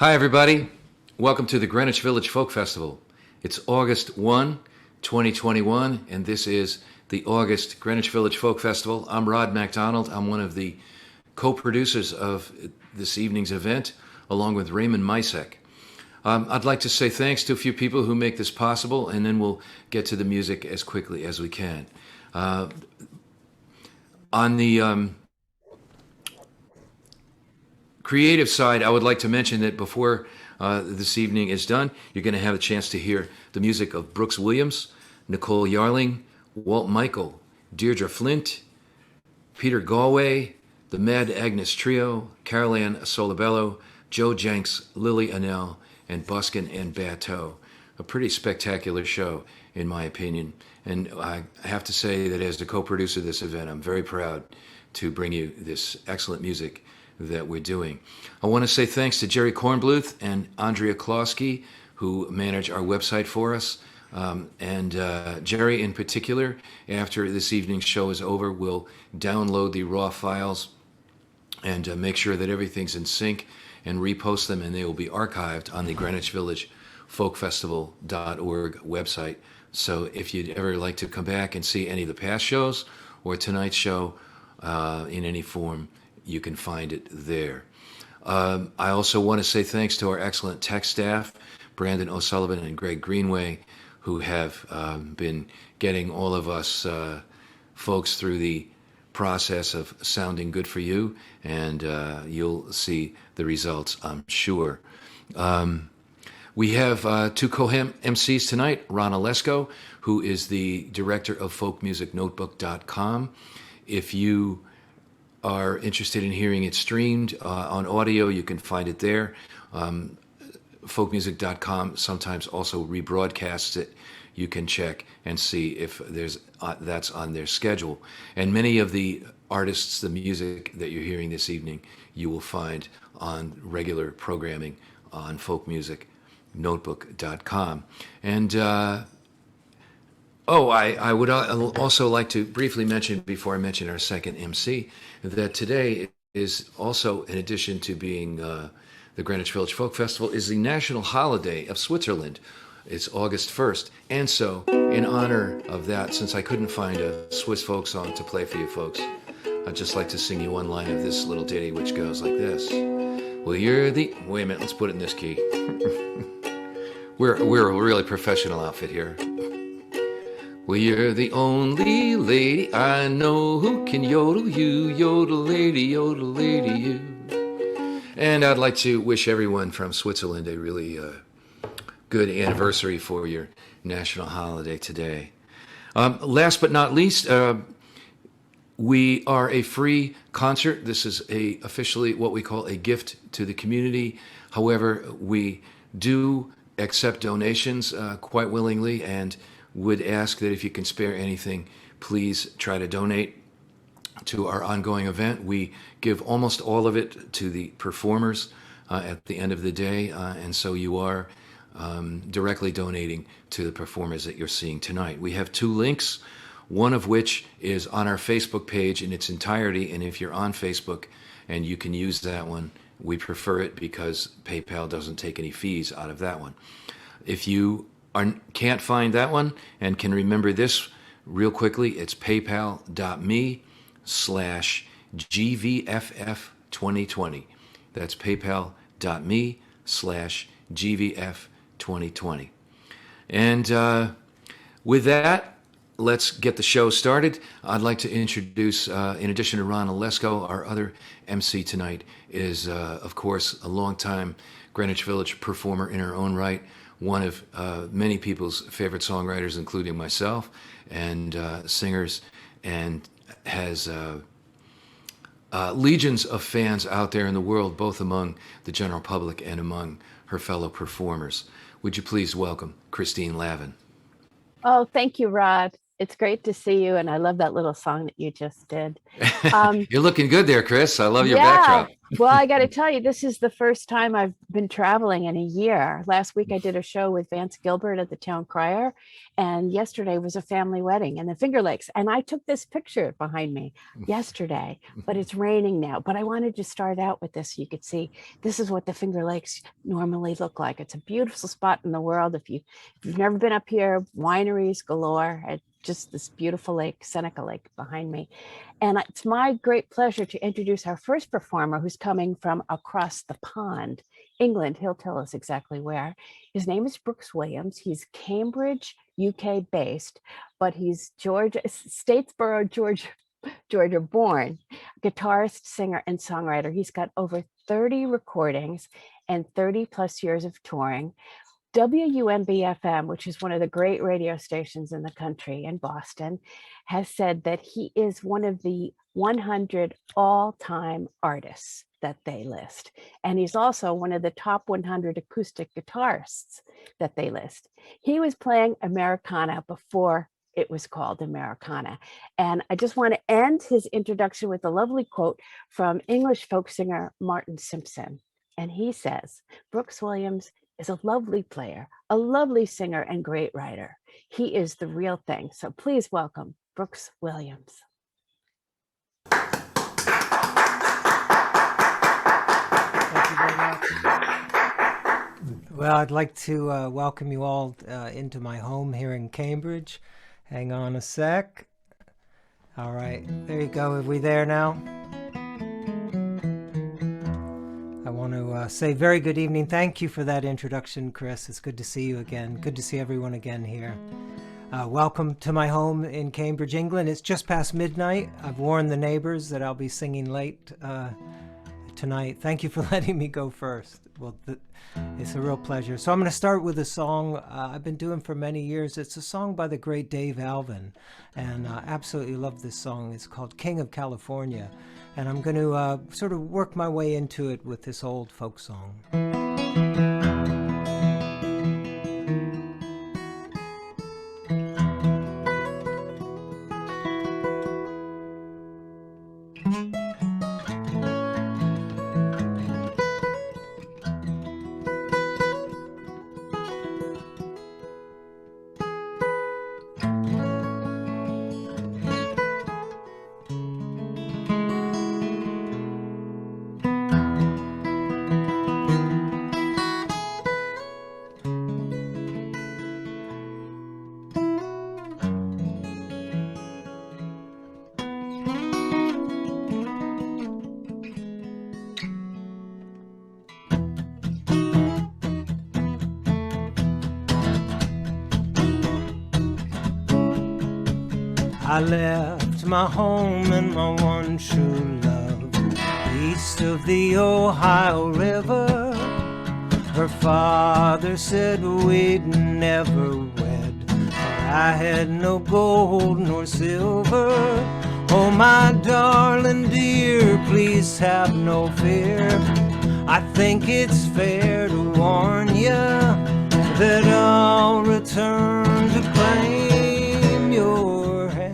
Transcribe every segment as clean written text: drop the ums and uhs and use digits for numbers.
Hi, everybody. Welcome to the Greenwich Village Folk Festival. It's August 1, 2021, and this is the August Greenwich Village Folk Festival. I'm Rod MacDonald. I'm one of the co-producers of this evening's event, along with Raymond Misek. I'd like to say thanks to a few people who make this possible, and then we'll get to the music as quickly as we can. On the creative side, I would like to mention that before this evening is done, you're going to have a chance to hear the music of Brooks Williams, Nicole Yarling, Walt Michael, Deirdre Flint, Peter Galway, the Mad Agnes Trio, Caroline Solabello, Joe Jenks, Lily Annell, and Buskin and Bateau. A pretty spectacular show, in my opinion. And I have to say that as the co-producer of this event, I'm very proud to bring you this excellent music that we're doing. I want to say thanks to Jerry Kornbluth and Andrea Klosky, who manage our website for us. Jerry in particular, after this evening's show is over, will download the raw files and make sure that everything's in sync and repost them, and they will be archived on the Greenwich Village folkfestival.org website. So if you'd ever like to come back and see any of the past shows or tonight's show in any form, you can find it there. I also want to say thanks to our excellent tech staff, Brandon O'Sullivan and Greg Greenway, who have been getting all of us folks through the process of sounding good for you, and you'll see the results, I'm sure. We have two co-MCs tonight, Ron Olesko, who is the director of folkmusicnotebook.com. If you are interested in hearing it streamed on audio, you can find it there. Folkmusic.com sometimes also rebroadcasts it. You can check and see if that's on their schedule. And many of the artists, the music that you're hearing this evening, you will find on regular programming on folkmusicnotebook.com. And I would also like to briefly mention, before I mention our second MC, that today is also, in addition to being the Greenwich Village Folk Festival, is the national holiday of Switzerland. It's August 1st. And so, in honor of that, since I couldn't find a Swiss folk song to play for you folks, I'd just like to sing you one line of this little ditty, which goes like this. Well, you're the... Wait a minute, let's put it in this key. We're a really professional outfit here. Well, you're the only lady I know who can yodel you, yodel lady, you. And I'd like to wish everyone from Switzerland a really good anniversary for your national holiday today. Last but not least, we are a free concert. This is officially what we call a gift to the community. However, we do accept donations quite willingly, and would ask that if you can spare anything, please try to donate to our ongoing event. We give almost all of it to the performers at the end of the day, and so you are directly donating to the performers that you're seeing tonight. We have two links, one of which is on our Facebook page in its entirety, and if you're on Facebook and you can use that one, we prefer it because PayPal doesn't take any fees out of that one. If you can't find that one and can remember this real quickly, it's paypal.me/GVFF2020. That's paypal.me/GVF2020. And with that, let's get the show started. I'd like to introduce, in addition to Ron Olesko, our other MC tonight is, of course, a longtime Greenwich Village performer in her own right, one of many people's favorite songwriters, including myself, and singers, and has legions of fans out there in the world, both among the general public and among her fellow performers. Would you please welcome Christine Lavin? Oh, thank you, Rod. It's great to see you, and I love that little song that you just did. You're looking good there, Chris. I love your Yeah. backdrop. Well, I got to tell you, this is the first time I've been traveling in a year. Last week I did a show with Vance Gilbert at the Town Crier, and yesterday was a family wedding in the Finger Lakes. And I took this picture behind me yesterday, but it's raining now. But I wanted to start out with this so you could see this is what the Finger Lakes normally look like. It's a beautiful spot in the world. If you've never been up here, wineries galore. Just this beautiful lake, Seneca Lake behind me. And it's my great pleasure to introduce our first performer who's coming from across the pond, England. He'll tell us exactly where. His name is Brooks Williams. He's Cambridge, UK based, but he's Statesboro, Georgia born, guitarist, singer, and songwriter. He's got over 30 recordings and 30 plus years of touring. WUMBFM, which is one of the great radio stations in the country in Boston, has said that he is one of the 100 all-time artists that they list. And he's also one of the top 100 acoustic guitarists that they list. He was playing Americana before it was called Americana. And I just want to end his introduction with a lovely quote from English folk singer Martin Simpson. And he says, Brooks Williams is a lovely player, a lovely singer, and great writer. He is the real thing. So please welcome Brooks Williams. Thank you very much. Well, I'd like to welcome you all into my home here in Cambridge. Hang on a sec. All right, there you go. Are we there now? I want to say very good evening. Thank you for that introduction, Chris. It's good to see you again. Good to see everyone again here. Welcome to my home in Cambridge, England. It's just past midnight. I've warned the neighbors that I'll be singing late tonight. Thank you for letting me go first. Well, it's a real pleasure. So I'm going to start with a song I've been doing for many years. It's a song by the great Lavin, and I absolutely love this song. It's called King of California, and I'm going to sort of work my way into it with this old folk song. I left my home and my one true love east of the Ohio River. Her father said we'd never wed, but I had no gold nor silver. Oh, my darling dear, please have no fear. I think it's fair to warn you that I'll return to claim your hand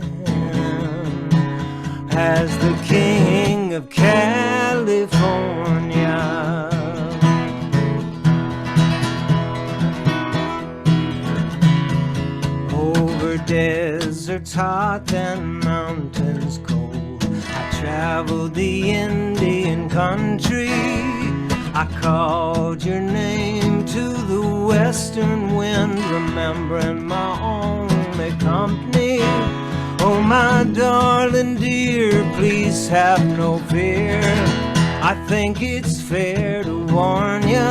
as the King of California. Over deserts hot and mountains cold, I traveled the Indian country. I called your name to the western wind, remembering my only company. Oh, my darling dear, please have no fear. I think it's fair to warn you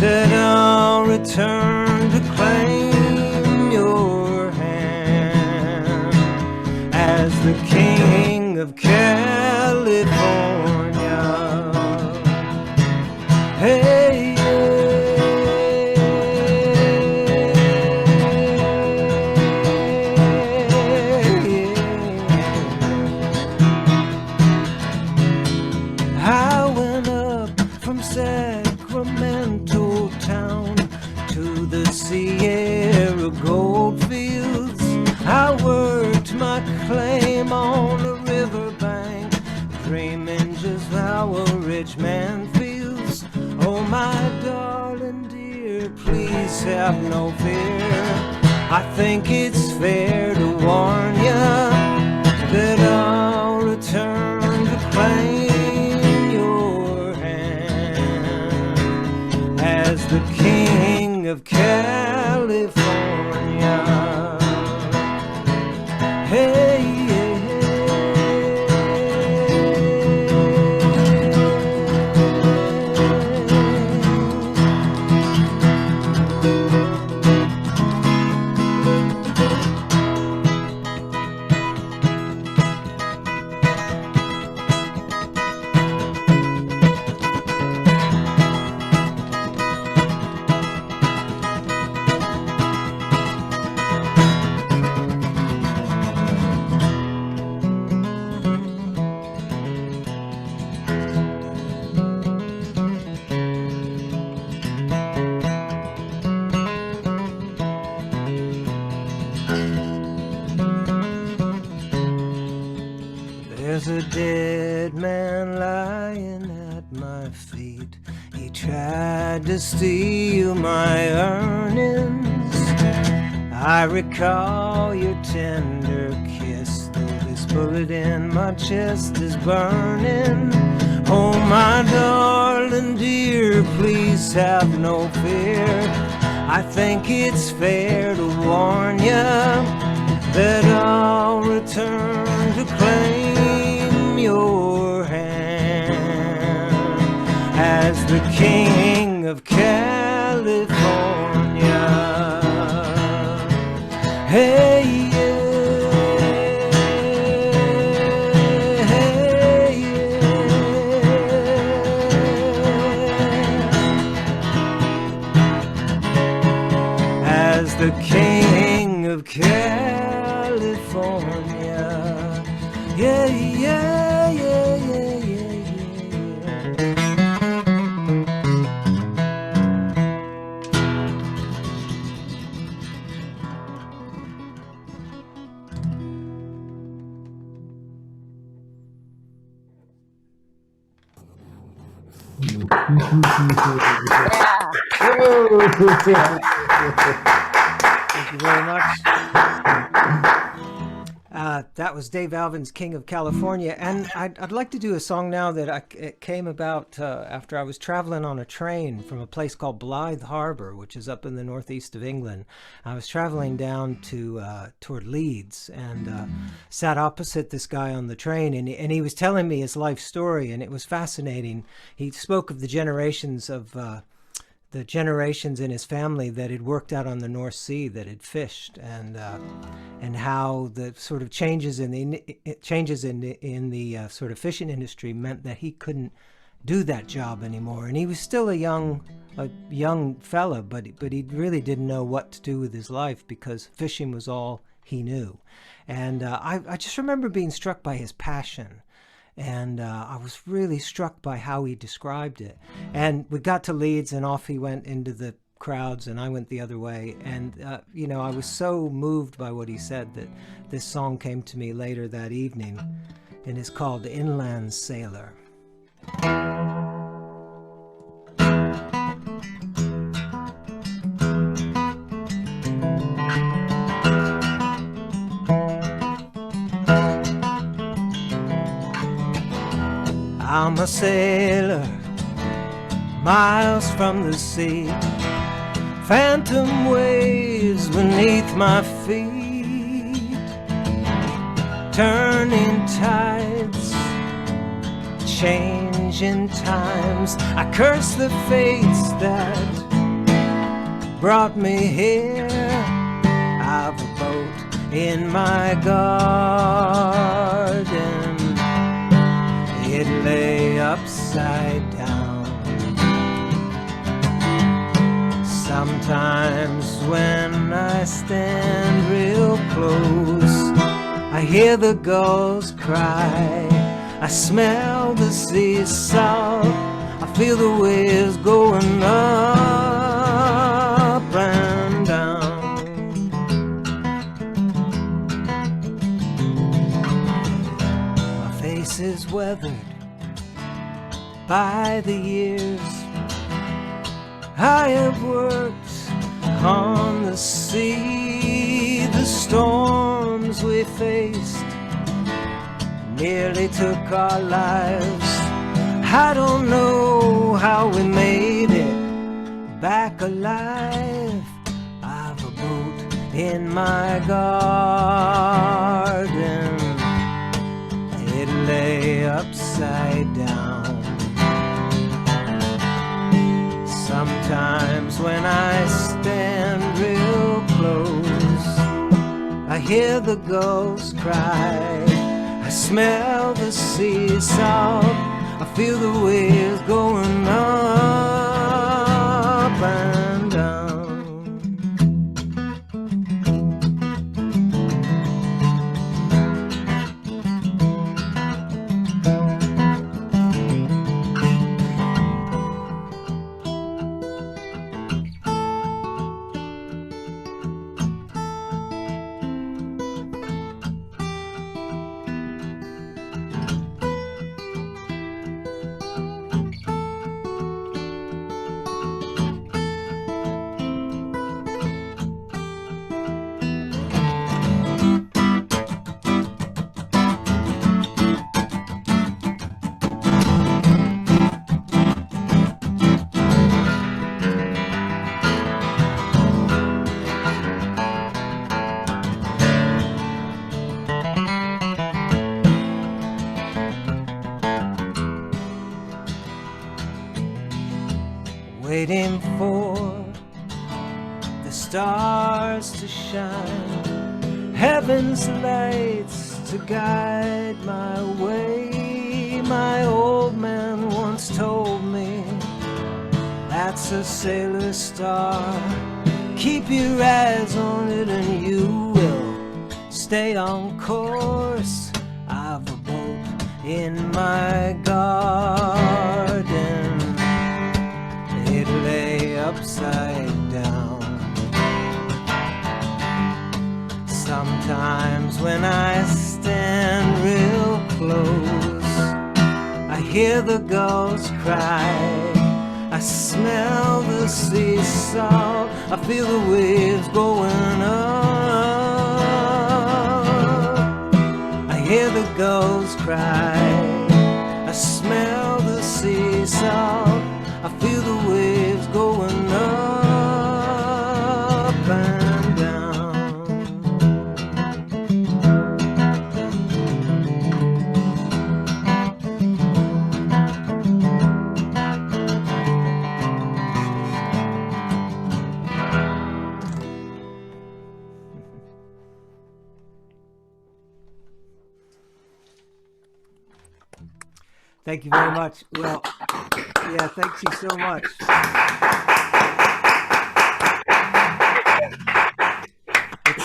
that I'll return to claim your hand as the King of California. Hey, I went up from Sacramento town to the Sierra Goldfields. I dreaming just how a rich man feels. Oh, my darling dear, please have no fear. I think it's fair to warn ya that I'll return to claim your hand as the king of California. Hey, there's a dead man lying at my feet. He tried to steal my earnings. I recall your tender kiss, though this bullet in my chest is burning. Oh, my darling dear, please have no fear. I think it's fair to warn ya that I'll return to claim your hand as the king of California. Hey, yeah, hey, yeah. As the king of California. Yeah, yeah, yeah, yeah, yeah, Thank you very much. That was Dave Alvin's King of California, and I'd like to do a song now that it came about after I was traveling on a train from a place called Blythe Harbor, which is up in the northeast of England. I was traveling down to toward Leeds and sat opposite this guy on the train, and he was telling me his life story, and it was fascinating. He spoke of the generations in his family that had worked out on the North Sea, that had fished, and how the sort of changes in the sort of fishing industry meant that he couldn't do that job anymore. And he was still a young fella, but he really didn't know what to do with his life because fishing was all he knew. And I just remember being struck by his passion. And I was really struck by how he described it. And we got to Leeds, and off he went into the crowds, and I went the other way. And, I was so moved by what he said that this song came to me later that evening, and it's called Inland Sailor. I'm a sailor, miles from the sea, phantom waves beneath my feet, turning tides, changing times. I curse the fates that brought me here. I've a boat in my garden, it lay upside down. Sometimes when I stand real close, I hear the gulls cry, I smell the sea salt, I feel the waves going up and down. My face is weathered gathered by the years. I have worked on the sea. The storms we faced nearly took our lives. I don't know how we made it back alive. I've a boat in my garden. It lay upside down. Sometimes when I stand real close, I hear the gulls cry. I smell the sea salt. I feel the waves going up and down. Waiting for the stars to shine, heaven's lights to guide my way. My old man once told me that's a sailor's star. Keep your eyes on it and you will stay on course. I've a boat in my garden. It lay upside down. Sometimes when I stand real close, I hear the gulls cry. I smell the sea salt. I feel the waves going up. I hear the gulls cry. I smell the sea salt. I feel the waves going up and down. Thank you very much. Well, yeah, thank you so much.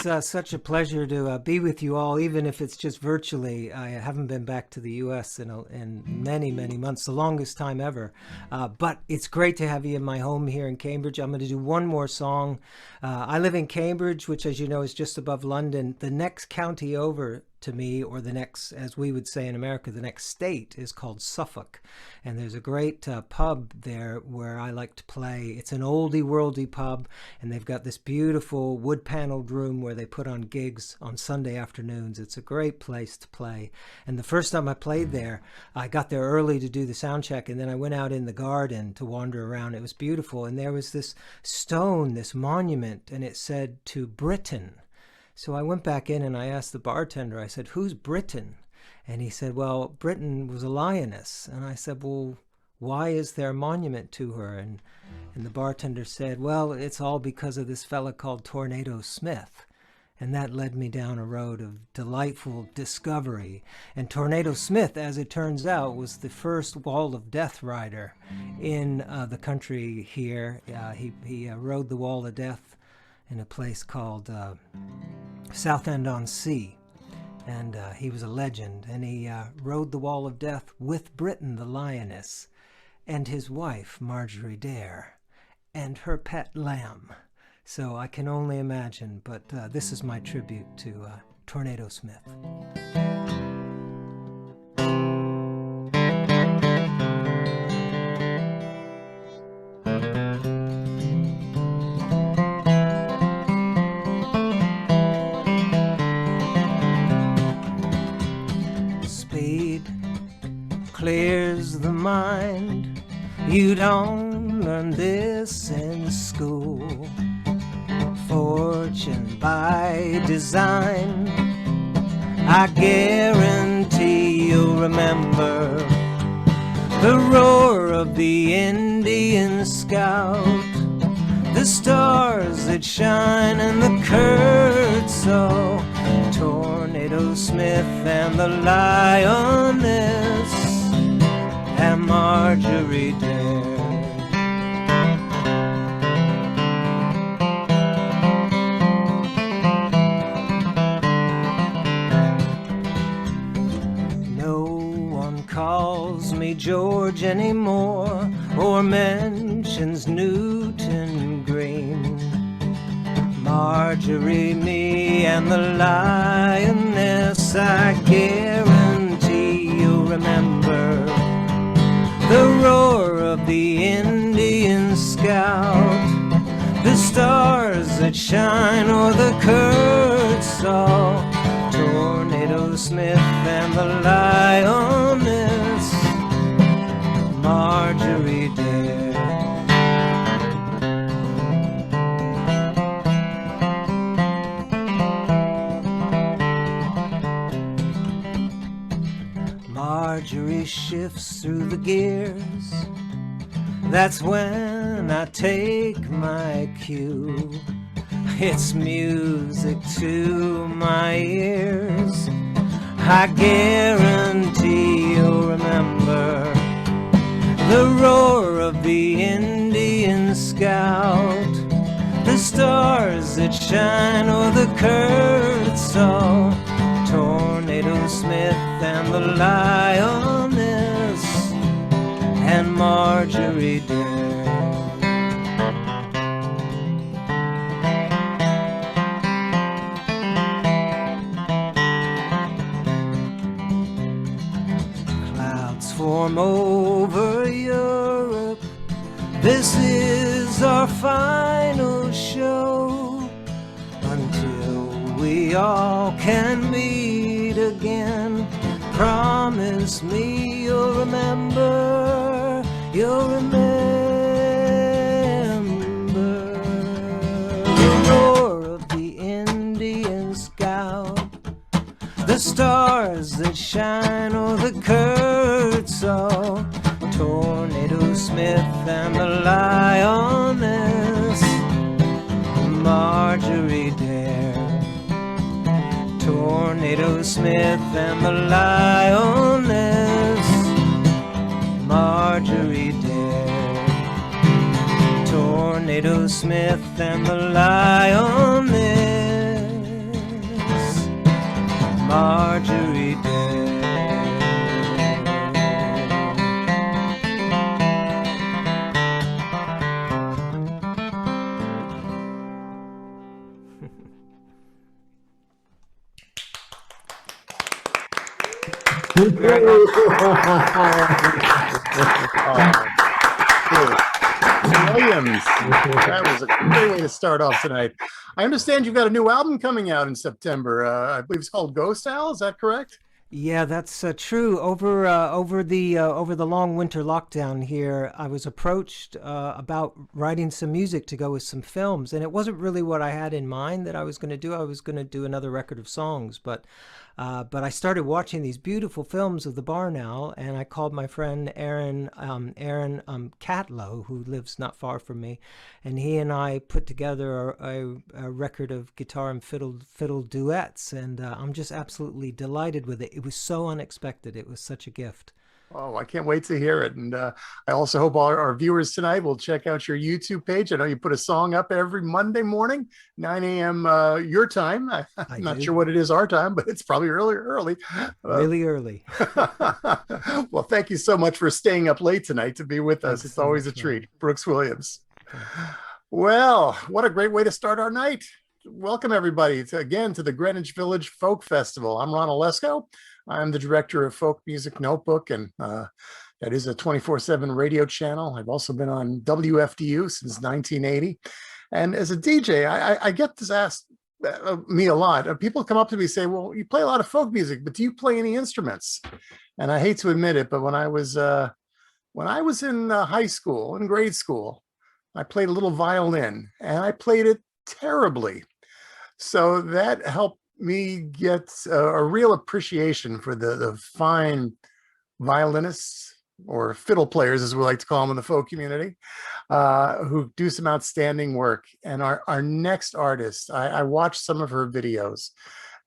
It's such a pleasure to be with you all, even if it's just virtually. I haven't been back to the U.S. in many, many months, the longest time ever. But it's great to have you in my home here in Cambridge. I'm going to do one more song. I live in Cambridge, which, as you know, is just above London. The next county over to me, or the next, as we would say in America, the next state is called Suffolk. And there's a great pub there where I like to play. It's an oldie worldy pub, and they've got this beautiful wood paneled room where they put on gigs on Sunday afternoons. It's a great place to play. And the first time I played there, I got there early to do the sound check, and then I went out in the garden to wander around. It was beautiful, and there was this stone, this monument, and it said "To Britain." So I went back in and I asked the bartender, I said, "Who's Britain?" And he said, "Well, Britain was a lioness." And I said, "Well, why is there a monument to her?" And the bartender said, "Well, it's all because of this fella called Tornado Smith." And that led me down a road of delightful discovery. And Tornado Smith, as it turns out, was the first Wall of Death rider in the country here. He rode the Wall of Death in a place called Southend-on-Sea. And he was a legend. And he rode the Wall of Death with Britain, the lioness, and his wife, Marjorie Dare, and her pet lamb. So I can only imagine, but this is my tribute to Tornado Smith. clears the mind. You don't learn this in school. Fortune by design. I guarantee you'll remember the roar of the Indian scout, the stars that shine and the Kurtz, Tornado Smith and the Lioness and Marjorie Dare. No one calls me George anymore or mentions Newton Green. Marjorie, me, and the Lioness, I guarantee you'll remember the roar of the Indian scout, the stars that shine o'er the Kurtz, Tornado Smith and the Lioness, Marjorie Dare. Marjorie shifts through the gears. That's when I take my cue. It's music to my ears. I guarantee you'll remember the roar of the Indian scout, the stars that shine o'er the Kurtz, Tornado Smith and the Lioness and Marjorie Dare. Clouds form over Europe. This is our final show until we all can meet again. Promise me you'll remember, you'll remember the roar of the Indian scout, the stars that shine o'er the Kurtz, Tornado Smith and the Lioness, Marjorie Dare. Tornado Smith and the Lioness, Marjorie Dare. Tornado Smith and the Lioness, Marjorie Dare. Williams, that was a great way to start off tonight. I understand you've got a new album coming out in September. I believe it's called Ghost Owl. Is that correct? Yeah, that's true. Over the long winter lockdown here, I was approached about writing some music to go with some films, and it wasn't really what I had in mind that I was going to do. I was going to do another record of songs, but I started watching these beautiful films of the barn owl, and I called my friend Aaron Catlow, who lives not far from me, and he and I put together a record of guitar and fiddle duets, and I'm just absolutely delighted with it. It was so unexpected. It was such a gift. Oh, I can't wait to hear it. And I also hope all our viewers tonight will check out your YouTube page. I know you put a song up every Monday morning, 9 a.m. Your time. I'm not sure what it is our time, but it's probably early. Really early. Well, thank you so much for staying up late tonight to be with us. It's always a treat. Brooks Williams. Well, what a great way to start our night. Welcome, everybody, again to the Greenwich Village Folk Festival. I'm Ron Olesko. I'm the director of Folk Music Notebook, and that is a 24/7 radio channel. I've also been on WFDU since 1980. And as a DJ, I get this asked me a lot. People come up to me and say, well, you play a lot of folk music, but do you play any instruments? And I hate to admit it, but when I was in high school, in grade school, I played a little violin, and I played it terribly. So that helped me get a real appreciation for the fine violinists, or fiddle players, as we like to call them in the folk community, who do some outstanding work. And our next artist, I watched some of her videos,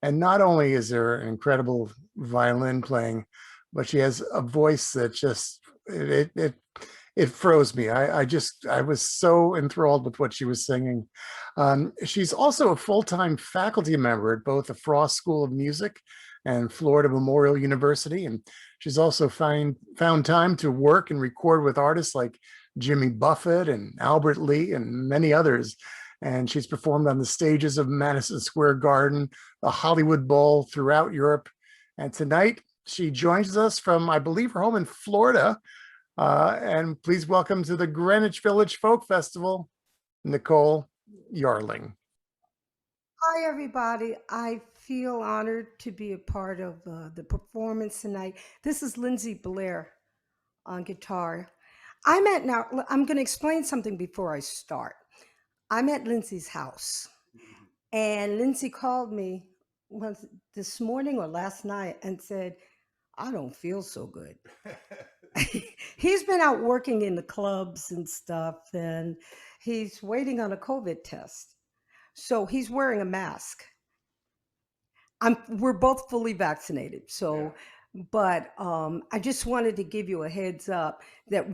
and not only is there an incredible violin playing, but she has a voice that just, it froze me. I was so enthralled with what she was singing. She's also a full-time faculty member at both the Frost School of Music and Florida Memorial University. And she's also found time to work and record with artists like Jimmy Buffett and Albert Lee and many others. And she's performed on the stages of Madison Square Garden, the Hollywood Bowl, throughout Europe. And tonight she joins us from, I believe, her home in Florida. And please welcome to the Greenwich Village Folk Festival, Nicole Yarling. Hi, everybody. I feel honored to be a part of the performance tonight. This is Lindsay Blair on guitar. I'm going to explain something before I start. I'm at Lindsay's house, and Lindsay called me this morning or last night and said, I don't feel so good. He's been out working in the clubs and stuff, and he's waiting on a COVID test. So he's wearing a mask. We're both fully vaccinated. So, yeah. But I just wanted to give you a heads up that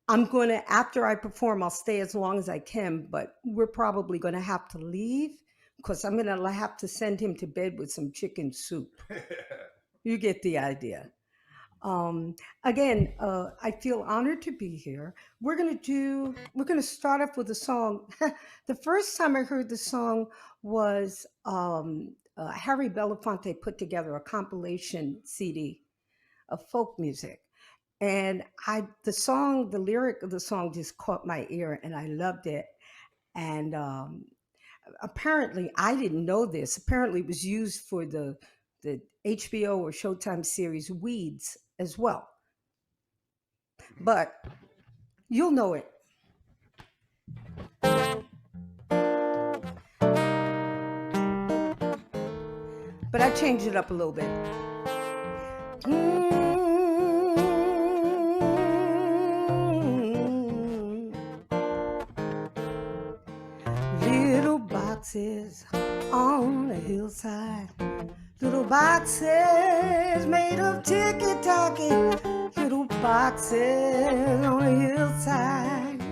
I'm going to, after I perform, I'll stay as long as I can, but we're probably going to have to leave because I'm going to have to send him to bed with some chicken soup. You get the idea. Again, I feel honored to be here. We're going to start off with a song. The first time I heard the song was Harry Belafonte put together a compilation CD of folk music. And the lyric of the song just caught my ear and I loved it. And apparently, I didn't know this. Apparently it was used for the HBO or Showtime series Weeds as well. But you'll know it. But I changed it up a little bit. Little boxes on the hillside. Little boxes made of ticky-tacky. Little boxes on the hillside.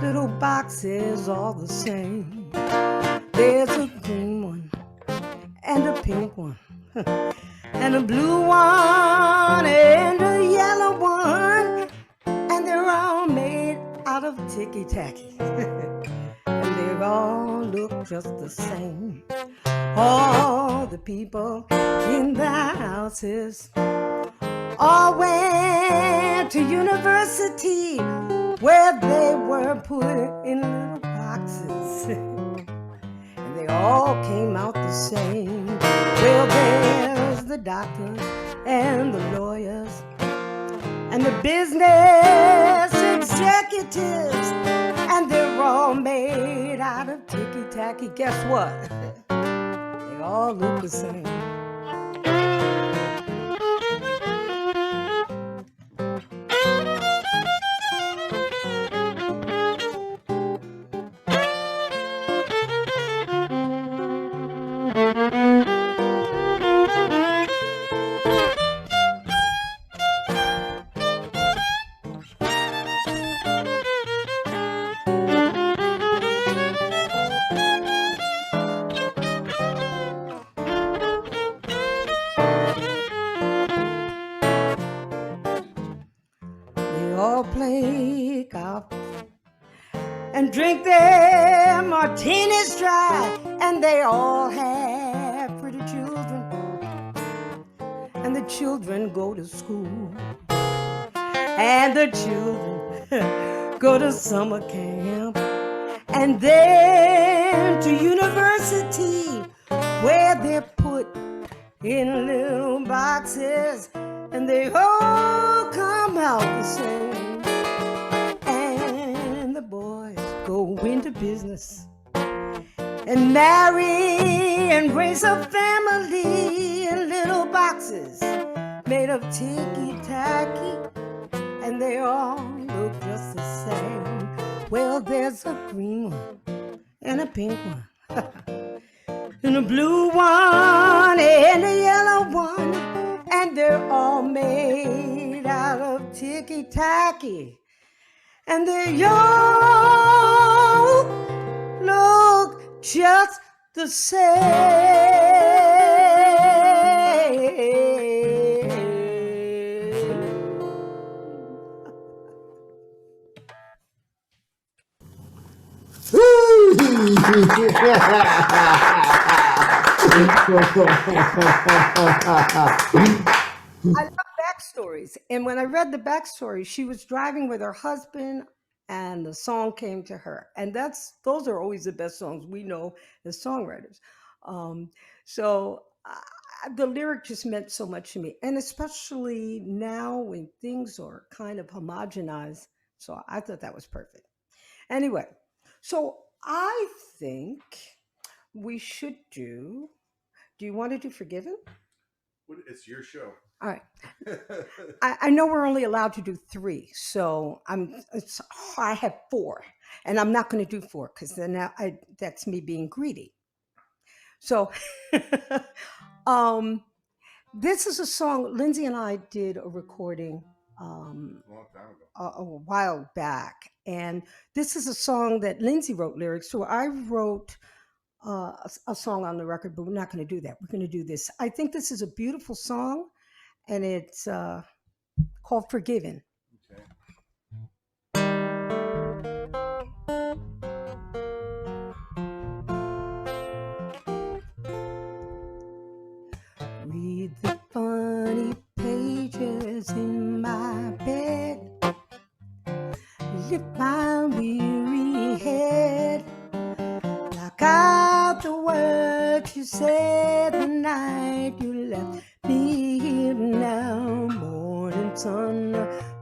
Little boxes all the same. There's a green one and a pink one and a blue one and a yellow one, and they're all made out of ticky-tacky. And they all look just the same. All the people in the houses all went to university where they were put in little boxes. And they all came out the same. Well, there's the doctors and the lawyers and the business executives, and they're all made out of ticky-tacky. Guess what? They all look the same. Play golf and drink their martinis dry, and they all have pretty children, and the children go to school, and the children go to summer camp, and then to university, where they're put in little boxes, and they all come out the same. And the boys go into business and marry and raise a family in little boxes made of ticky-tacky, and they all look just the same. Well, there's a green one and a pink one and a blue one and a yellow one, and they're all made out of ticky-tacky, and they all look just the same. I love backstories. And when I read the backstory, she was driving with her husband and the song came to her. And those are always the best songs we know as songwriters. The lyric just meant so much to me. And especially now when things are kind of homogenized. So I thought that was perfect. Anyway, so I think we should do you want to do Forgiven? It's your show. All right. I know we're only allowed to do 3, so I have 4, and I'm not going to do 4 because then that's me being greedy. So, this is a song Lindsay and I did a recording A long time ago. a while back, and this is a song that Lindsay wrote lyrics to. I wrote a song on the record, but we're not going to do that. We're going to do this. I think this is a beautiful song, and it's called Forgiven. Okay. Read the funny pages in my bed, lift my weary head, knock out the words you said the night you left me here. Now morning sun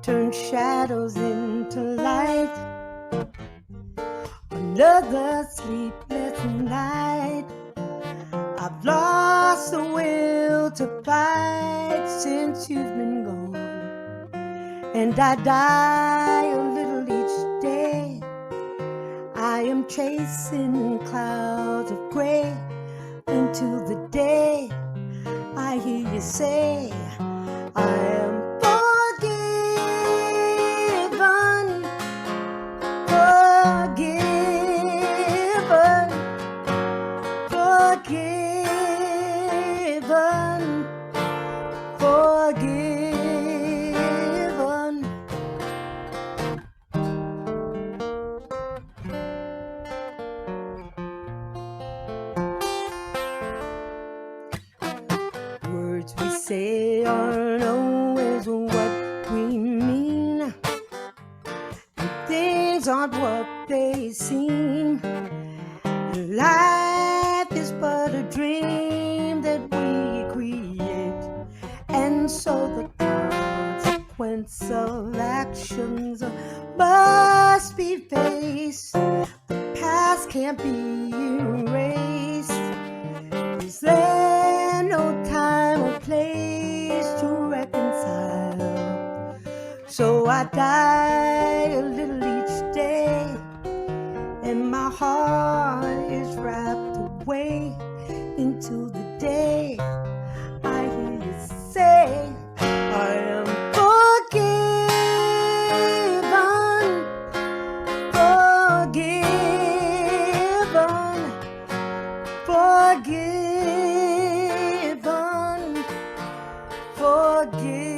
turns shadows into light, another sleepless night. I've lost the will to fight since you've been gone, and I die a little each day. I am chasing clouds of gray until the day I hear you say, I am forgiven, forgiven, forgiven, forgiven. Words we say aren't always what we mean, and things aren't what they seem. Life is but a dream that we create, and so the consequence of actions must be faced. The past can't be erased. Is there no time or place to reconcile? So I die a little each day, and my heart is wrapped away into the day I hear you say, I am forgiven, forgiven, forgiven, forgiven.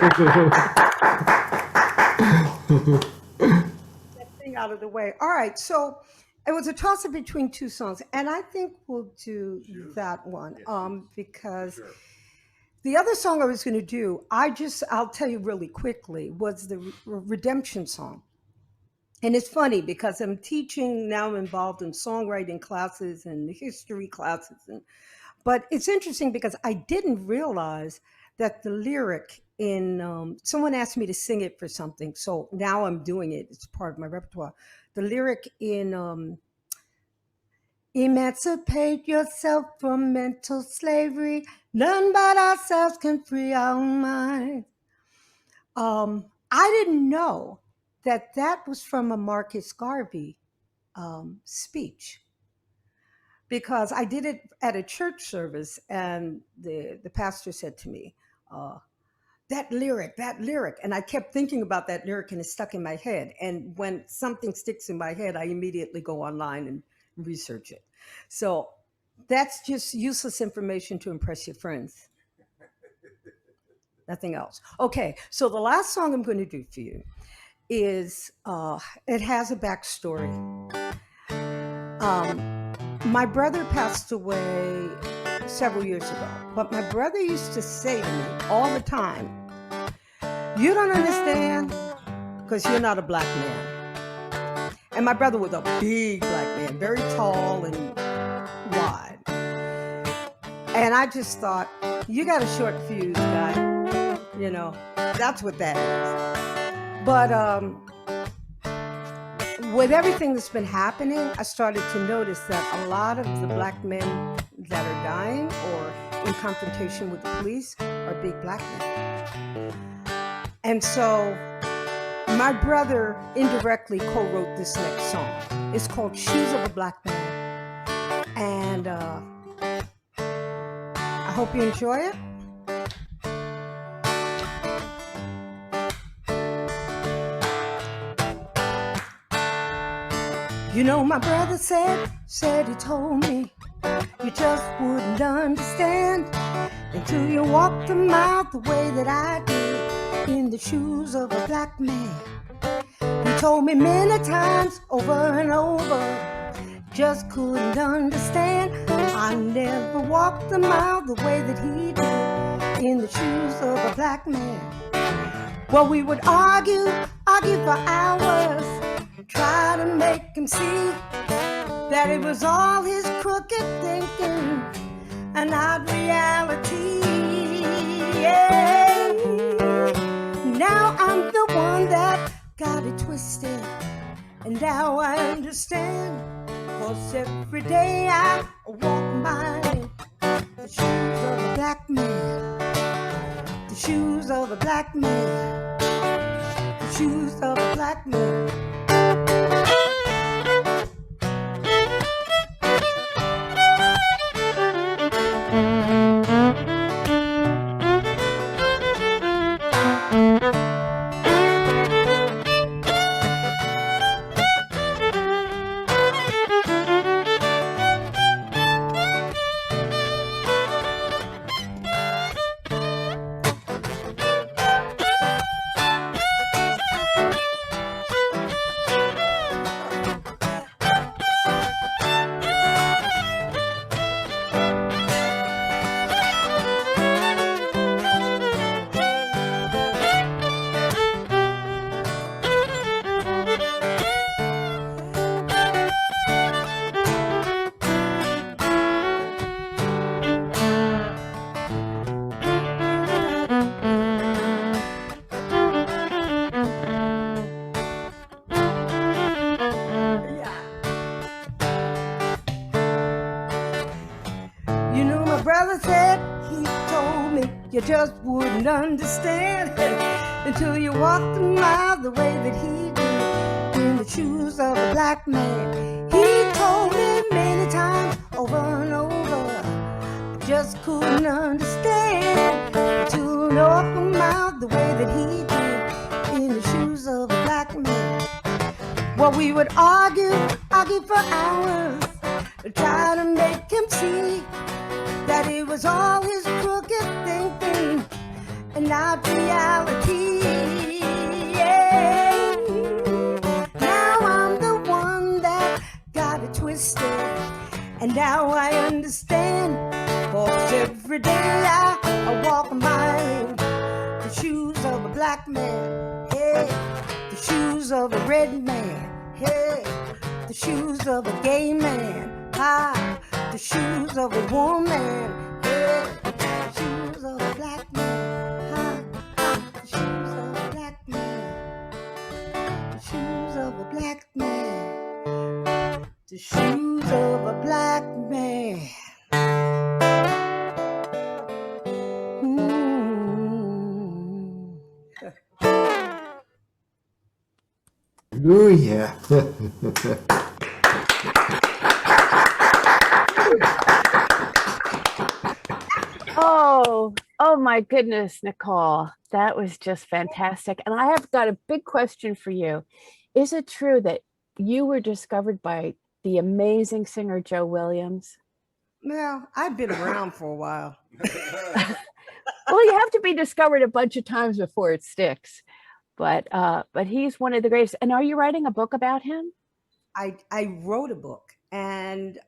That thing out of the way. All right, so it was a toss-up between two songs, and I think we'll do that one because the other song I was going to do, I'll tell you really quickly, was the Redemption song. And it's funny because I'm teaching now, I'm involved in songwriting classes and history classes. But it's interesting because I didn't realize that the lyric in, someone asked me to sing it for something. So now I'm doing it. It's part of my repertoire. The lyric in emancipate yourself from mental slavery. None but ourselves can free our minds. I didn't know that was from a Marcus Garvey speech, because I did it at a church service, and the pastor said to me, that lyric, and I kept thinking about that lyric, and it stuck in my head. And when something sticks in my head, I immediately go online and research it. So that's just useless information to impress your friends. Nothing else. Okay, so the last song I'm going to do for you is, it has a backstory. My brother passed away several years ago, but my brother used to say to me all the time, "You don't understand because you're not a black man." And my brother was a big black man, very tall and wide. And I just thought, you got a short fuse, guy. You know, that's what that is. But with everything that's been happening, I started to notice that a lot of the black men that are dying or in confrontation with the police are big black men. And so my brother indirectly co-wrote this next song. It's called Shoes of a Black Man. And I hope you enjoy it. You know, my brother said he told me, you just wouldn't understand until you walked a mile the way that I did in the shoes of a black man. He told me many times over and over, just couldn't understand. I never walked a mile the way that he did in the shoes of a black man. Well, we would argue for hours, try to make him see that it was all his crooked thinking and not reality. Yeah. Now I'm the one that got it twisted, and now I understand. 'Cause every day I walk by the shoes of a black man, the shoes of a black man, the shoes of a black man. You just wouldn't understand until you walked a mile the way that he did in the shoes of a black man. He told me many times over and over, I just couldn't understand until you walked a mile the way that he did in the shoes of a black man. Well, we would argue for hours, try to make him see that it was all his crooked thinking and not reality. Yeah. Now I'm the one that got it twisted, and now I understand. 'Cause every day I walk a mile in the shoes of a black man, hey, the shoes of a red man, hey, the shoes of a gay man, the shoes of a woman, hey, the shoes of a black man, the shoes of a black man, the shoes of a black man, the shoes of a black man. Ooh, yeah. Oh my goodness, Nicole. That was just fantastic. And I have got a big question for you. Is it true that you were discovered by the amazing singer Joe Williams? Well, I've been around for a while. Well, you have to be discovered a bunch of times before it sticks. But he's one of the greatest. And are you writing a book about him? I wrote a book, and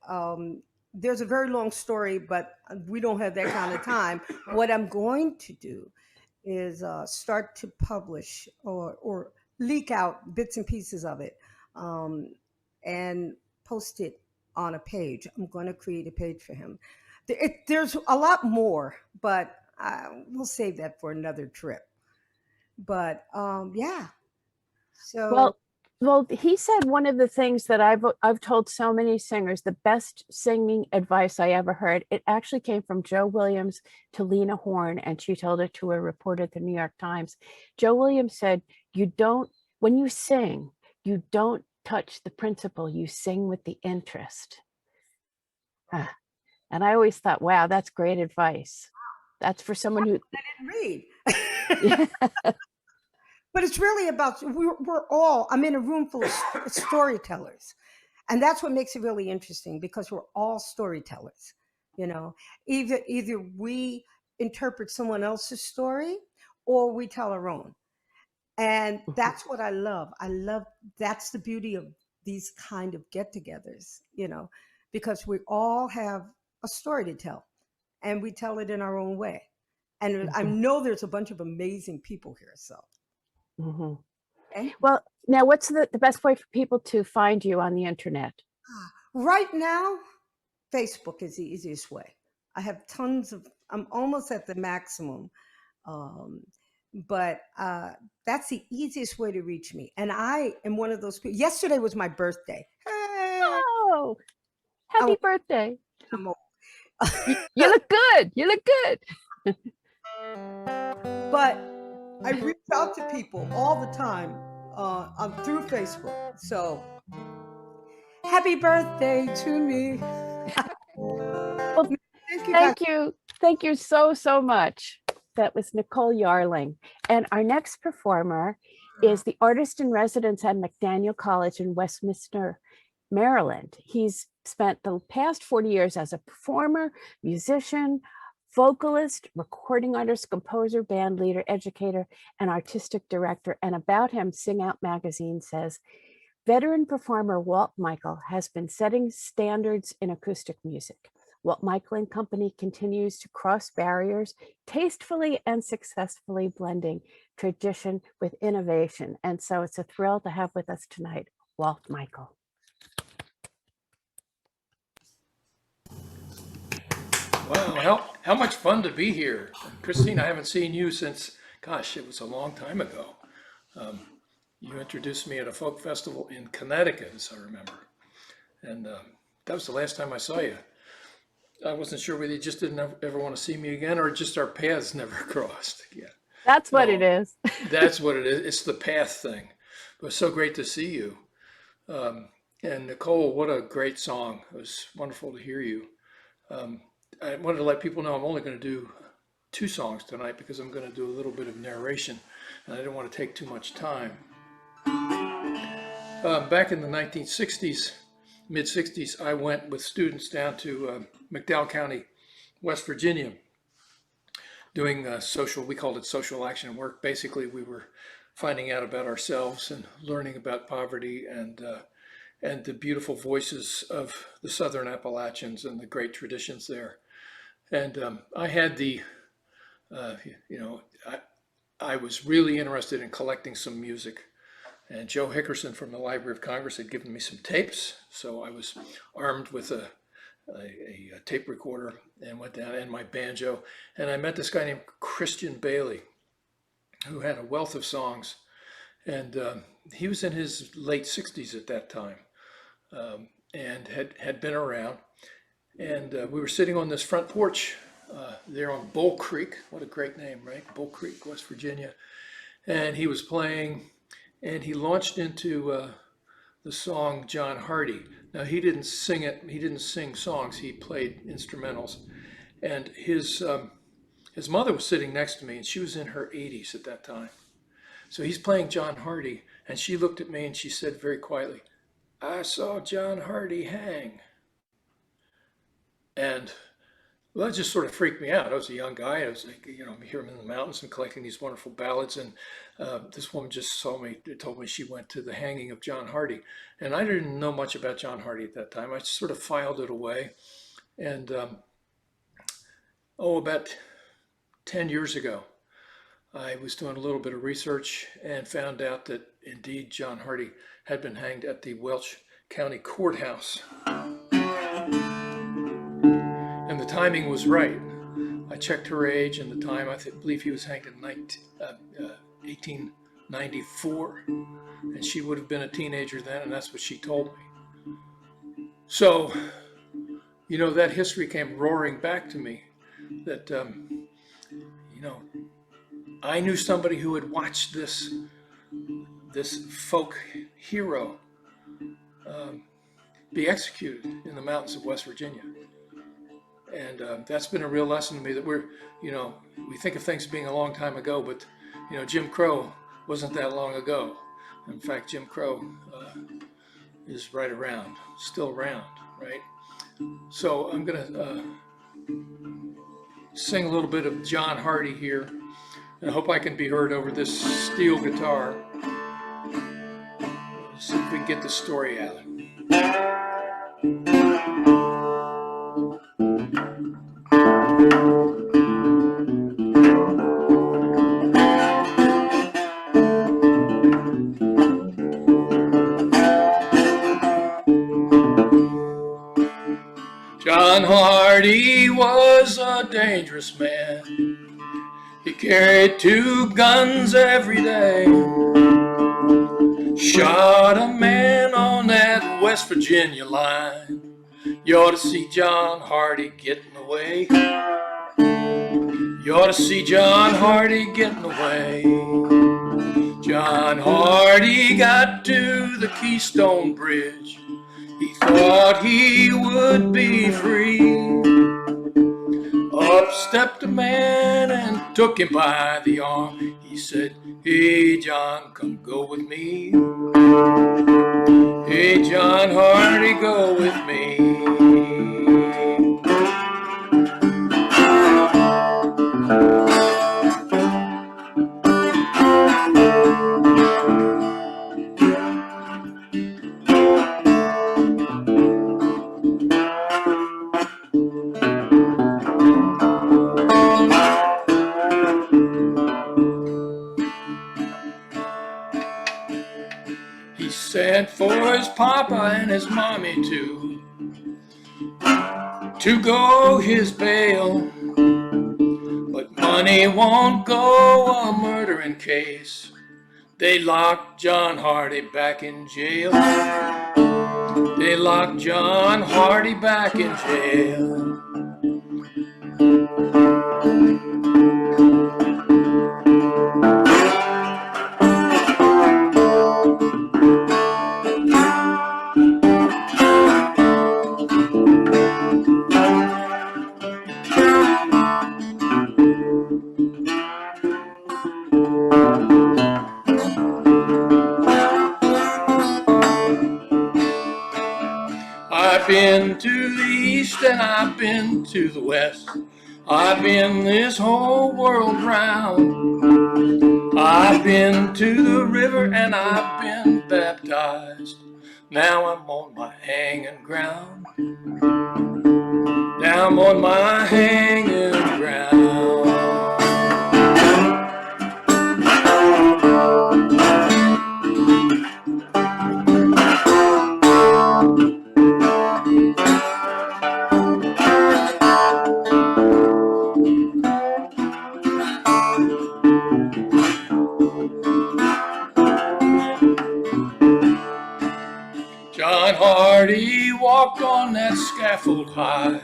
there's a very long story, but we don't have that kind of time. What I'm going to do is start to publish or leak out bits and pieces of it, and post it on a page. I'm going to create a page for him. There's a lot more, but we'll save that for another trip. But yeah. So well, he said one of the things that I've told so many singers, the best singing advice I ever heard, it actually came from Joe Williams to Lena Horne, and she told it to a reporter at the New York Times. Joe Williams said, when you sing, you don't touch the principle, you sing with the interest. And I always thought, wow, that's great advice. That's for someone who I didn't read. But it's really about, we're all, I'm in a room full of storytellers. And that's what makes it really interesting, because we're all storytellers. You know, either we interpret someone else's story or we tell our own. And that's what I love. That's the beauty of these kind of get-togethers, you know, because we all have a story to tell, and we tell it in our own way. And I know there's a bunch of amazing people here, so. Mm-hmm. Okay. Well, now what's the best way for people to find you on the internet? Right now, Facebook is the easiest way. I have I'm almost at the maximum. But that's the easiest way to reach me. And I am one of those people. Yesterday was my birthday. Hey! Oh, happy birthday. I'm old. You look good. You look good. But I reach out to people all the time through Facebook. So happy birthday to me. Well, thank you so much. That was Nicole Yarling. And our next performer is the artist in residence at McDaniel College in Westminster, Maryland. He's spent the past 40 years as a performer, musician, vocalist, recording artist, composer, band leader, educator, and artistic director. And about him, Sing Out magazine says, veteran performer Walt Michael has been setting standards in acoustic music. Walt Michael and Company continues to cross barriers, tastefully and successfully blending tradition with innovation. And so it's a thrill to have with us tonight, Walt Michael. Wow, how much fun to be here. Christine, I haven't seen you since, gosh, it was a long time ago. You introduced me at a folk festival in Connecticut, as I remember. And that was the last time I saw you. I wasn't sure whether you just didn't ever want to see me again, or just our paths never crossed again. That's what it is. That's what it is. It's the path thing. It was so great to see you. And Nicole, what a great song. It was wonderful to hear you. I wanted to let people know I'm only going to do 2 songs tonight because I'm going to do a little bit of narration, and I didn't want to take too much time. Back in the 1960s, mid-60s, I went with students down to McDowell County, West Virginia, doing we called it social action work. Basically, we were finding out about ourselves and learning about poverty and the beautiful voices of the Southern Appalachians and the great traditions there. And I had I was really interested in collecting some music. And Joe Hickerson from the Library of Congress had given me some tapes. So I was armed with a tape recorder and went down, and my banjo. And I met this guy named Christian Bailey, who had a wealth of songs. And he was in his late 60s at that time, and had been around. And we were sitting on this front porch there on Bull Creek. What a great name, right? Bull Creek, West Virginia. And he was playing, and he launched into the song John Hardy. Now, he didn't sing it. He didn't sing songs. He played instrumentals. And his mother was sitting next to me, and she was in her 80s at that time. So he's playing John Hardy, and she looked at me and she said very quietly, "I saw John Hardy hang." And well, that just sort of freaked me out. I was a young guy. I was like, I'm here in the mountains and collecting these wonderful ballads. And this woman just told me she went to the hanging of John Hardy. And I didn't know much about John Hardy at that time. I sort of filed it away. And about 10 years ago, I was doing a little bit of research and found out that indeed John Hardy had been hanged at the Welch County Courthouse. And the timing was right. I checked her age and the time. I believe he was hanged in 1894, and she would have been a teenager then, and that's what she told me. So, that history came roaring back to me, that, I knew somebody who had watched this folk hero be executed in the mountains of West Virginia. And that's been a real lesson to me, that we think of things being a long time ago, but, Jim Crow wasn't that long ago. In fact, Jim Crow is right around, still around, right? So I'm going to sing a little bit of John Hardy here, and I hope I can be heard over this steel guitar. See if we can get the story out. John Hardy was a dangerous man. He carried 2 guns every day. Shot a man on that West Virginia line. You ought to see John Hardy getting away. You ought to see John Hardy getting away. John Hardy got to the Keystone Bridge. He thought he would be free. Up stepped a man and took him by the arm. He said, "Hey John, come go with me. Hey John Hardy, go with me." Sent for his papa and his mommy too, to go his bail. But money won't go a murdering case. They locked John Hardy back in jail. They locked John Hardy back in jail. I've been to the east and I've been to the west. I've been this whole world round. I've been to the river and I've been baptized. Now I'm on my hanging ground. Now I'm on my hanging ground. John Hardy walked on that scaffold high,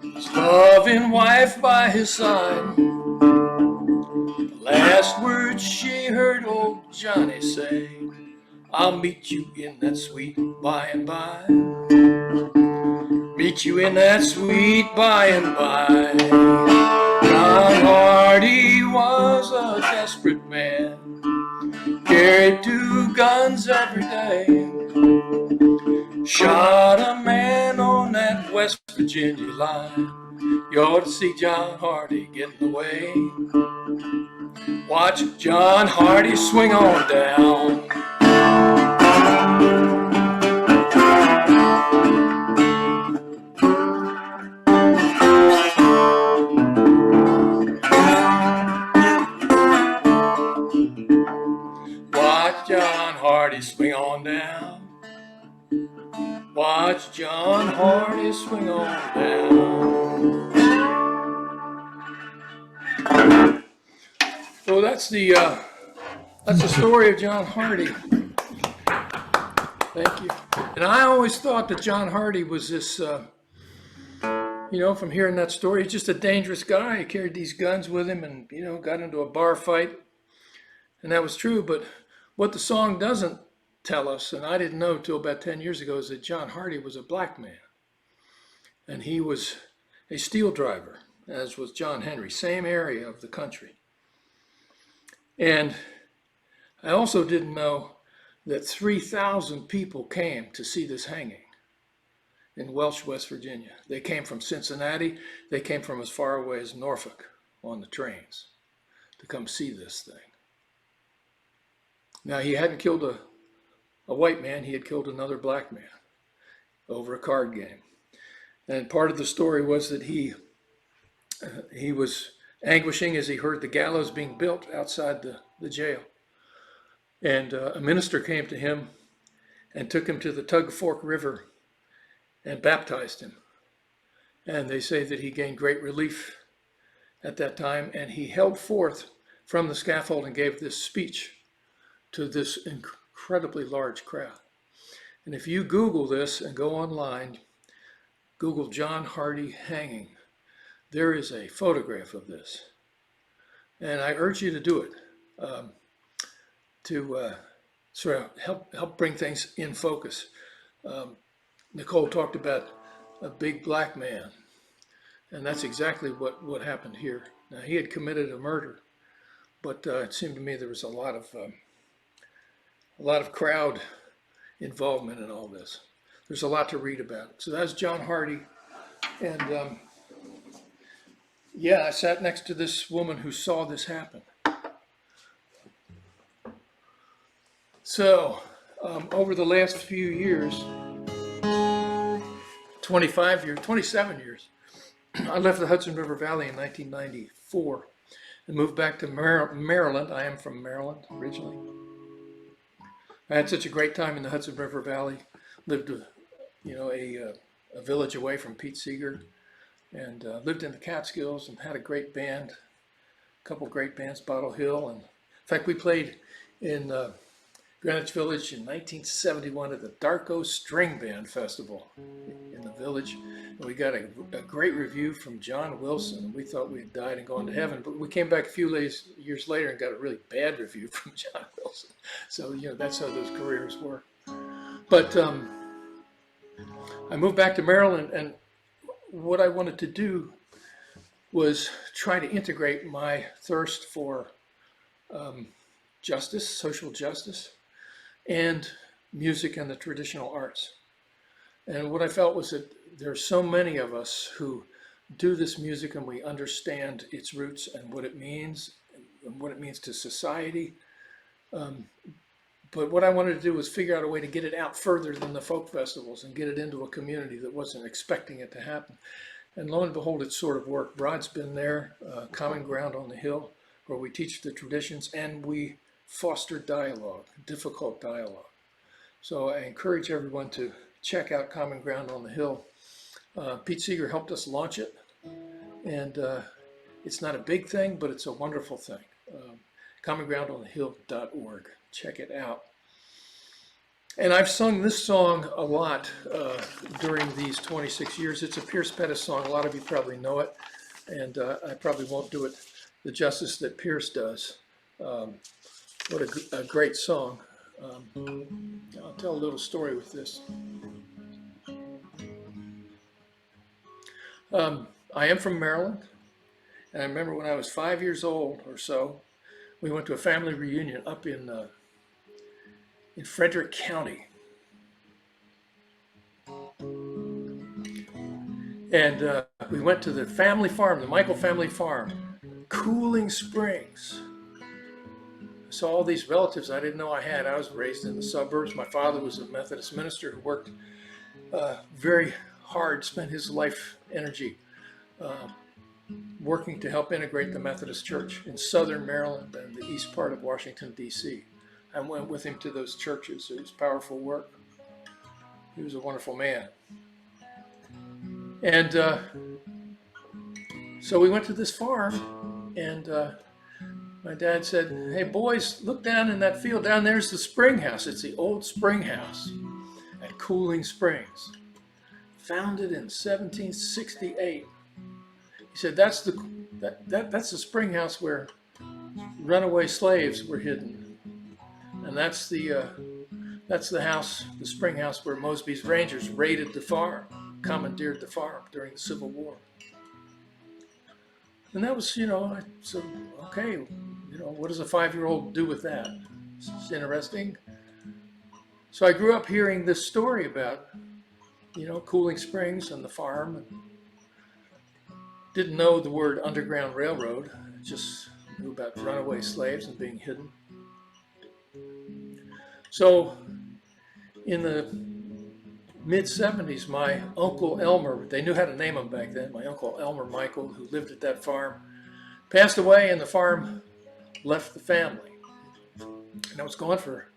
his loving wife by his side. The last words she heard old Johnny say, I'll meet you in that sweet by and by. Meet you in that sweet by and by. John Hardy was a desperate man, carried 2 guns every day. Shot a man on that West Virginia line. You ought to see John Hardy getting away. Watch John Hardy swing on down. Watch John Hardy swing on down. Watch John Hardy swing on down. So that's the story of John Hardy. Thank you. And I always thought that John Hardy was this, from hearing that story, he's just a dangerous guy. He carried these guns with him and, got into a bar fight. And that was true. But what the song doesn't tell us, and I didn't know until about 10 years ago, is that John Hardy was a black man. And he was a steel driver, as was John Henry, same area of the country. And I also didn't know that 3,000 people came to see this hanging in Welch, West Virginia. They came from Cincinnati. They came from as far away as Norfolk on the trains to come see this thing. Now, he hadn't killed a white man. He had killed another black man over a card game. And part of the story was that he was anguishing as he heard the gallows being built outside the jail. And a minister came to him and took him to the Tug Fork River and baptized him. And they say that he gained great relief at that time, and he held forth from the scaffold and gave this speech to this incredibly large crowd. And if you Google this and go online, Google John Hardy hanging, there is a photograph of this. And I urge you to do it to sort of help bring things in focus. Nicole talked about a big black man, and that's exactly what happened here. Now, he had committed a murder, but it seemed to me there was a lot of crowd involvement in all this. There's a lot to read about. So that's John Hardy. And I sat next to this woman who saw this happen. So over the last few years, 27 years, I left the Hudson River Valley in 1994 and moved back to Maryland. I am from Maryland originally. I had such a great time in the Hudson River Valley. Lived, a village away from Pete Seeger, and lived in the Catskills and had a great band, a couple great bands, Bottle Hill, and in fact we played in Greenwich Village in 1971 at the Darko String Band Festival in the village. And we got a great review from John Wilson. We thought we had died and gone to heaven, but we came back a few years later and got a really bad review from John Wilson. So, that's how those careers work. But I moved back to Maryland, and what I wanted to do was try to integrate my thirst for justice, social justice, and music and the traditional arts. And what I felt was that there are so many of us who do this music and we understand its roots and what it means to society. But what I wanted to do was figure out a way to get it out further than the folk festivals and get it into a community that wasn't expecting it to happen. And lo and behold, it sort of worked. Broad's been there, Common Ground on the Hill, where we teach the traditions and we foster dialogue, difficult dialogue. So I encourage everyone to check out Common Ground on the Hill. Pete Seeger helped us launch it, and it's not a big thing, but it's a wonderful thing. commongroundonthehill.org. Check it out. And I've sung this song a lot during these 26 years. It's a Pierce Pettis song. A lot of you probably know it, and I probably won't do it the justice that Pierce does. What a great song. I'll tell a little story with this. I am from Maryland, and I remember when I was 5 years old or so, we went to a family reunion up in Frederick County. And we went to the family farm, the Michael family farm, Cooling Springs. I saw all these relatives I didn't know I had. I was raised in the suburbs. My father was a Methodist minister who worked very hard, spent his life energy working to help integrate the Methodist Church in southern Maryland and the east part of Washington, D.C. I went with him to those churches. It was powerful work. He was a wonderful man. And so we went to this farm, and my dad said, "Hey boys, look down in that field. Down there's the spring house. It's the old spring house at Cooling Springs, founded in 1768. He said, that's the spring house where runaway slaves were hidden. And that's the house, the spring house where Mosby's Rangers raided the farm, commandeered the farm during the Civil War." And that was, I said, okay, what does a 5-year-old do with that? It's interesting. So I grew up hearing this story about, Cooling Springs and the farm. And didn't know the word Underground Railroad, just knew about runaway slaves and being hidden. So in the mid-70s, my Uncle Elmer, they knew how to name him back then, my Uncle Elmer Michael, who lived at that farm, passed away, and the farm left the family. And I was gone for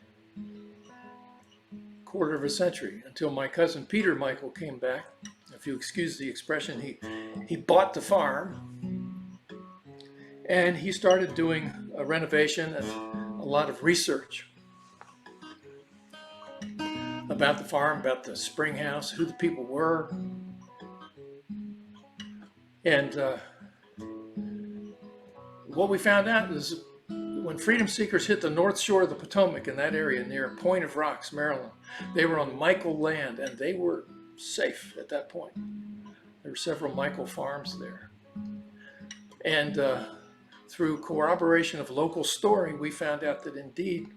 a quarter of a century until my cousin Peter Michael came back. If you excuse the expression, he bought the farm, and he started doing a renovation and a lot of research about the farm, about the spring house, who the people were. And what we found out is when freedom seekers hit the north shore of the Potomac in that area near Point of Rocks, Maryland, they were on Michael land, and they were safe at that point. There were several Michael farms there. And through corroboration of local story, we found out that indeed,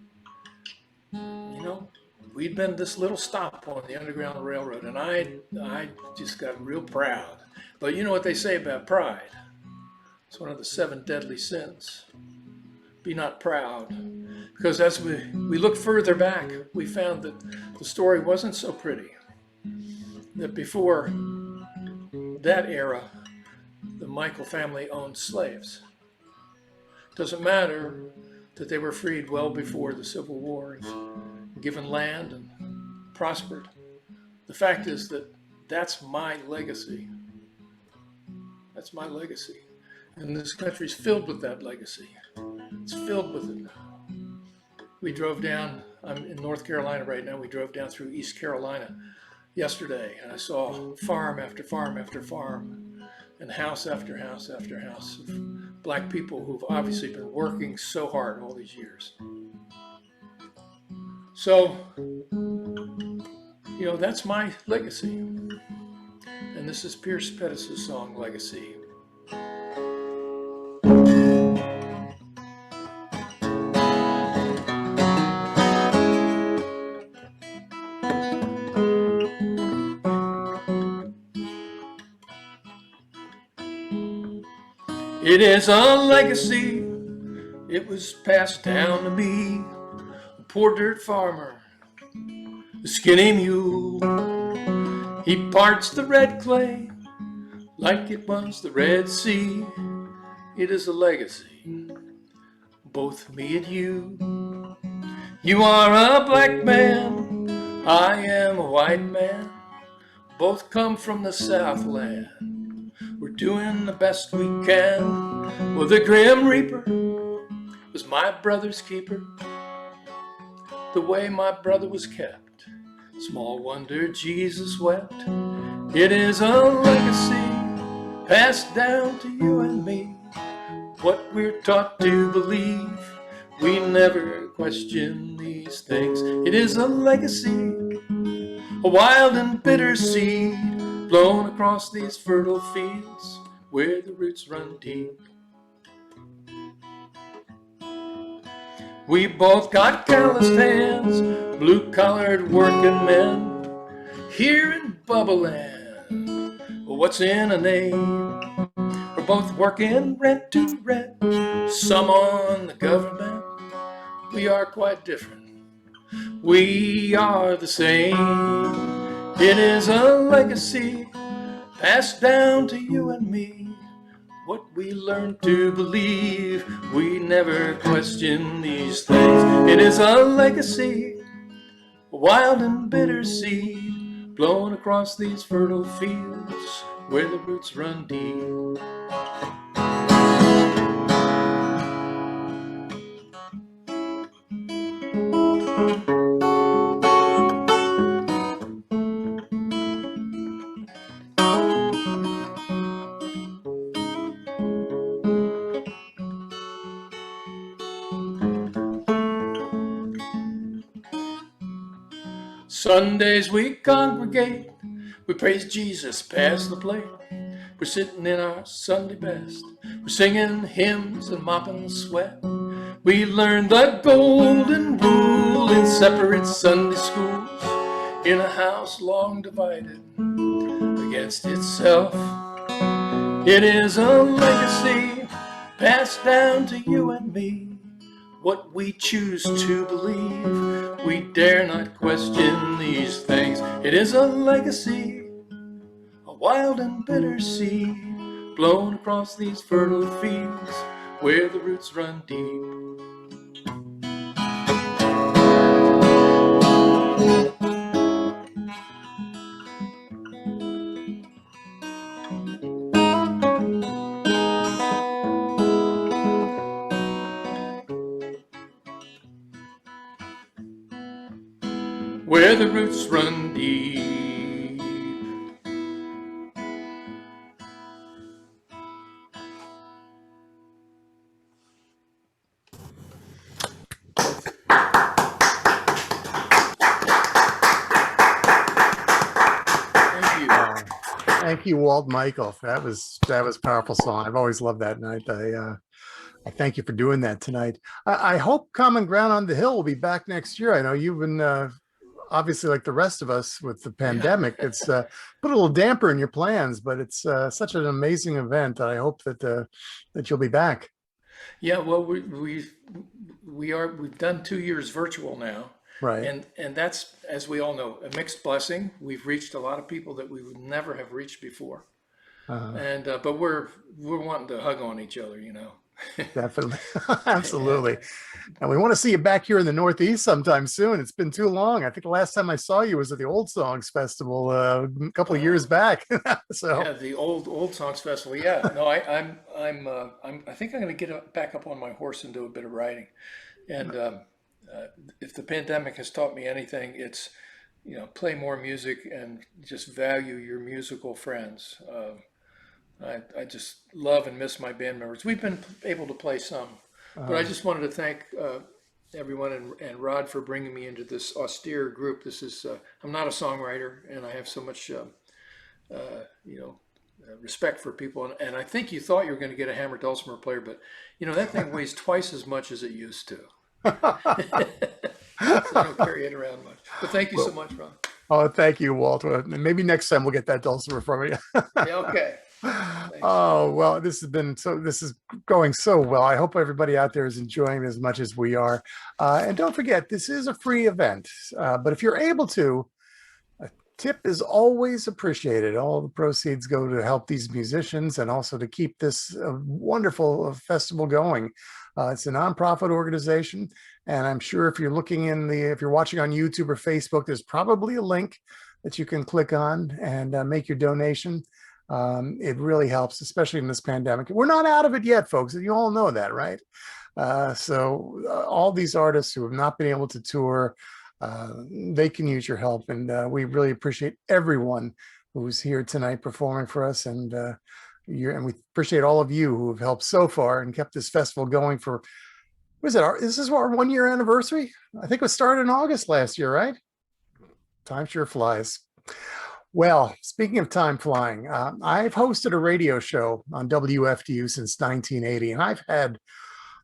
we'd been this little stop on the Underground Railroad, and I just got real proud. But you know what they say about pride? It's one of the 7 deadly sins. Be not proud. Because as we look further back, we found that the story wasn't so pretty. That before that era, the Michael family owned slaves. Doesn't matter that they were freed well before the Civil War and given land and prospered. The fact is that that's my legacy. That's my legacy. And this country's filled with that legacy. It's filled with it. We drove down, I'm in North Carolina right now, we drove down through East Carolina yesterday, and I saw farm after farm after farm, and house after house after house of black people who've obviously been working so hard all these years. So, that's my legacy. And this is Pierce Pettis' song, Legacy. It is a legacy. It was passed down to me. A poor dirt farmer, a skinny mule. He parts the red clay like it was the Red Sea. It is a legacy, both me and you. You are a black man, I am a white man. Both come from the Southland. We're doing the best we can. Well, the Grim Reaper was my brother's keeper. The way my brother was kept, small wonder Jesus wept. It is a legacy passed down to you and me. What we're taught to believe, we never question these things. It is a legacy, a wild and bitter seed blown across these fertile fields where the roots run deep. We both got calloused hands, blue-collared working men here in Bubbleland. What's in a name? We're both working rent to rent, some on the government. We are quite different. We are the same. It is a legacy passed down to you and me. What we learn to believe, we never question these things. It is a legacy, a wild and bitter seed blown across these fertile fields where the roots run deep. Sundays we congregate, we praise Jesus, pass the plate. We're sitting in our Sunday best, we're singing hymns and mopping sweat. We learn the golden rule in separate Sunday schools, in a house long divided against itself. It is a legacy passed down to you and me. What we choose to believe, we dare not question these things. It is a legacy, a wild and bitter seed blown across these fertile fields where the roots run deep. Where the roots run deep. Thank you. Thank you, Walt Michael. That was a powerful song. I've always loved that night. I thank you for doing that tonight. I hope Common Ground on the Hill will be back next year. I know you've been obviously, like the rest of us with the pandemic, it's put a little damper in your plans, but it's such an amazing event. I hope that that you'll be back. Yeah, well, we've done 2 years virtual now. Right. And that's, as we all know, a mixed blessing. We've reached a lot of people that we would never have reached before. And but we're wanting to hug on each other, you know. Definitely. Absolutely. And we want to see you back here in the Northeast sometime soon. It's been too long. I think the last time I saw you was at the Old Songs Festival a couple of years back. So yeah, the old songs festival. Yeah, no, I think I'm going to get back up on my horse and do a bit of writing. And if the pandemic has taught me anything, it's, you know, play more music and just value your musical friends. I just love and miss my band members. We've been able to play some, but I just wanted to thank everyone and Rod for bringing me into this austere group. This is, I'm not a songwriter, and I have so much, respect for people. And I think you thought you were going to get a hammer dulcimer player, but, you know, that thing weighs twice as much as it used to. So I don't carry it around much. But thank you so much, Ron. oh, thank you, Walt. Maybe next time we'll get that dulcimer from you. Yeah, okay. Oh, well, this is going so well. I hope everybody out there is enjoying it as much as we are. And don't forget, this is a free event. But if you're able to, a tip is always appreciated. All the proceeds go to help these musicians and also to keep this wonderful festival going. It's a nonprofit organization. And I'm sure if you're if you're watching on YouTube or Facebook, there's probably a link that you can click on and make your donation. It really helps, especially in this pandemic. We're not out of it yet, folks. You all know that, right? So all these artists who have not been able to tour, they can use your help. And we really appreciate everyone who's here tonight performing for us. And we appreciate all of you who have helped so far and kept this festival going for, is this our 1 year anniversary? I think it was started in August last year, right? Time sure flies. Well, speaking of time flying, I've hosted a radio show on WFDU since 1980, and I've had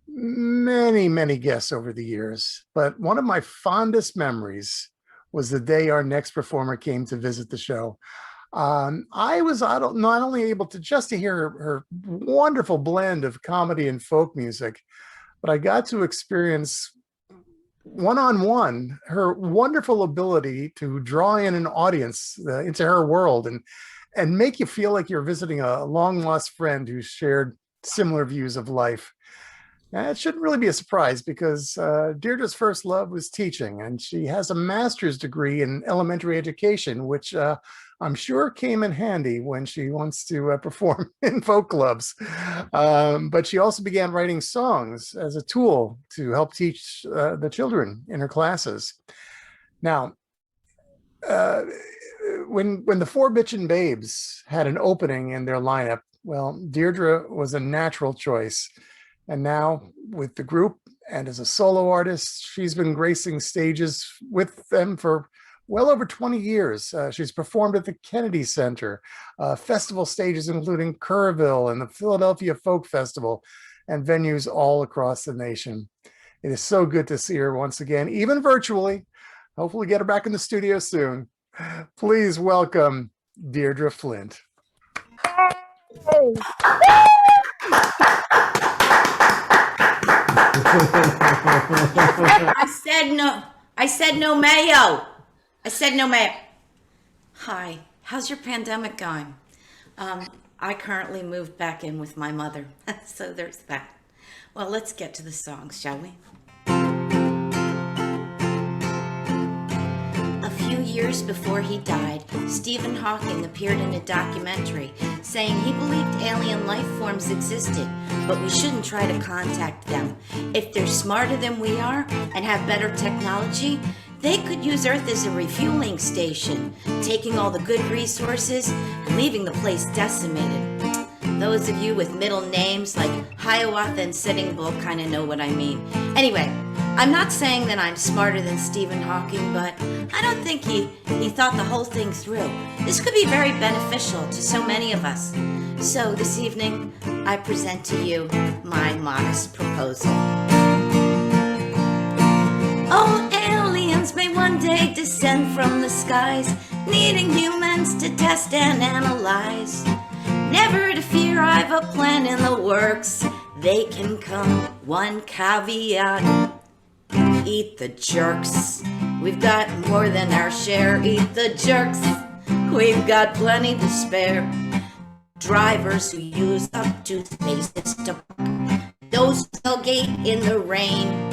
many, many guests over the years. But one of my fondest memories was the day our next performer came to visit the show. I was not only able to hear her wonderful blend of comedy and folk music, but I got to experience one-on-one her wonderful ability to draw in an audience into her world and make you feel like you're visiting a long-lost friend who shared similar views of life. And it shouldn't really be a surprise because Deirdre's first love was teaching, and she has a master's degree in elementary education, which I'm sure came in handy when she wants to perform in folk clubs. But she also began writing songs as a tool to help teach the children in her classes. Now, when the Four Bitchin' Babes had an opening in their lineup, well, Deirdre was a natural choice. And now with the group and as a solo artist, she's been gracing stages with them for well over 20 years. She's performed at the Kennedy Center, festival stages including Kerrville and the Philadelphia Folk Festival, and venues all across the nation. It is so good to see her once again, even virtually. Hopefully get her back in the studio soon. Please welcome Deirdre Flint. Hey. I said no mayo. Hi, how's your pandemic going? I currently moved back in with my mother, so there's that. Well, let's get to the songs, shall we? A few years before he died, Stephen Hawking appeared in a documentary saying he believed alien life forms existed, but we shouldn't try to contact them. If they're smarter than we are and have better technology, they could use Earth as a refueling station, taking all the good resources and leaving the place decimated. Those of you with middle names like Hiawatha and Sitting Bull kind of know what I mean. Anyway, I'm not saying that I'm smarter than Stephen Hawking, but I don't think he thought the whole thing through. This could be very beneficial to so many of us. So this evening, I present to you my modest proposal. Oh, aliens may one day descend from the skies, needing humans to test and analyze. Never to fear, I've a plan in the works. They can come, one caveat. Eat the jerks. We've got more than our share. Eat the jerks. We've got plenty to spare. Drivers who use up to spaces to park. Those who tailgate in the rain.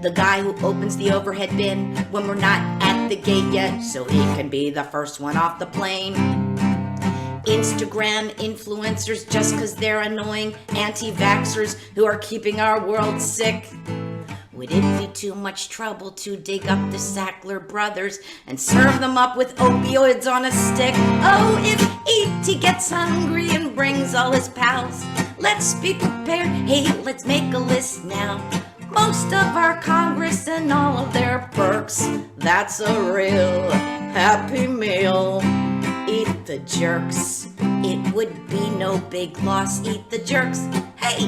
The guy who opens the overhead bin when we're not at the gate yet, so he can be the first one off the plane. Instagram influencers just because they're annoying. Anti-vaxxers who are keeping our world sick. Would it be too much trouble to dig up the Sackler brothers and serve them up with opioids on a stick? Oh, if E.T. gets hungry and brings all his pals, let's be prepared. Hey, let's make a list now. Most of our Congress and all of their perks. That's a real happy meal. Eat the jerks. It would be no big loss. Eat the jerks. Hey,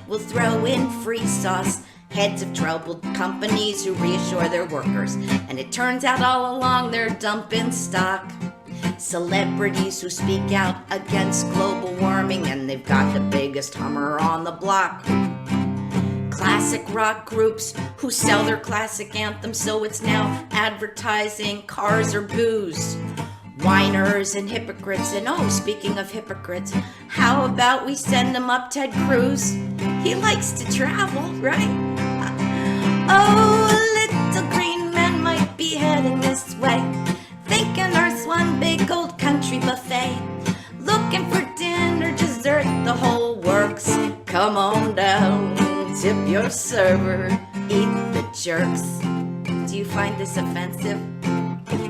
we'll throw in free sauce. Heads of troubled companies who reassure their workers. And it turns out all along they're dumping stock. celebrities who speak out against global warming, and they've got the biggest Hummer on the block. Classic rock groups who sell their classic anthems, so it's now advertising cars or booze. Whiners and hypocrites, and oh, speaking of hypocrites, how about we send them up Ted Cruz? He likes to travel, right? Oh, a little green man might be heading this way, thinking Earth's one big old country buffet, looking for dinner, dessert, the whole works. Come on down, tip your server, eat the jerks. Do you find this offensive?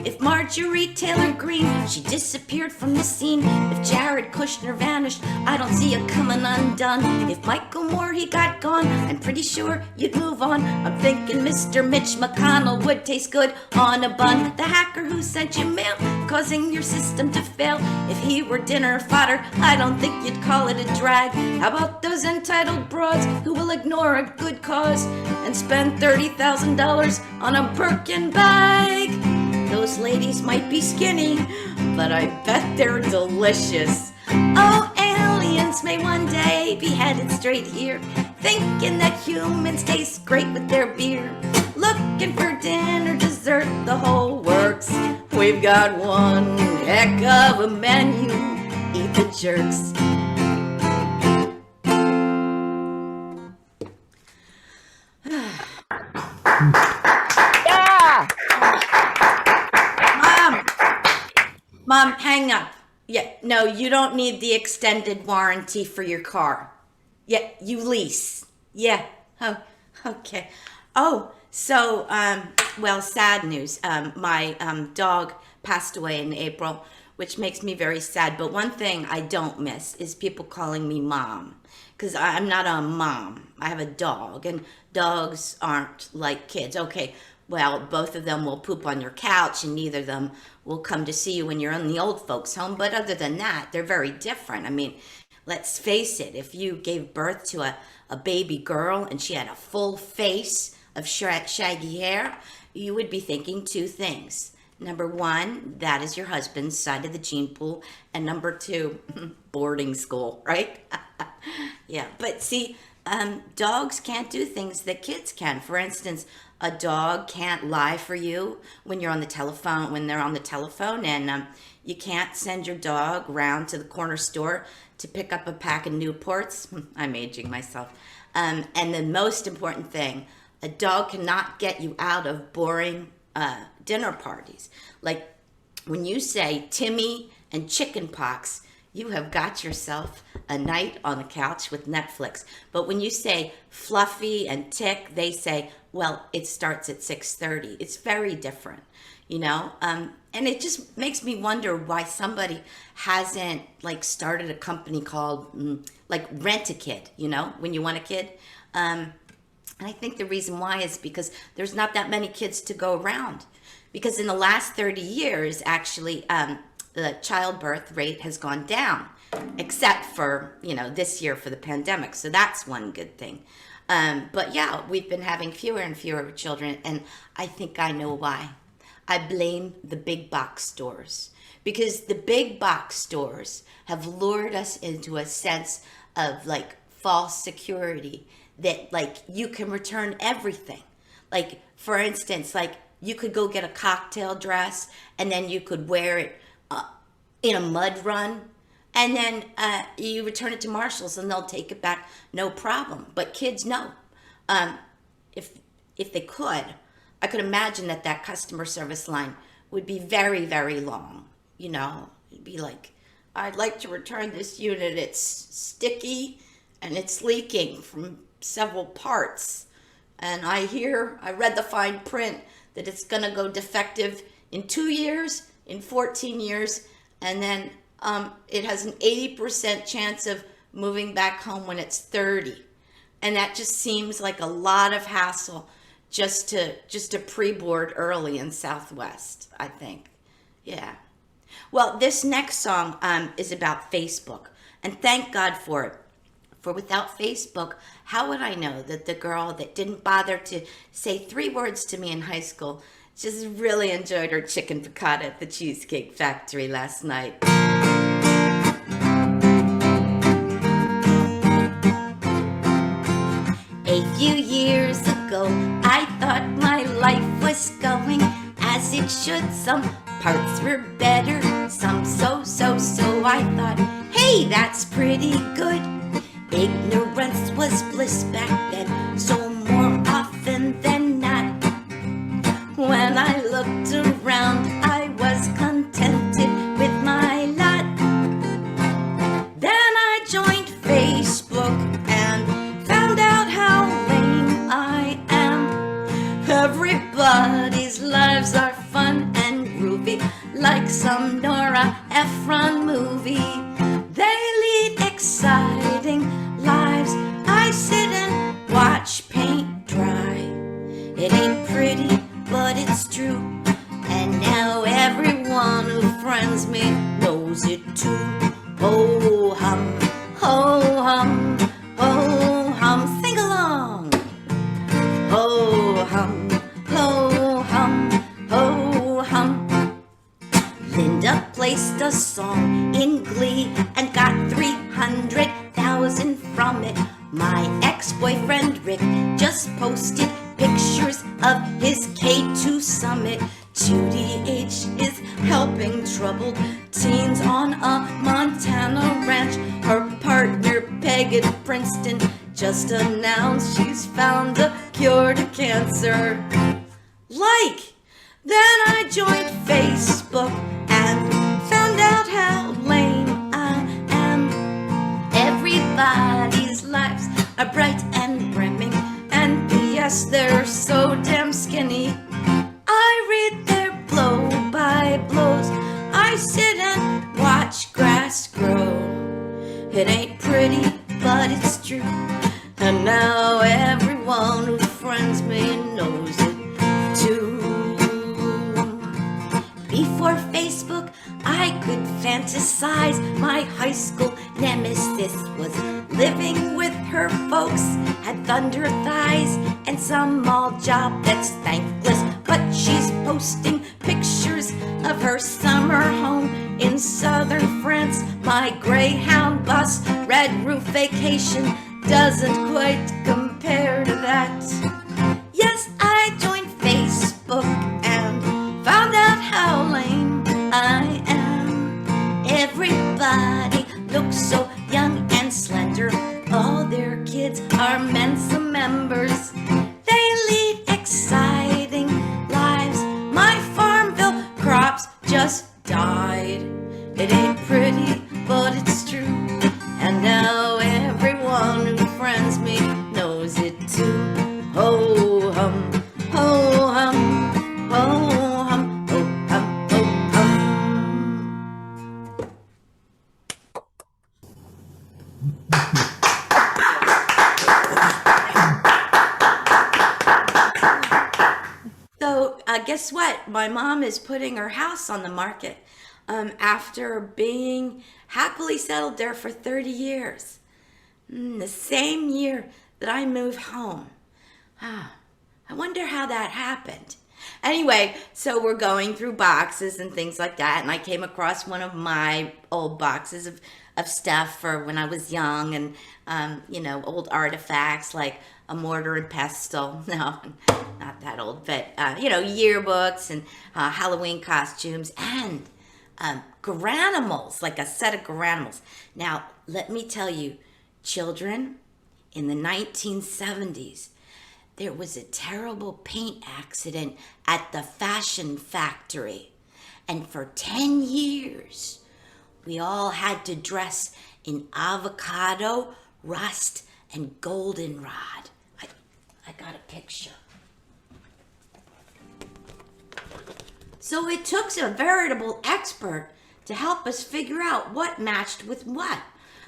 If Marjorie Taylor Greene, she disappeared from the scene. If Jared Kushner vanished, I don't see it coming undone. If Michael Moore, he got gone, I'm pretty sure you'd move on. I'm thinking Mr. Mitch McConnell would taste good on a bun. The hacker who sent you mail, causing your system to fail. If he were dinner fodder, I don't think you'd call it a drag. How about those entitled broads who will ignore a good cause and spend $30,000 on a Birkin bag? Those ladies might be skinny, but I bet they're delicious. Oh, aliens may one day be headed straight here, thinking that humans taste great with their beer. Looking for dinner, dessert, the whole works. We've got one heck of a menu. Eat the jerks. Yeah. Mom, hang up. Yeah, no, you don't need the extended warranty for your car. Yeah, you lease. Yeah, oh, okay. Oh, so, well, sad news. My dog passed away in April, which makes me very sad. But one thing I don't miss is people calling me mom, because I'm not a mom. I have a dog, and dogs aren't like kids. Okay, well, both of them will poop on your couch, and neither of them will come to see you when you're in the old folks' home. But other than that, they're very different. I mean, let's face it, if you gave birth to a baby girl and she had a full face of shaggy hair, you would be thinking two things. Number one, that is your husband's side of the gene pool. And number two, boarding school, right? Yeah, but see, dogs can't do things that kids can. For instance, a dog can't lie for you when you're on the telephone, when they're on the telephone, and you can't send your dog round to the corner store to pick up a pack of Newports. I'm aging myself. And the most important thing, a dog cannot get you out of boring dinner parties. Like when you say Timmy and chicken pox, you have got yourself a night on the couch with Netflix. But when you say Fluffy and Tick, they say, well, it starts at 6:30. It's very different, you know? And it just makes me wonder why somebody hasn't like started a company called like Rent a Kid, you know, when you want a kid. And I think the reason why is because there's not that many kids to go around. Because in the last 30 years, actually, the childbirth rate has gone down, except for, you know, this year for the pandemic. So that's one good thing. But yeah, we've been having fewer and fewer children, and I think I know why. I blame the big box stores, because the big box stores have lured us into a sense of like false security that like you can return everything. Like, for instance, like you could go get a cocktail dress and then you could wear it in a mud run, and then you return it to Marshall's and they'll take it back, no problem. But kids, no. If they could, I could imagine that customer service line would be very, very long. You know, it'd be like, I'd like to return this unit. It's sticky and it's leaking from several parts. And I read the fine print that it's going to go defective in 2 years, in 14 years, and then it has an 80% chance of moving back home when it's 30. And that just seems like a lot of hassle just to pre-board early in Southwest, I think. Yeah. Well, this next song is about Facebook, and thank God for it. For without Facebook, how would I know that the girl that didn't bother to say 3 words to me in high school Just really enjoyed our chicken piccata at the Cheesecake Factory last night. A few years ago, I thought my life was going as it should. Some parts were better, some so. I thought, hey, that's pretty good. Ignorance was bliss back then, so more often than not, when I looked around, I was contented with my lot. Then I joined Facebook and found out how lame I am. Everybody's lives are fun and groovy, like some Nora Ephron movie. They lead exciting lives. I sit and watch paint dry. It ain't pretty, but it's true. And now everyone who friends me knows it too. Ho hum, ho hum, ho hum, sing along. Ho hum, ho hum, ho hum. Linda placed a song in Glee and got 300,000 from it. My ex-boyfriend Rick just posted pictures of his K2 summit. Judy H is helping troubled teens on a Montana ranch. Her partner Peg at Princeton just announced she's found a cure to cancer. Then I joined Facebook and found out how lame I am. Everybody's lives are bright and brimming, and P.S. they're so damn skinny. I read their blow-by-blows. I sit and watch grass grow. It ain't pretty, but it's true. And now everyone who friends me knows it too. Before Facebook, I could fantasize. My high school nemesis was living with her folks, had thunder thighs and some mall job that's thankless. But she's posting pictures of her summer home in southern France. My Greyhound bus, red roof vacation doesn't quite compare to that. Yes, I joined Facebook and found out how lame I am. Everybody looks so young and slender. All their kids are Mensa members. They lead exciting lives. My Farmville crops just died. It ain't pretty, but it's true. And now everyone who friends me knows it too. Ho hum, ho hum, ho hum, ho hum, ho hum. So guess what? My mom is putting her house on the market after being happily settled there for 30 years. The same year that I moved home. I wonder how that happened. Anyway, so we're going through boxes and things like that, and I came across one of my old boxes of stuff for when I was young, and old artifacts like a mortar and pestle. No, not that old, but yearbooks and Halloween costumes and Garanimals, like a set of Garanimals. Now, let me tell you, children, in the 1970s, there was a terrible paint accident at the fashion factory. And for 10 years, we all had to dress in avocado, rust, and goldenrod. I got a picture. So it took a veritable expert to help us figure out what matched with what.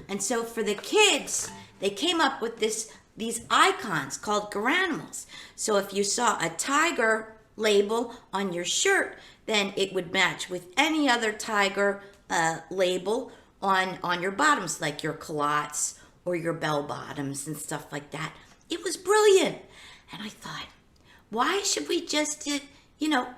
And so for the kids, they came up with these icons called Garanimals. So if you saw a tiger label on your shirt, then it would match with any other tiger label on your bottoms, like your culottes or your bell bottoms and stuff like that. It was brilliant. And I thought, why should we just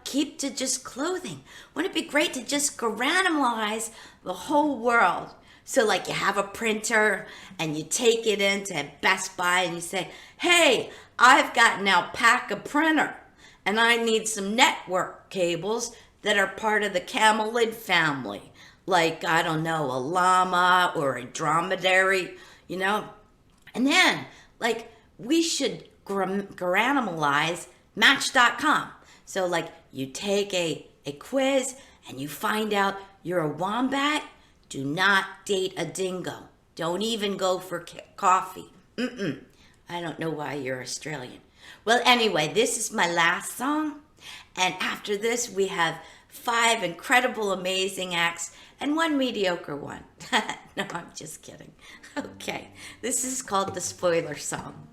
keep to just clothing? Wouldn't it be great to just Garanimalize the whole world? So like you have a printer and you take it into Best Buy and you say, hey, I've got an alpaca printer and I need some network cables that are part of the camelid family. Like, I don't know, a llama or a dromedary, And then, like, we should Garanimalize Match.com. So, like, you take a quiz and you find out you're a wombat. Do not date a dingo. Don't even go for coffee. I don't know why you're Australian. Well, anyway, this is my last song. And after this, we have 5 incredible, amazing acts and 1 mediocre one. No, I'm just kidding. Okay, this is called the Spoiler Song.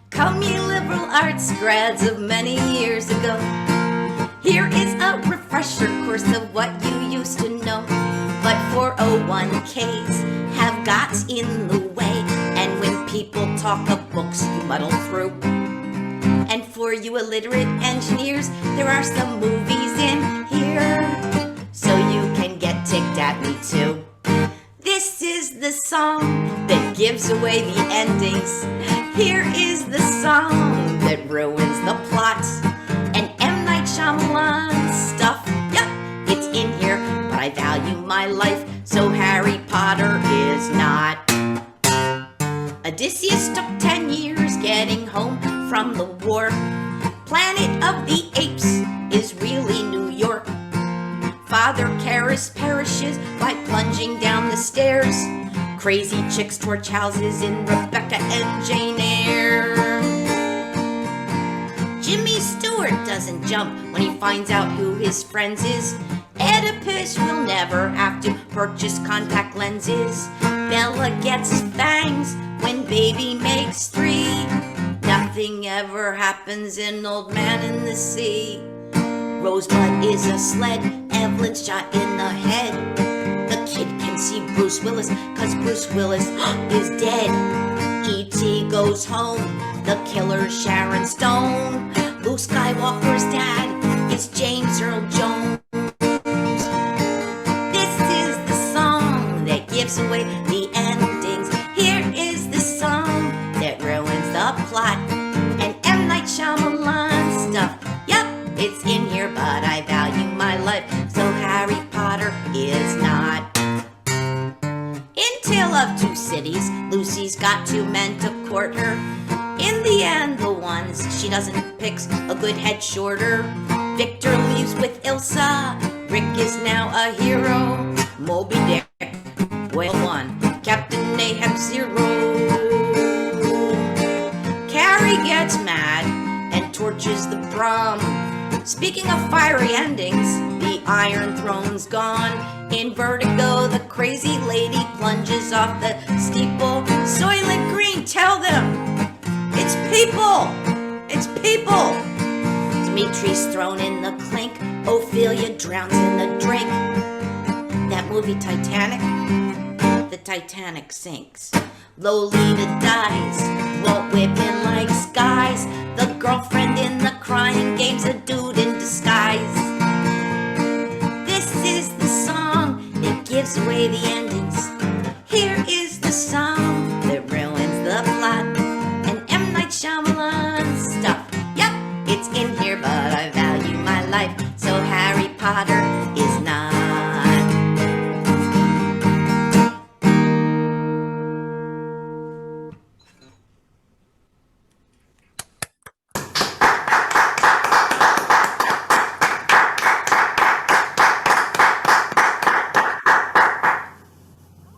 Come ye liberal arts grads of many years ago. Here is a refresher course of what you used to know. But 401ks have got in the way, and when people talk of books, you muddle through. And for you illiterate engineers, there are some movies in here, so you can get ticked at me too. This is the song that gives away the endings. Here is the song that ruins the plot. And M. Night Shyamalan stuff, yep, it's in here, but I value my life, so Harry Potter is not. Odysseus took 10 years getting home from the war. Planet of the Apes is really New York. Father Karras perishes by plunging down the stairs. Crazy chicks torch houses in Rebecca and Jane Eyre. Jimmy Stewart doesn't jump when he finds out who his friends is. Oedipus will never have to purchase contact lenses. Bella gets fangs when baby makes 3. Nothing ever happens in Old Man in the Sea. Rosebud is a sled, Evelyn's shot in the head. The kid can see Bruce Willis, cause Bruce Willis is dead. E.T. goes home, the killer's Sharon Stone. Luke Skywalker's dad is James Earl Jones. This is the song that gives away the endings. Here is the song that ruins the plot. And M. Night Shyamalan stuff, yep, it's in here, but I value my life, so Harry Potter is not. In Tale of Two Cities, Lucy's got 2 men to court her. In the end, the ones she doesn't pick's a good head shorter. Victor leaves with Ilsa, Rick is now a hero. Moby Dick, Whale 1, Captain Ahab 0. Carrie gets mad and torches the prom. Speaking of fiery endings, the Iron Throne's gone. In Vertigo, the crazy lady plunges off the steeple. Soylent Green, tell them, it's people! It's people! Dimitri's thrown in the clink. Ophelia drowns in the drink. That movie Titanic, the Titanic sinks. Lolita dies. Walt Whitman likes guys. The girlfriend in the crying game's a dude in disguise. This is the song that gives away the endings. Here is the song that ruins the plot. And M. Night Shyamalan stuff, yep, it's in here, but I value my life, so Harry Potter is not.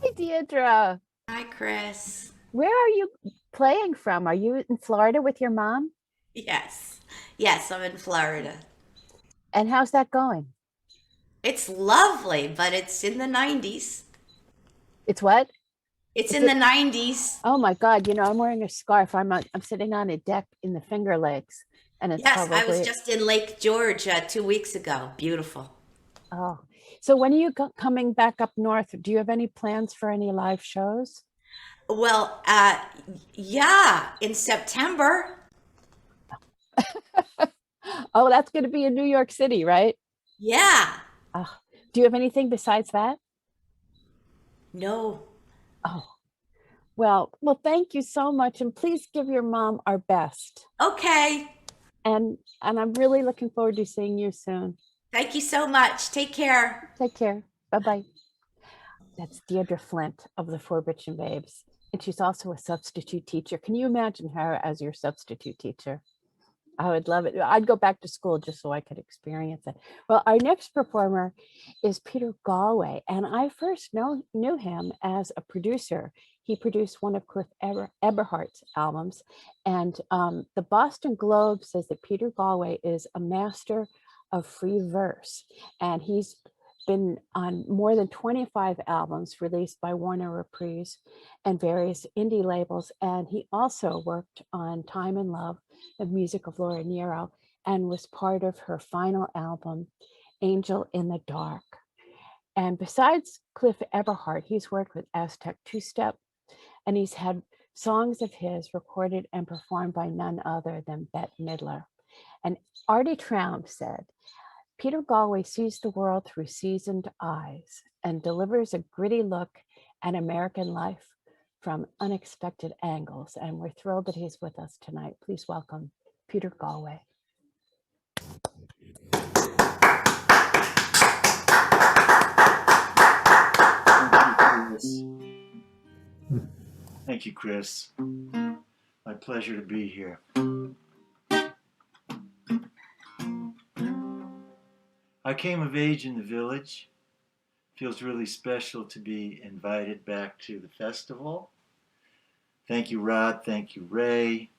Hi, Deirdre. Hi, Chris. Where are you playing from? Are you in Florida with your mom? Yes, I'm in Florida. And how's that going? It's lovely, but it's in the 90s. It's what? It's in the 90s. Oh my God! I'm wearing a scarf. I'm sitting on a deck in the Finger Lakes, and it's Yes, probably. I was just in Lake George 2 weeks ago. Beautiful. Oh, so when are you coming back up north? Do you have any plans for any live shows? Well, yeah, in September. Oh, that's going to be in New York City, right? Yeah. Do you have anything besides that? No. Oh, well, thank you so much. And please give your mom our best. Okay. And I'm really looking forward to seeing you soon. Thank you so much. Take care. Take care. Bye-bye. That's Deirdre Flint of the Four Bitchin' Babes. And she's also a substitute teacher. Can you imagine her as your substitute teacher? I would love it. I'd go back to school just so I could experience it. Well, our next performer is Peter Galway, and I first knew him as a producer. He produced one of Cliff Eberhardt's albums, and the Boston Globe says that Peter Galway is a master of free verse, and he's been on more than 25 albums released by Warner Reprise and various indie labels. And he also worked on Time and Love, the music of Laura Nyro, and was part of her final album, Angel in the Dark. And besides Cliff Eberhardt, he's worked with Aztec Two-Step, and he's had songs of his recorded and performed by none other than Bette Midler. And Artie Traum said, Peter Galway sees the world through seasoned eyes and delivers a gritty look at American life from unexpected angles. And we're thrilled that he's with us tonight. Please welcome Peter Galway. Thank you, Chris. My pleasure to be here. I came of age in the village. Feels really special to be invited back to the festival. Thank you, Rod. Thank you, Ray.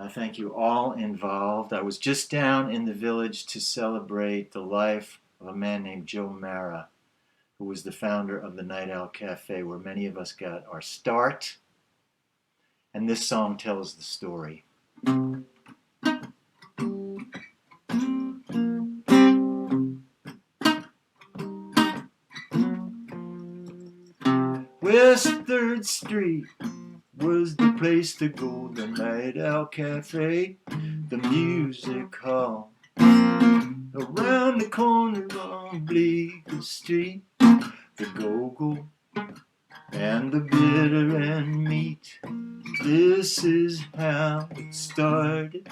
Thank you all involved. I was just down in the village to celebrate the life of a man named Joe Mara, who was the founder of the Night Owl Cafe, where many of us got our start. And this song tells the story. West 3rd Street was the place to go, the Night Owl Cafe, the music hall. Around the corner on Bleecker Street, the go-go and the bitter and meat. This is how it started.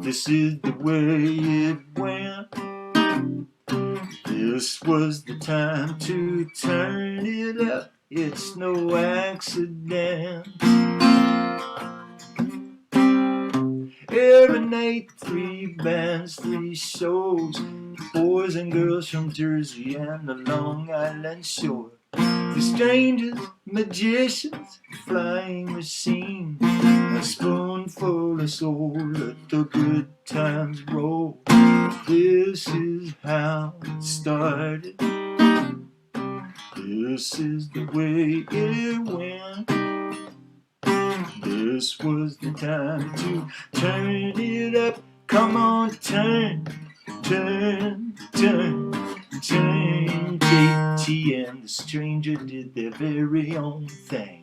This is the way it went. This was the time to turn it up. It's no accident. Every night, 3 bands, 3 shows, boys and girls from Jersey and the Long Island shore. The strangers, magicians, flying machines, a spoonful of soul, let the good times roll. This is how it started. This is the way it went. This was the time to turn it up. Come on, turn, turn, turn, turn. JT and the stranger did their very own thing.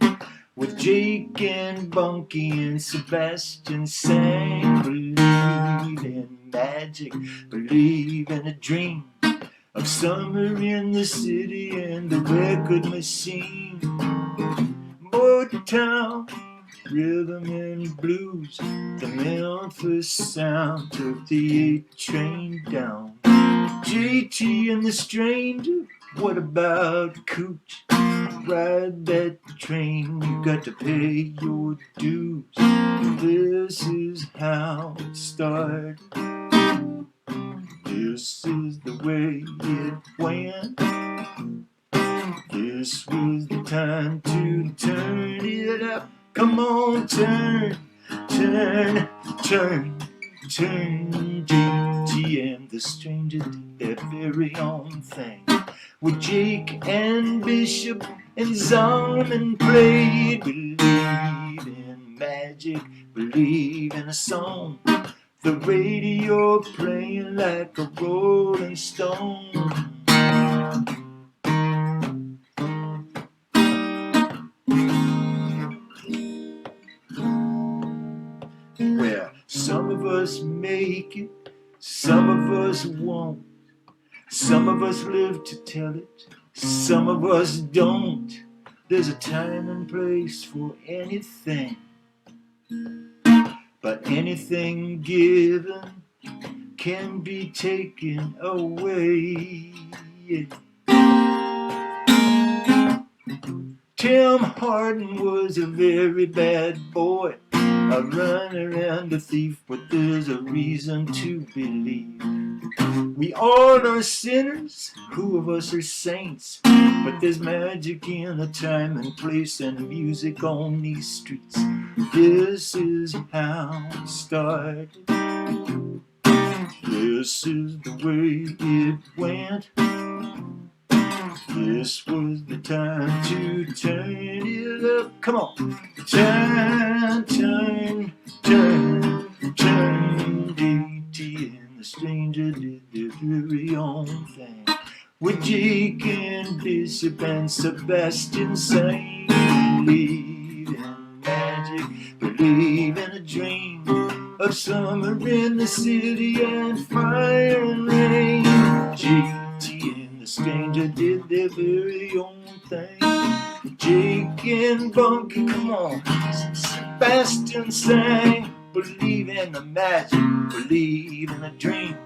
With Jake and Bunky and Sebastian sang. Believe in magic, believe in a dream of summer in the city and the record machine. Motown, rhythm and blues, the Memphis sound took the 8 train down. JT and the stranger, what about Cooch? Ride that train, you got to pay your dues. This is how it started. This is the way it went. This was the time to turn it up. Come on, turn, turn, turn, turn. JT and the stranger did their very own thing. With Jake and Bishop and Zalman played. Believe in magic, believe in a song. The radio playing like a rolling stone. Some of us won't. Some of us live to tell it. Some of us don't. There's a time and place for anything. But anything given can be taken away. Tim Harden was a very bad boy, a runner and a thief, but there's a reason to believe. We all are sinners, who of us are saints? But there's magic in a time and place and music on these streets. This is how it started. This is the way it went. This was the time to turn it up. Come on. Turn, turn, turn, turn. DT and the stranger did their very own thing. With Jake and Bishop and Sebastian sang. Believe in magic, believe in a dream of summer in the city and fire and rain. GT and the stranger did their very own thing. Jake and Bunky, come on. Sebastian sang. Believe in the magic, believe in a dream.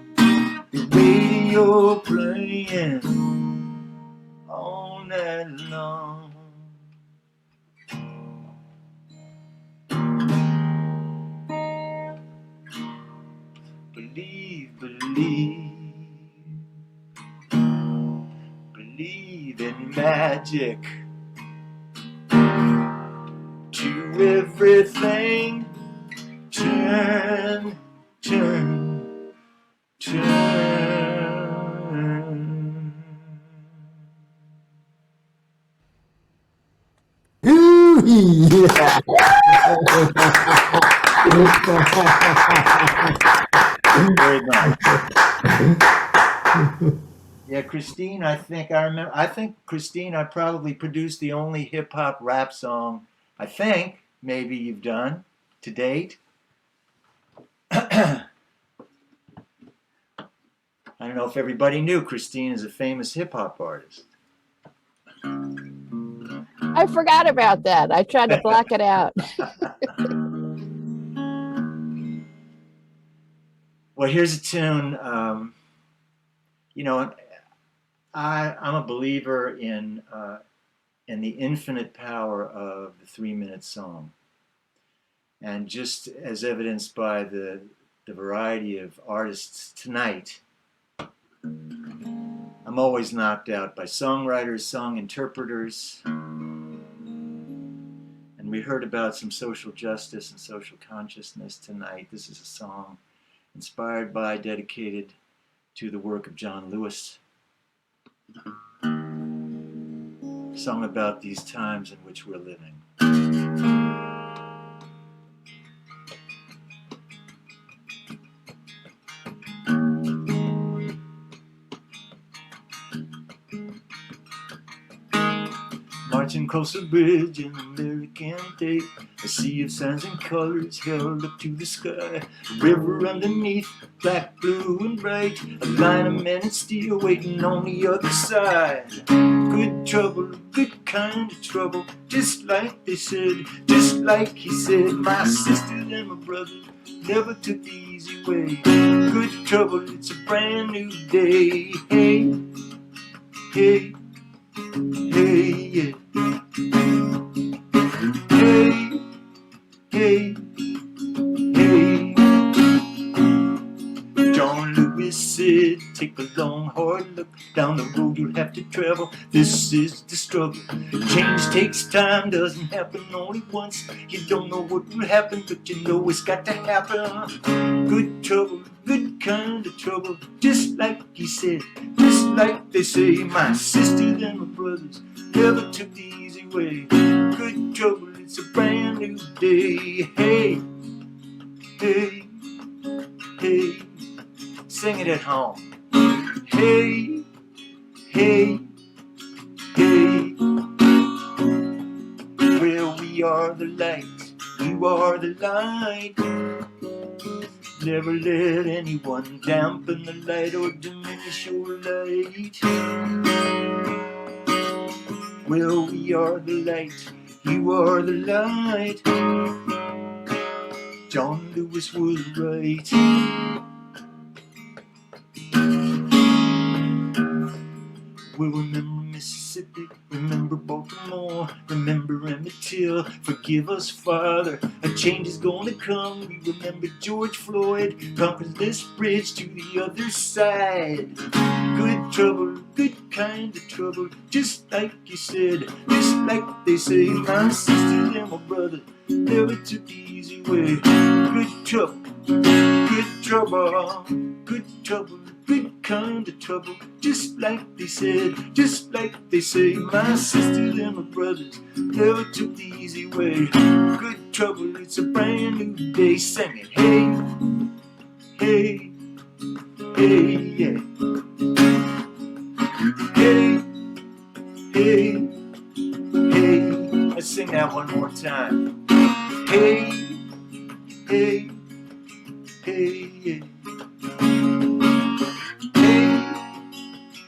The radio playing all night long. Believe, believe, believe in magic. To everything, turn, turn, turn. Ooh, yeah. Very nice. Yeah, Christine, I think Christine, I probably produced the only hip hop rap song I think maybe you've done to date. I don't know if everybody knew Christine is a famous hip hop artist. I forgot about that. I tried to block it out. Well, here's a tune. I'm a believer in the infinite power of the 3-minute song. And just as evidenced by the variety of artists tonight, I'm always knocked out by songwriters, song interpreters. And we heard about some social justice and social consciousness tonight. This is a song inspired by, dedicated to the work of John Lewis. A song about these times in which we're living. Marching across the bridge in American day, a sea of signs and colors held up to the sky. A river underneath, black, blue, and bright. A line of men in steel waiting on the other side. Good trouble, good kind of trouble, just like they said, just like he said. My sister and my brother never took the easy way. Good trouble, it's a brand new day. Hey, hey, hey, yeah. Hey, hey, hey. John Lewis said, take a long hard look down the road you'll have to travel. This is the struggle. Change takes time, doesn't happen only once. You don't know what will happen, but you know it's got to happen. Good trouble, good kind of trouble, just like he said, just like they say. My sister and my brothers never took the easy way. Good trouble, it's a brand new day. Hey, hey, hey. Sing it at home. Hey, hey, hey. Well, we are the light, you are the light. Never let anyone dampen the light or diminish your light. Well, we are the light, you are the light. John Lewis was right. We'll remember Mississippi, remember Baltimore, remember Emmett Till. Forgive us, Father, a change is gonna come. We remember George Floyd, conquers this bridge to the other side. Good trouble, good kind of trouble, just like you said, just like they say. My sister and my brother never took the easy way. Good trouble, good trouble, good trouble, good kind of trouble, just like they said, just like they say. My sisters and my brothers never took the easy way. Good trouble, it's a brand new day. Sing it, hey, hey, hey, yeah. Hey, hey, hey. Let's sing that one more time. Hey, hey, hey, yeah.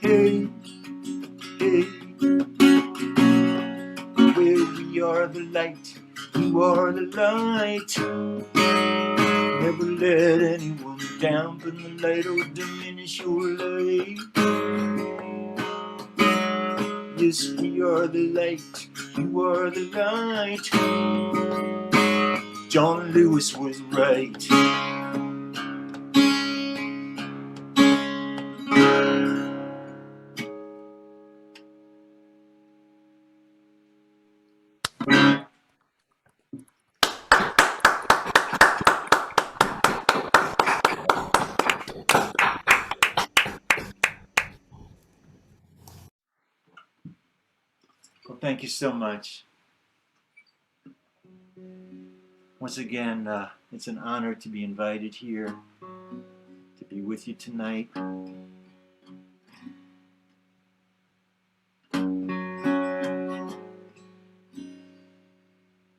Hey, hey, well, we are the light, you are the light. Never let anyone dampen the light or diminish your light. Yes, we are the light, you are the light. John Lewis was right. Well, thank you so much. Once again, it's an honor to be invited here, to be with you tonight.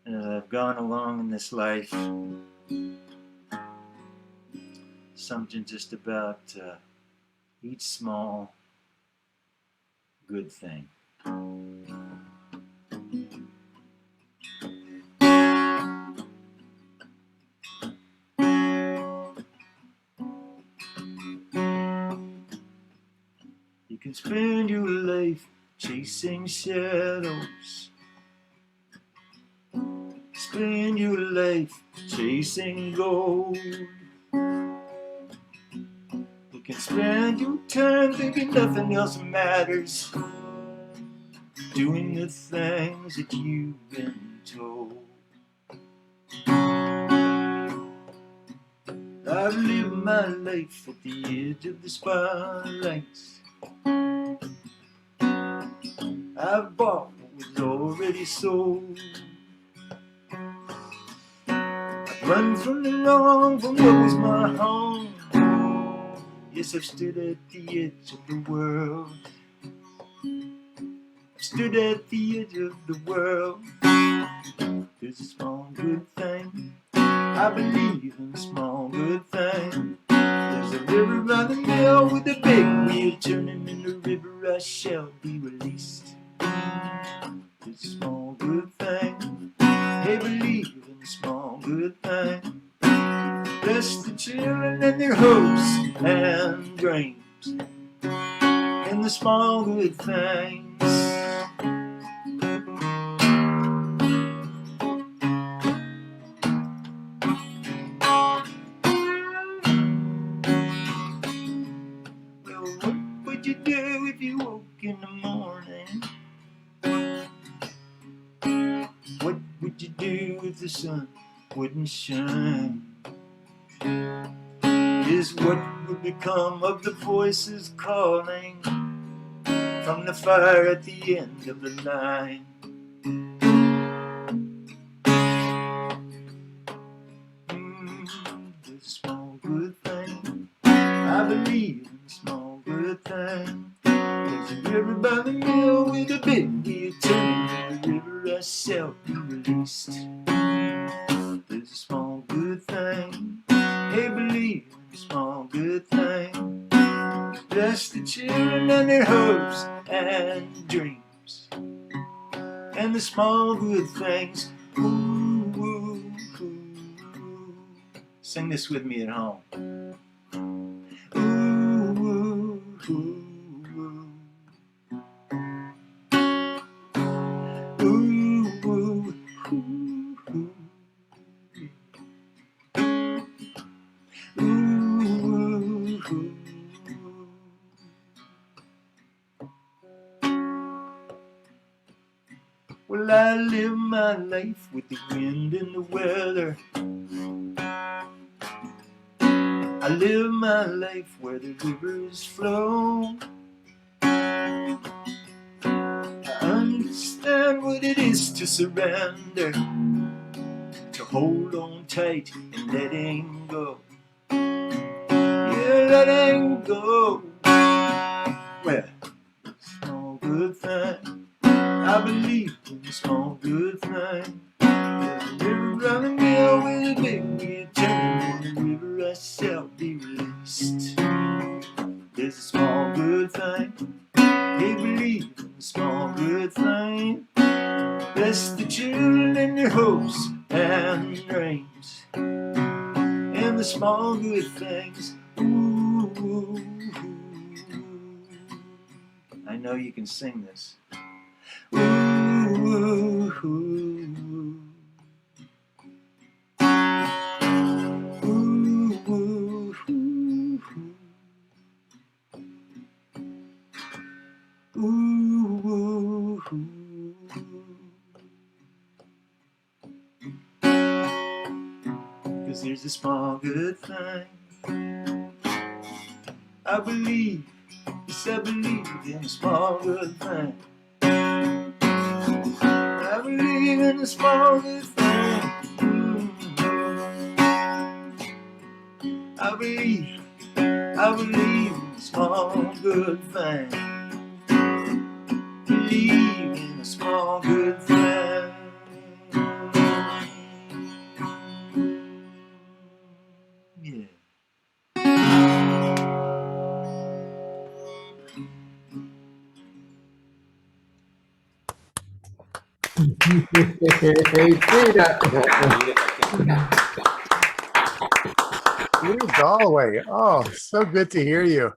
And as I've gone along in this life, something just about each small good thing. You can spend your life chasing shadows. Spend your life chasing gold. You can spend your time thinking nothing else matters, doing the things that you've been told. I've lived my life at the edge of the spotlights. I've bought what was already sold. I've run from the wrong, from what was my home. Yes, I've stood at the edge of the world. I've stood at the edge of the world. There's a small good thing, I believe in small good thing. There's a river by the mill with a big wheel turning in the river. I shall be released. There's a small good thing, hey, believe in small good thing. Bless the children and their hopes and dreams in the small good things. Well, what would you do if you woke in the morning? What would you do if the sun wouldn't shine? Is what would become of the voices calling from the fire at the end of the line? There's a small good thing, I believe in a small good thing. There's a river by the mill with a big wheel turning in the river. I shall be released. There's a small good thing, hey, believe Bless the children and their hopes and dreams, and the small good things. Ooh, ooh, ooh. Sing this with me at home. Ooh, ooh, ooh. Ooh, ooh, ooh, ooh. Ooh, ooh, ooh. Well, I live my life with the wind and the weather. I live my life where the rivers flow. I understand what it is to surrender, to hold on tight and letting go. Yeah, letting go. Well, small good thing. I believe in the small good thing. There's a river running down with a big wheel turning. In the river I shall be released. There's a small good thing. They believe in the small good thing. Bless the children and their hopes and dreams, and the small good things. Ooh, ooh, ooh. I know you can sing this. Ooh, ooh, ooh. Ooh, ooh, ooh. Ooh, ooh, ooh. Cause there's a small good thing. I believe, yes I believe in a small good thing. I believe in a small good thing. I believe in a small good thing. Believe in a small good thing. Yeah. Peter Galway. Oh, so good to hear you.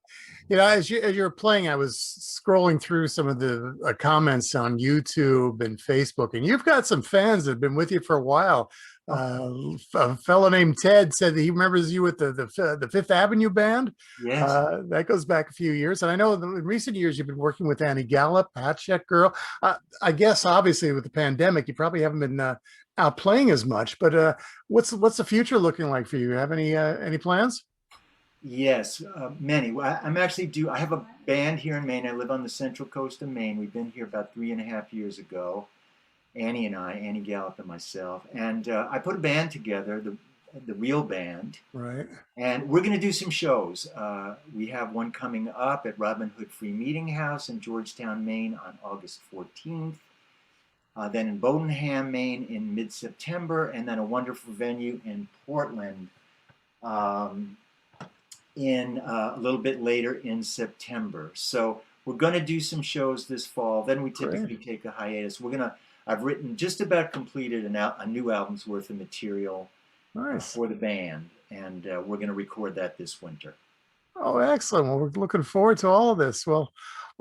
You know, as you were playing, I was scrolling through some of the comments on YouTube and Facebook, and you've got some fans that have been with you for a while. A fellow named Ted said that he remembers you with the Fifth Avenue band. Yes. That goes back a few years, and I know in recent years you've been working with Annie Gallup, Hat Check Girl. I guess obviously with the pandemic, you probably haven't been out playing as much. But what's the future looking like for you? Have any plans? Yes, many. Well, I have a band here in Maine. I live on the central coast of Maine. We've been here about 3.5 years ago. Annie and I, Annie Gallup and myself. And I put a band together, the real band. Right. And we're going to do some shows. We have one coming up at Robin Hood Free Meeting House in Georgetown, Maine on August 14th. Then in Bodenham, Maine in mid-September. And then a wonderful venue in Portland in a little bit later in September. So we're going to do some shows this fall. Then we typically take a hiatus. I've written just about completed a new album's worth of material for the band, and we're going to record that this winter. Oh, excellent. Well, we're looking forward to all of this. Well,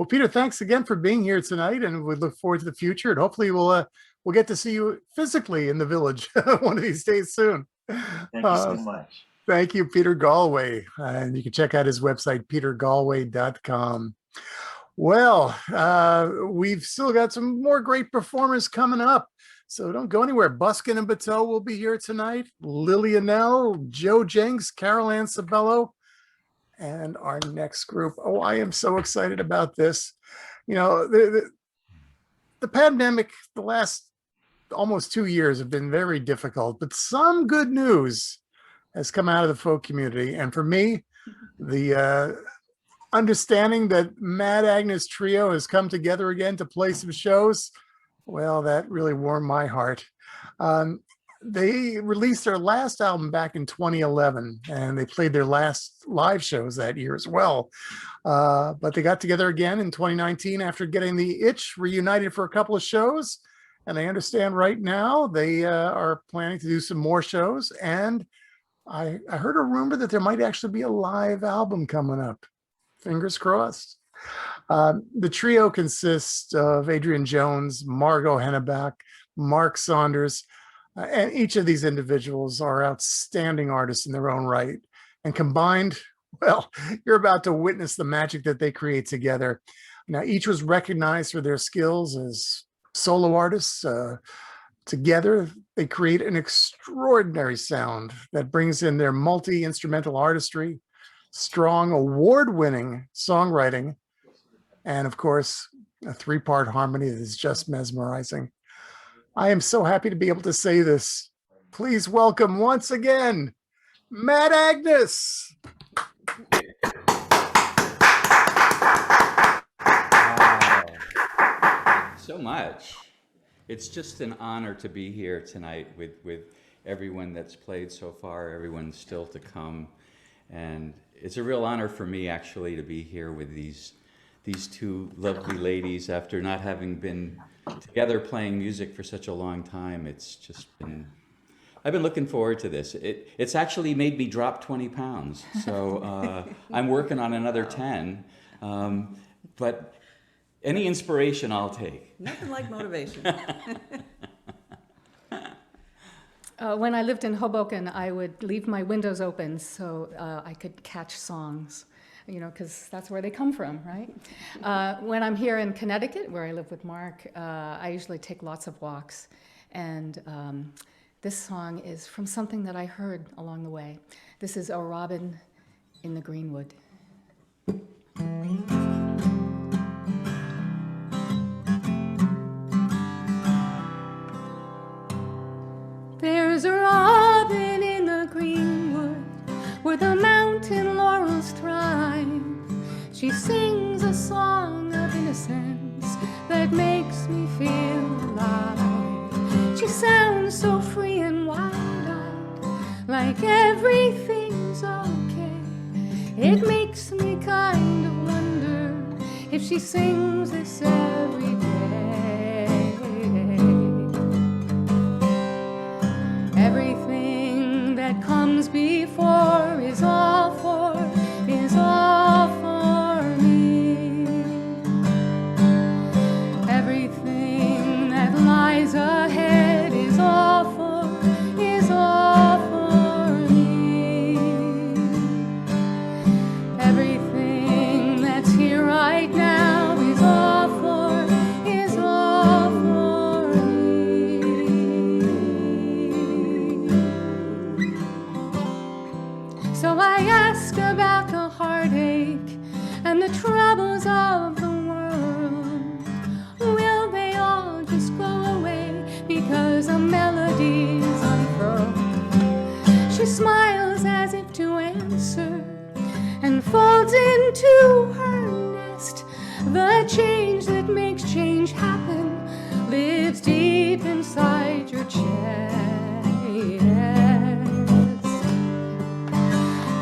Peter, thanks again for being here tonight, and we look forward to the future. And hopefully we'll get to see you physically in the village one of these days soon. Thank you so much. Thank you, Peter Galway. And you can check out his website, petergalway.com. Well, we've still got some more great performers coming up. So don't go anywhere. Buskin and Bateau will be here tonight. Lilianelle, Joe Jenks, Carol Ann Sabello, and our next group. Oh, I am so excited about this. You know, the pandemic, the last almost 2 years have been very difficult, but some good news has come out of the folk community. And for me, the understanding that Mad Agnes Trio has come together again to play some shows, well, that really warmed my heart. they released their last album back in 2011, and they played their last live shows that year as well. But they got together again in 2019 after getting the itch, reunited for a couple of shows. And I understand right now they are planning to do some more shows. And I heard a rumor that there might actually be a live album coming up. Fingers crossed. The trio consists of Adrian Jones, Margot Henneback, Mark Saunders, and each of these individuals are outstanding artists in their own right. And combined, well, you're about to witness the magic that they create together. Now, each was recognized for their skills as solo artists. Together, they create an extraordinary sound that brings in their multi-instrumental artistry, strong award-winning songwriting, and of course, a three-part harmony that is just mesmerizing. I am so happy to be able to say this. Please welcome once again, Matt Agnes. Wow. So much. It's just an honor to be here tonight with everyone that's played so far, everyone still to come. And it's a real honor for me actually to be here with these two lovely ladies after not having been together playing music for such a long time. It's just been, I've been looking forward to this. It's actually made me drop 20 pounds. So I'm working on another 10. But any inspiration I'll take. Nothing like motivation. When I lived in Hoboken, I would leave my windows open so I could catch songs, because that's where they come from, right? When I'm here in Connecticut, where I live with Mark, I usually take lots of walks. And this song is from something that I heard along the way. This is A Robin in the Greenwood. There's a robin in the greenwood where the mountain laurels thrive. She sings a song of innocence that makes me feel alive. She sounds so free and wide-eyed, like everything's okay. It makes me kind of wonder if she sings this every day. Everything that comes before is all for me. Everything that lies ahead is all for me. Everything that's here right now is all for me. So I ask about the heartache and the troubles of the world. Will they all just go away because a melody's unfurled? She smiles as if to answer and folds into her nest. The change that makes change happen lives deep inside your chest.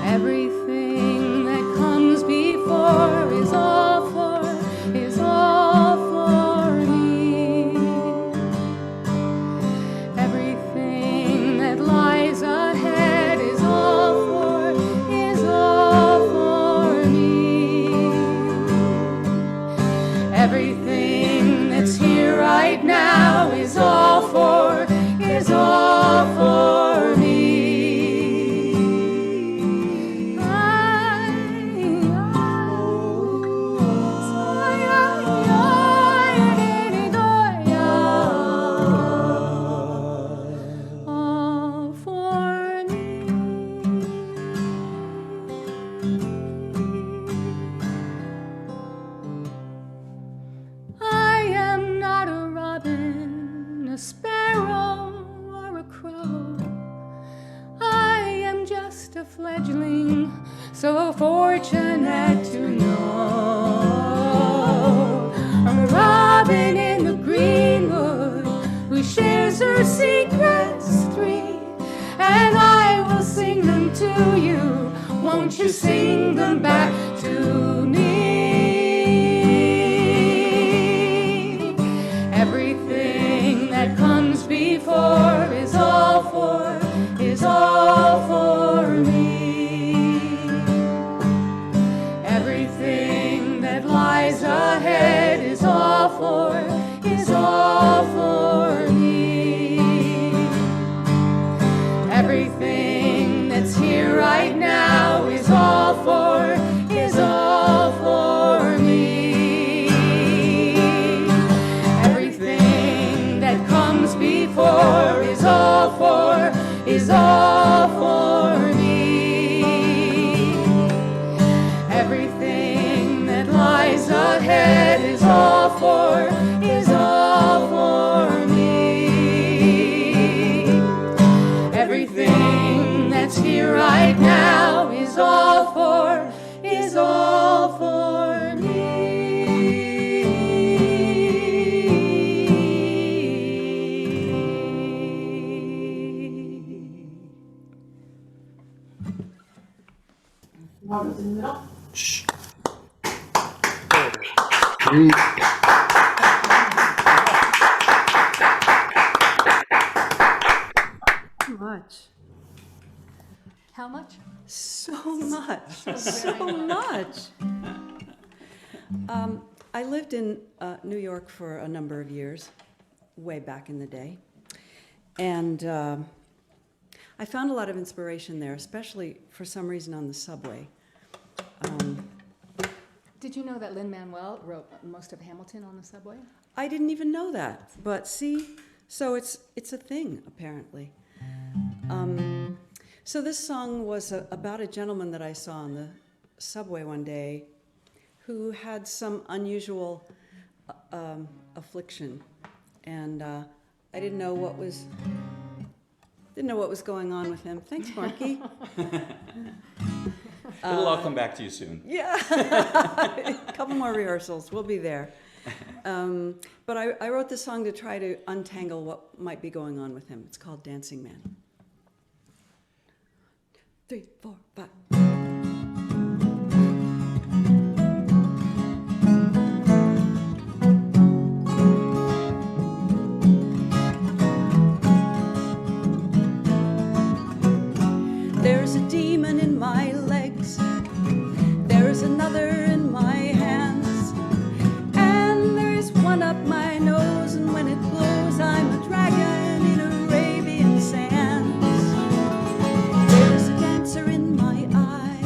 Everything that comes before is all for me. Everything that lies ahead is all for me. Everything that's here right now is all for me. Fledgling, so fortunate to know a robin in the greenwood who shares her secrets 3 you. Won't you sing them back to me? Everything that comes before is all for me. Everything that lies ahead is all for me. Everything that's here right now is all for me. Everything that comes before is all for me. Everything that lies ahead is all for me. Everything that's here right now is all for me. Much. How much? So much. So much. I lived in New York for a number of years, way back in the day. And I found a lot of inspiration there, especially for some reason on the subway. Did you know that Lin-Manuel wrote most of Hamilton on the subway? I didn't even know that, but see, so it's a thing, apparently. So this song was about a gentleman that I saw on the subway one day who had some unusual affliction, and I didn't know what was going on with him. Thanks, Marky. It'll all come back to you soon. Yeah, a couple more rehearsals. We'll be there. But I wrote this song to try to untangle what might be going on with him. It's called Dancing Man. 3, 4, 5. There's a demon in my legs. There's another in my hands. And there's one up my nose. And when it blows, I'm a dragon in Arabian sands. There's a dancer in my eye.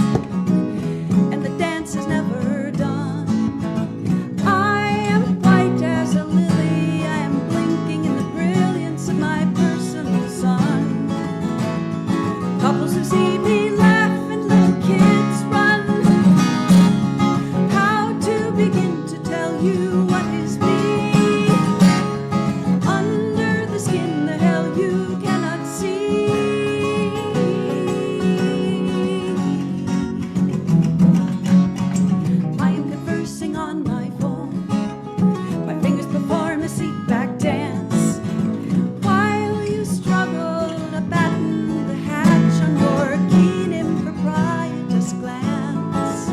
And the dance is never done. I am white as a lily. I am blinking in the brilliance of my personal sun. Couples who see me laugh and little kids run. How to begin to tell you what is me? Under the skin, the hell you cannot see. I am conversing on my phone. My fingers perform a seat-back dance. While you struggle to batten the hatch on your keen improprietous glance.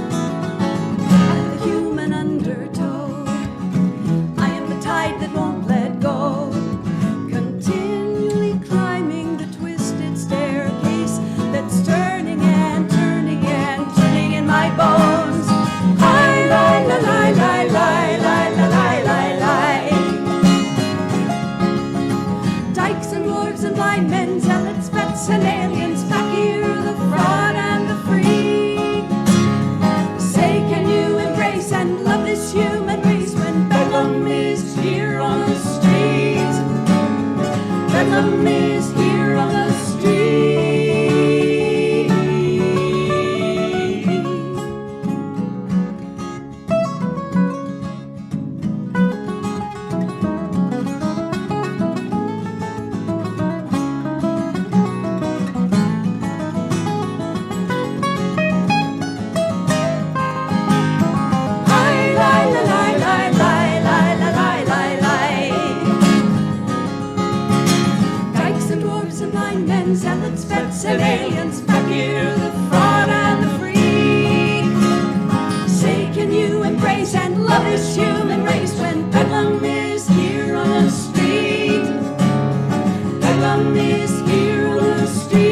I'm the human undertow. I am the tide that won't let go. Continually climbing the twisted staircase that's turning and turning and turning in my bones. Hi, li, li, li, li, li, li, li, li, li, li. Dykes and dwarves and blind men, zealots, vets and aliens, back here the fraud and the free. Say, can you embrace and love this human race when Bedlam is here on the streets? Bedlam is here on the street. Hi, li, li, li, peace and love is human race when Bedlam is here on the street. Bedlam is here on the street.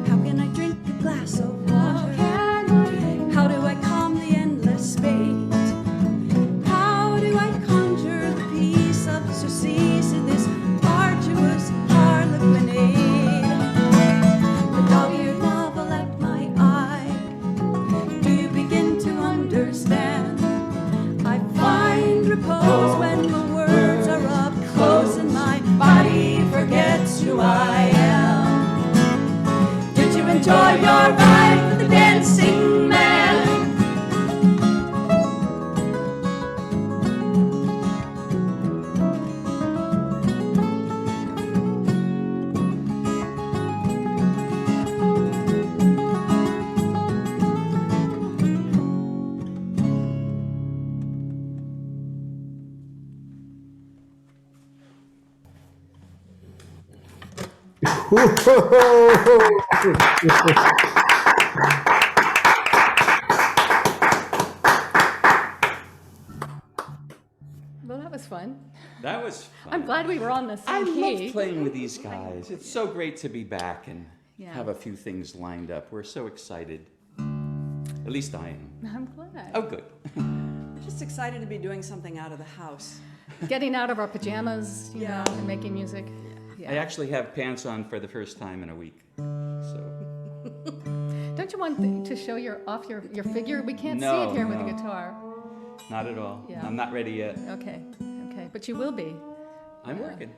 How can I drink a glass of water? How do I calm the endless spate? How do I conjure the peace of surcease in this arduous harlequinade? The dog-eared novel at my eye. Do you begin to understand? I find repose when the words are up close and my body forgets who I am. Did you enjoy your ride with the dancing man? Well, that was fun. That was fun. I'm glad we were on the I same key. love playing with these guys. It's so great to be back and Yeah. have a few things lined up. We're so excited. At least I am. I'm glad. Oh, good. Just excited to be doing something out of the house. Getting out of our pajamas, you know, and making music. I actually have pants on for the first time in a week. So Don't you want to show your figure? We can't see No, it here with no. the guitar. not at all. Yeah. I'm not ready yet. Okay, but you will be. I'm working.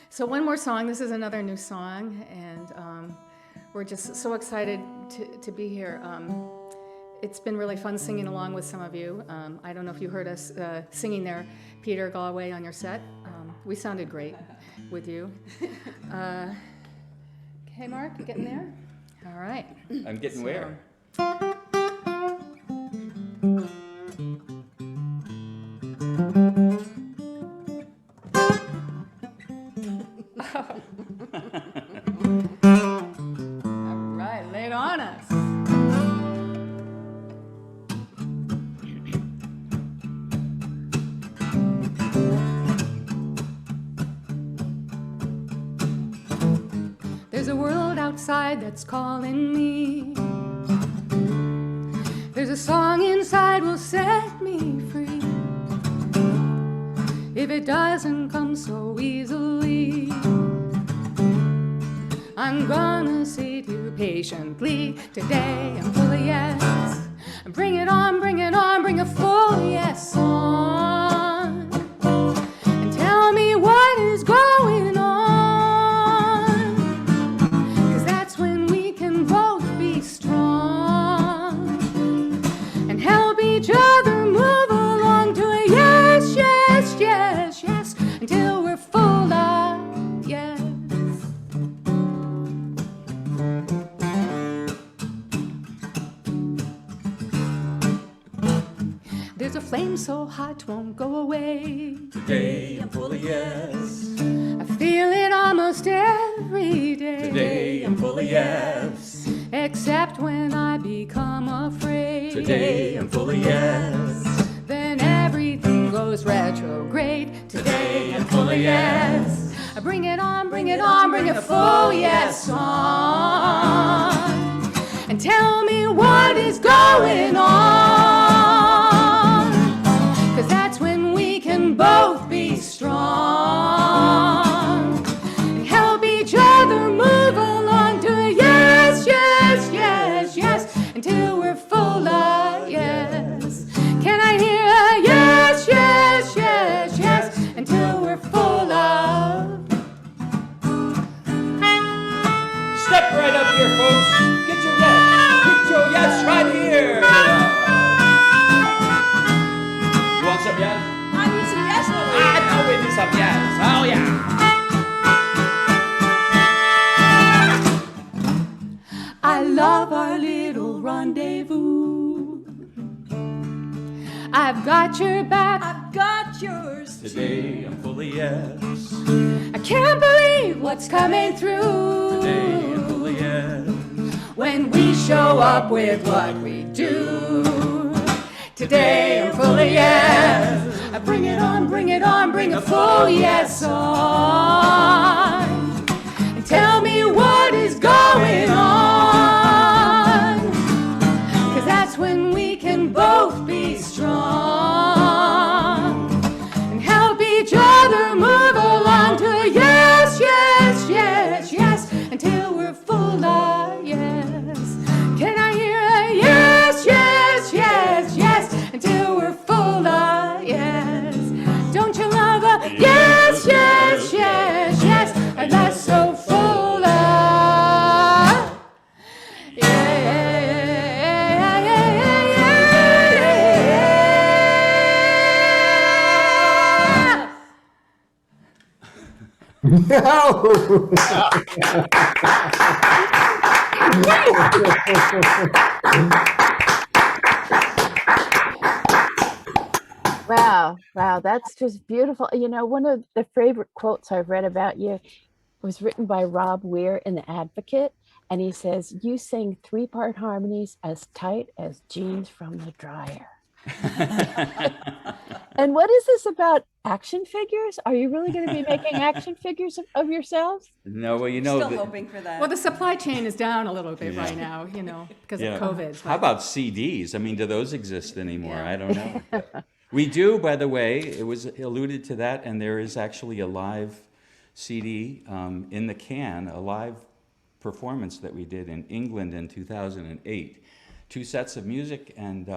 So one more song. This is another new song, and we're just so excited to be here. It's been really fun singing along with some of you. I don't know if you heard us singing there, Peter Galway, on your set. We sounded great with you. Okay, Mark, you getting there? All right. I'm getting where? All right, lay it on us. There's a world outside that's calling me. There's a song inside will set me free. If it doesn't come so easily, I'm gonna sit here patiently. Today I'm full of yes. Bring it on, bring it on, bring a full yes on. And tell me what is going on. 'Cause that's when we can both be strong and help each other move along to a yes, yes, yes, yes, until we're full of yes. There's a flame so hot won't go away. Today I'm full of yes. I feel it almost every day. Today I'm full of yes. Except when I become afraid. Today I'm full of yes. Then everything goes retrograde. Today I'm full of yes. I bring it on, bring it on, bring a full yes on. And tell me what is going on. 'Cause that's when we can both be strong and help each other move along to a yes, yes, yes, yes, until we're full of yes. Can I hear a yes, yes, yes, yes, until we're full of. Step right up here, folks. Get your yes. Get your yes right here. You want some yes? I need some yes over I know we need some yes. Oh, yeah. I love our little rendezvous. I've got your back. I've got yours. Today I'm full of yes. I can't believe what's coming through. Today in full yes. When we show up with what we do. Today I'm full of yes. Bring it on, bring it on, bring a full yes on. And tell me what is going on. 'Cause that's when we can both be strong. And help each other move along to yes, yes, yes, yes. Until we're full of yes. Can I hear a yes, yes, yes, yes? Until we're full of yes. Don't you love a yes, yes, yes, yes? And that's so full of Wow, that's just beautiful. You know, one of the favorite quotes I've read about you was written by Rob Weir in The Advocate. And he says, you sing 3-part harmonies as tight as jeans from the dryer. And what is this about action figures? Are you really going to be making action figures of yourselves? No, well, you know, Still hoping for that. Well, the supply chain is down a little bit right now, you know, because of COVID. How about CDs? I mean, do those exist anymore? I don't know. We do, by the way. It was alluded to that, and there is actually a live CD in the can, a live performance that we did in England in 2008. 2 sets of music, and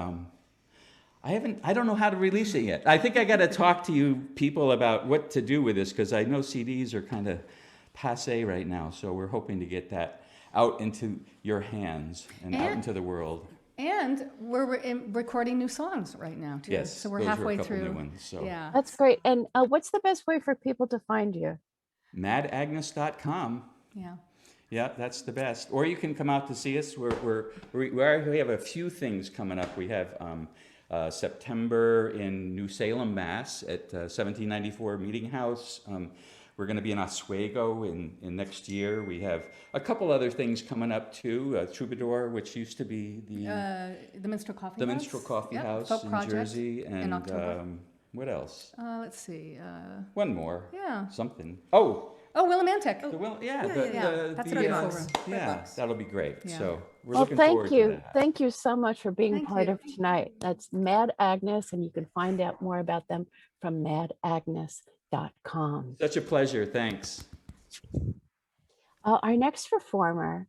I don't know how to release it yet. I think I got to talk to you people about what to do with this, because I know CDs are kind of passé right now. So we're hoping to get that out into your hands and out into the world. And we're recording new songs right now, too. Yes, so we're those were a halfway couple through. new ones, so. Yeah. That's great. And what's the best way for people to find you? madagnes.com. Yeah. Yeah, that's the best. Or you can come out to see us. We have a few things coming up. We have September in New Salem, Mass. at 1794 Meeting House. We're going to be in Oswego in next year. We have a couple other things coming up too. Troubadour, which used to be The Minstrel Coffee House. the Minstrel Coffee House Folk in Project Jersey. And in October. what else? Let's see. One more. Yeah. Something. Oh, Willimantic. That's That's a beautiful room. Yeah, that'll be great. Yeah. So we're Well, looking forward to that. Thank you so much for being Thank part you. of tonight. That's Mad Agnes, and you can find out more about them from madagnes.com. Such a pleasure. Thanks. Our next performer,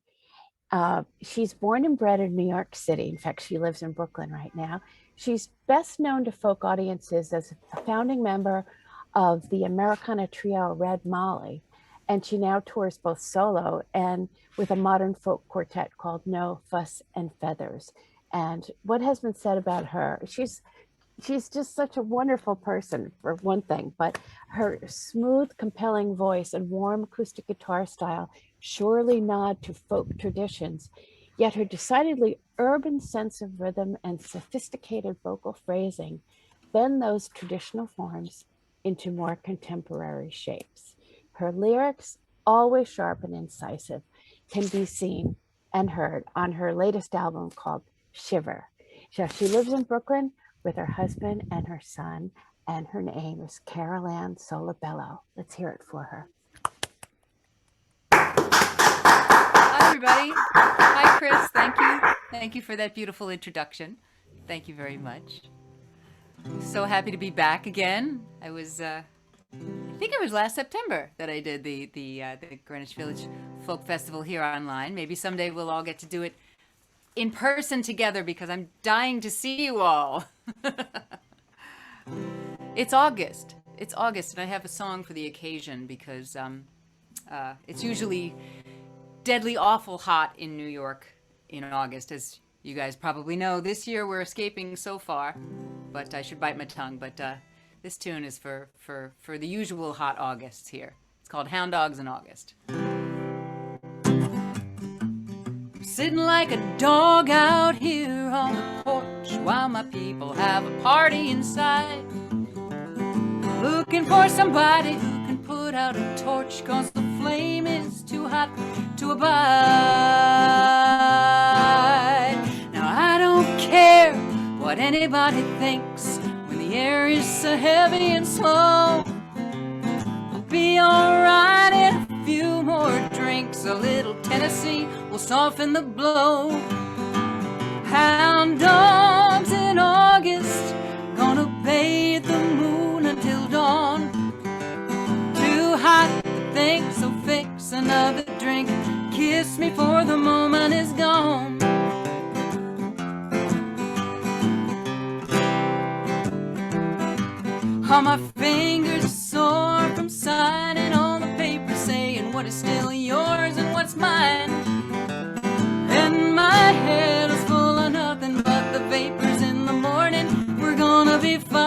she's born and bred in New York City. In fact, she lives in Brooklyn right now. She's best known to folk audiences as a founding member of the Americana trio Red Molly, and she now tours both solo and with a modern folk quartet called No Fuss and Feathers. And what has been said about her, she's just such a wonderful person, for one thing, but her smooth, compelling voice and warm acoustic guitar style surely nod to folk traditions, yet her decidedly urban sense of rhythm and sophisticated vocal phrasing bend those traditional forms into more contemporary shapes. Her lyrics, always sharp and incisive, can be seen and heard on her latest album called Shiver. So she lives in Brooklyn with her husband and her son, and her name is Carol Ann Solabello. Let's hear it for her. Hi, everybody. Hi, Chris. Thank you. Thank you for that beautiful introduction. Thank you very much. So happy to be back again. I think it was last September that I did the Greenwich Village Folk Festival here online. Maybe someday we'll all get to do it in person together, because I'm dying to see you all. It's August, and I have a song for the occasion, because it's usually deadly awful hot in New York in August, as you guys probably know. This year we're escaping so far, but I should bite my tongue. But this tune is for the usual hot Augusts here. It's called Hound Dogs in August. Sitting like a dog out here on the porch while my people have a party inside. Looking for somebody who can put out a torch, 'cause the flame is too hot to abide. Now I don't care what anybody thinks when the air is so heavy and slow. We'll be alright in a few more drinks. A little Tennessee will soften the blow. Hound dogs in August, gonna bathe the moon until dawn. Too hot to think, so fix another drink. Kiss me for the moment is gone. All my fingers are sore from signing all the papers saying what is still yours and what's mine. And my head is full of nothing but the vapors in the morning. We're gonna be fine.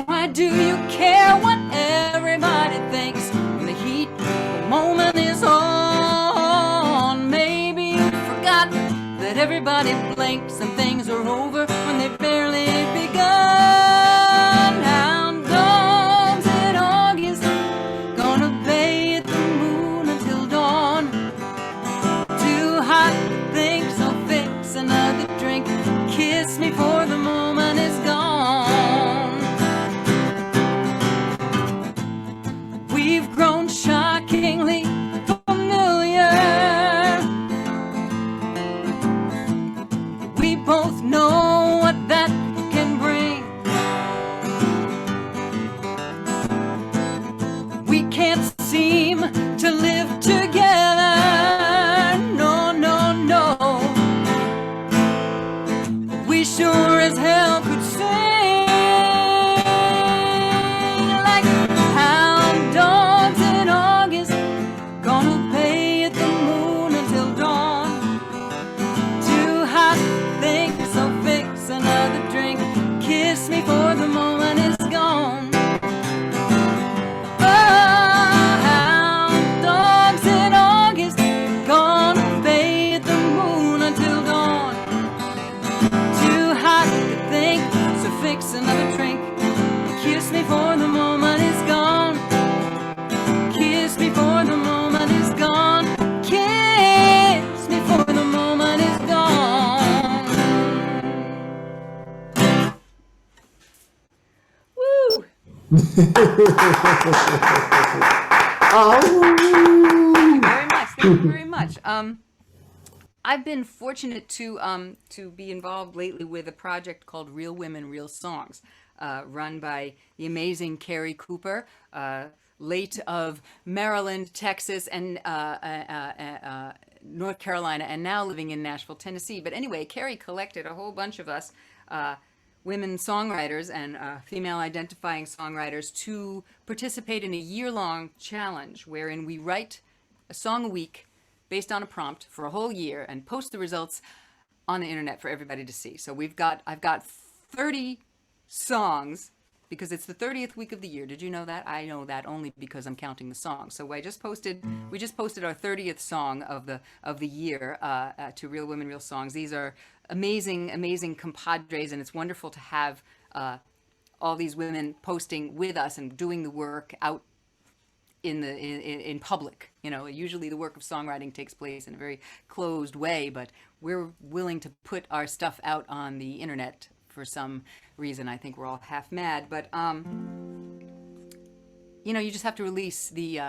Why do you care what everybody thinks when the heat of the moment is on? Maybe you forgot that everybody blinks and things are over when they've barely begun. Hound dogs in August, gonna bathe the moon until dawn. Too hot to think, so fix another drink. Kiss me for the moment is gone. We've grown shockingly familiar. We both know what that can bring. We can't seem to live together. No, no, no. We sure as hell could sing like hound dogs in August, gonna bathe the moon until dawn. Too hot to think, so fix another drink. Kiss me for the moment is gone. Oh, hound dogs in August, gonna bathe the moon until dawn. Too hot to think, so fix another drink. Kiss me for the moment is gone. Kiss me for the moment is gone. Kiss me for the moment is gone. Woo! Thank you very much. I've been fortunate to be involved lately with a project called Real Women, Real Songs, run by the amazing Carrie Cooper, late of Maryland, Texas, and North Carolina, and now living in Nashville, Tennessee. But anyway, Carrie collected a whole bunch of us women songwriters and female identifying songwriters to participate in a year-long challenge wherein we write a song a week based on a prompt for a whole year and post the results on the internet for everybody to see. So I've got 30 songs because it's the 30th week of the year. Did you know that? I know that only because I'm counting the songs. So we just posted our 30th song of the year to Real Women, Real Songs. These are amazing compadres, and it's wonderful to have all these women posting with us and doing the work out in public. You know, usually the work of songwriting takes place in a very closed way, but we're willing to put our stuff out on the internet for some reason. I think we're all half mad, but you know, you just have to release the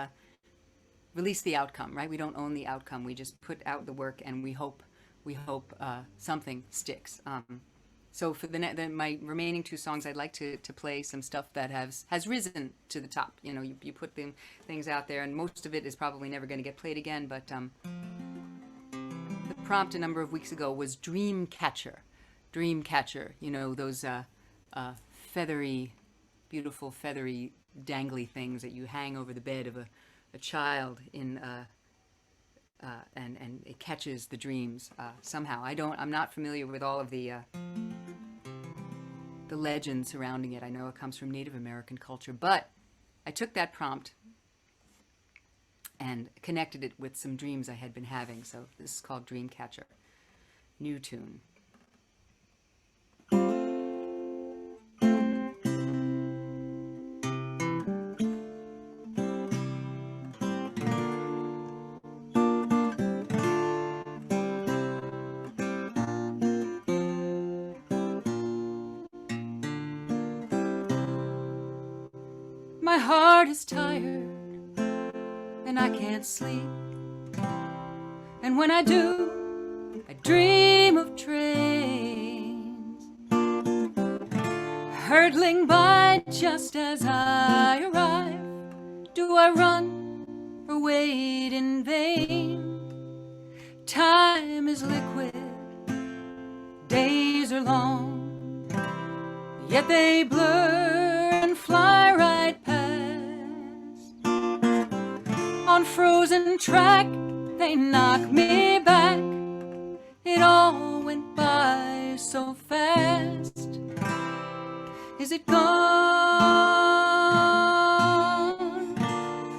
outcome, right? We don't own the outcome. We just put out the work, and we hope something sticks. So for my remaining two songs, I'd like to play some stuff that has risen to the top. You know, you put things out there, and most of it is probably never going to get played again. But the prompt a number of weeks ago was Dream Catcher. You know, those feathery, beautiful, feathery, dangly things that you hang over the bed of a child in. And it catches the dreams somehow. I'm not familiar with all of the legend surrounding it. I know it comes from Native American culture, but I took that prompt and connected it with some dreams I had been having. So this is called Dream Catcher. New tune. heart is tired and I can't sleep. And when I do, I dream of trains hurtling by just as I arrive. Do I run or wait in vain? Time is liquid, days are long, yet they blur and fly right past. On frozen track, they knock me back. It all went by so fast. Is it gone?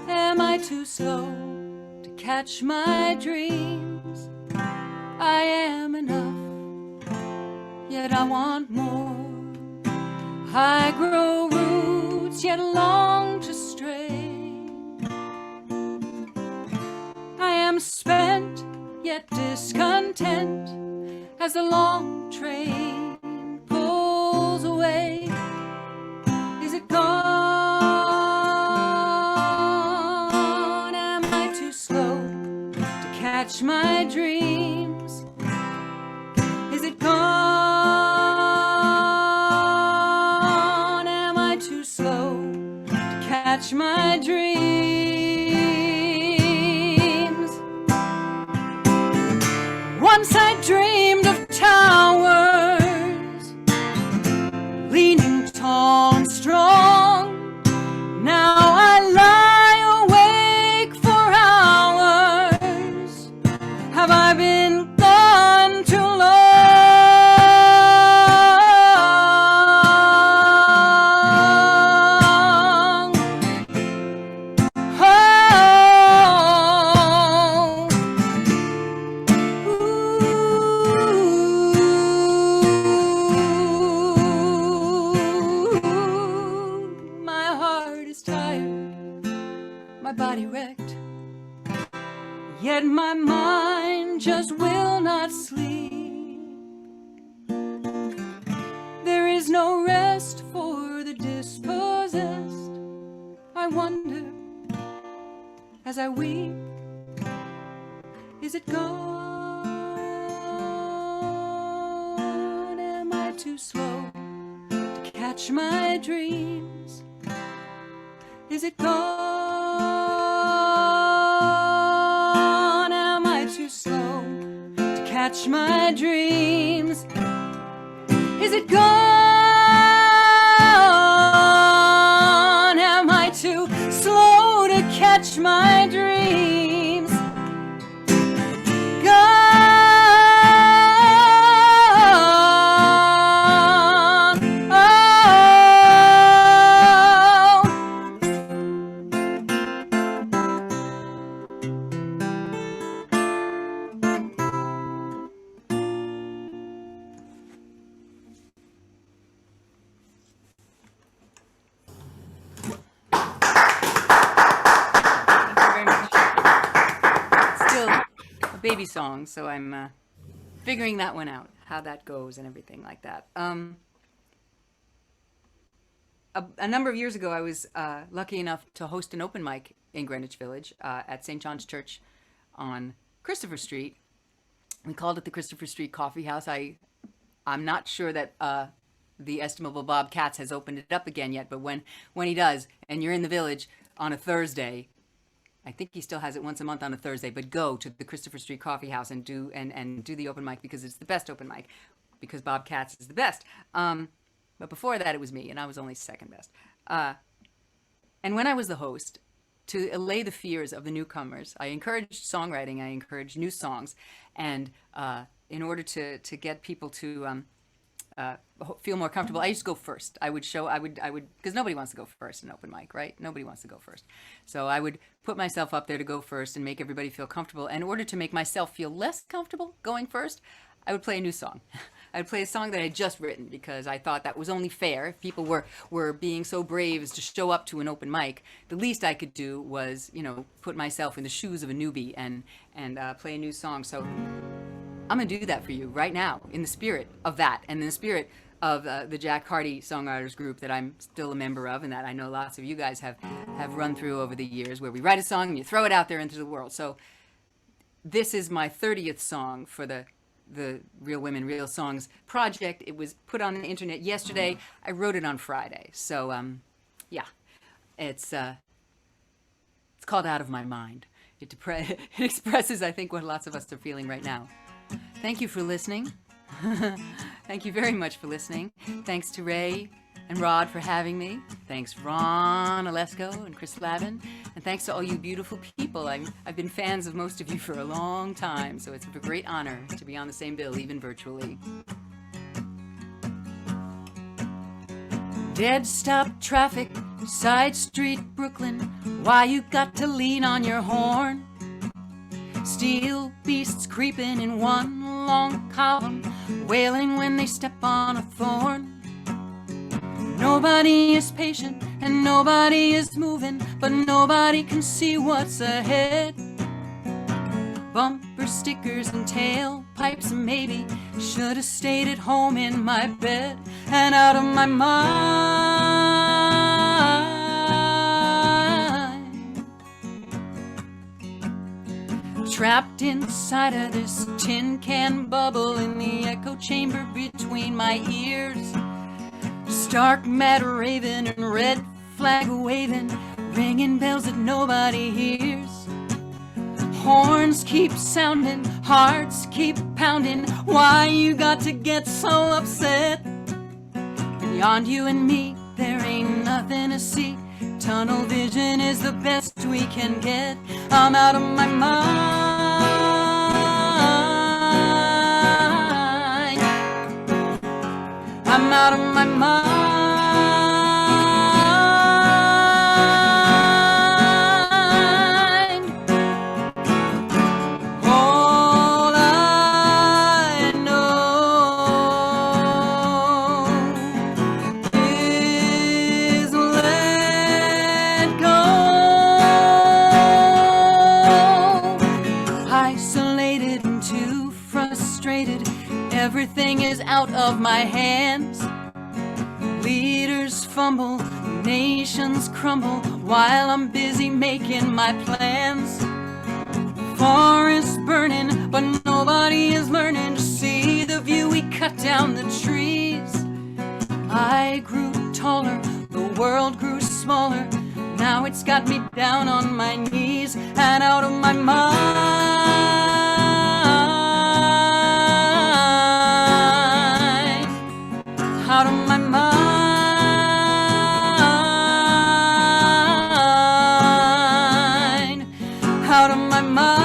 Am I too slow to catch my dreams? I am enough, yet I want more. I grow roots, yet long to stray. I am spent, yet discontent, as the long train pulls away. Is it gone? Am I too slow to catch my dreams? Is it gone? Am I too slow to catch my dreams? Once I dreamed of towers, leaning tall and strong. Now I lie awake for hours. Have I been gone too long? My heart is tired, my body wrecked, yet my mind just will not sleep. There is no rest for the dispossessed. I wonder as I weep, is it gone? Am I too slow to catch my dreams? Is it gone? Am I too slow to catch my dreams? Is it gone? Am I too slow to catch my dreams? Gone. Baby song, so I'm figuring that one out, how that goes and everything like that. A number of years ago, I was lucky enough to host an open mic in Greenwich Village at St. John's Church on Christopher Street. We called it the Christopher Street Coffee House. I'm not sure that the estimable Bob Katz has opened it up again yet, but when he does, and you're in the village on a Thursday, I think he still has it once a month on a Thursday, but go to the Christopher Street Coffee House and do the open mic, because it's the best open mic, because Bob Katz is the best. But before that, it was me, and I was only second best. And when I was the host, to allay the fears of the newcomers, I encouraged songwriting, I encouraged new songs, and in order to get people to feel more comfortable, I used to go first. I would, because nobody wants to go first in open mic, right? Nobody wants to go first. So I would put myself up there to go first and make everybody feel comfortable. And in order to make myself feel less comfortable going first, I would play a new song. I would play a song that I had just written, because I thought that was only fair. If people were being so brave as to show up to an open mic, the least I could do was, put myself in the shoes of a newbie and play a new song. So I'm going to do that for you right now, in the spirit of that, and in the spirit of the Jack Hardy songwriters group that I'm still a member of, and that I know lots of you guys have run through over the years, where we write a song and you throw it out there into the world. So this is my 30th song for the Real Women, Real Songs project. It was put on the internet yesterday. I wrote it on Friday. So yeah, it's called Out of My Mind. It expresses, I think, what lots of us are feeling right now. Thank you for listening. Thank you very much for listening. Thanks to Ray and Rod for having me. Thanks Ron Olesko and Chris Lavin. And thanks to all you beautiful people. I've been fans of most of you for a long time, so it's a great honor to be on the same bill, even virtually. Dead stop traffic, side street, Brooklyn. Why you got to lean on your horn? Steel beasts creeping in one long column, wailing when they step on a thorn. Nobody is patient and nobody is moving, but nobody can see what's ahead. Bumper stickers and tailpipes, maybe should have stayed at home in my bed and out of my mind. Trapped inside of this tin can bubble in the echo chamber between my ears. Stark matter raving and red flag waving, ringing bells that nobody hears. Horns keep sounding, hearts keep pounding. Why you got to get so upset? Beyond you and me, there ain't nothing to see. Tunnel vision is the best we can get. I'm out of my mind. I'm out of my mind. All I know is let go. Isolated and too frustrated, everything is out of my hands. Leaders fumble, nations crumble, while I'm busy making my plans. Forest burning, but nobody is learning to see the view. We cut down the trees. I grew taller, the world grew smaller. Now it's got me down on my knees and out of my mind. Out of my mind. Out of my mind.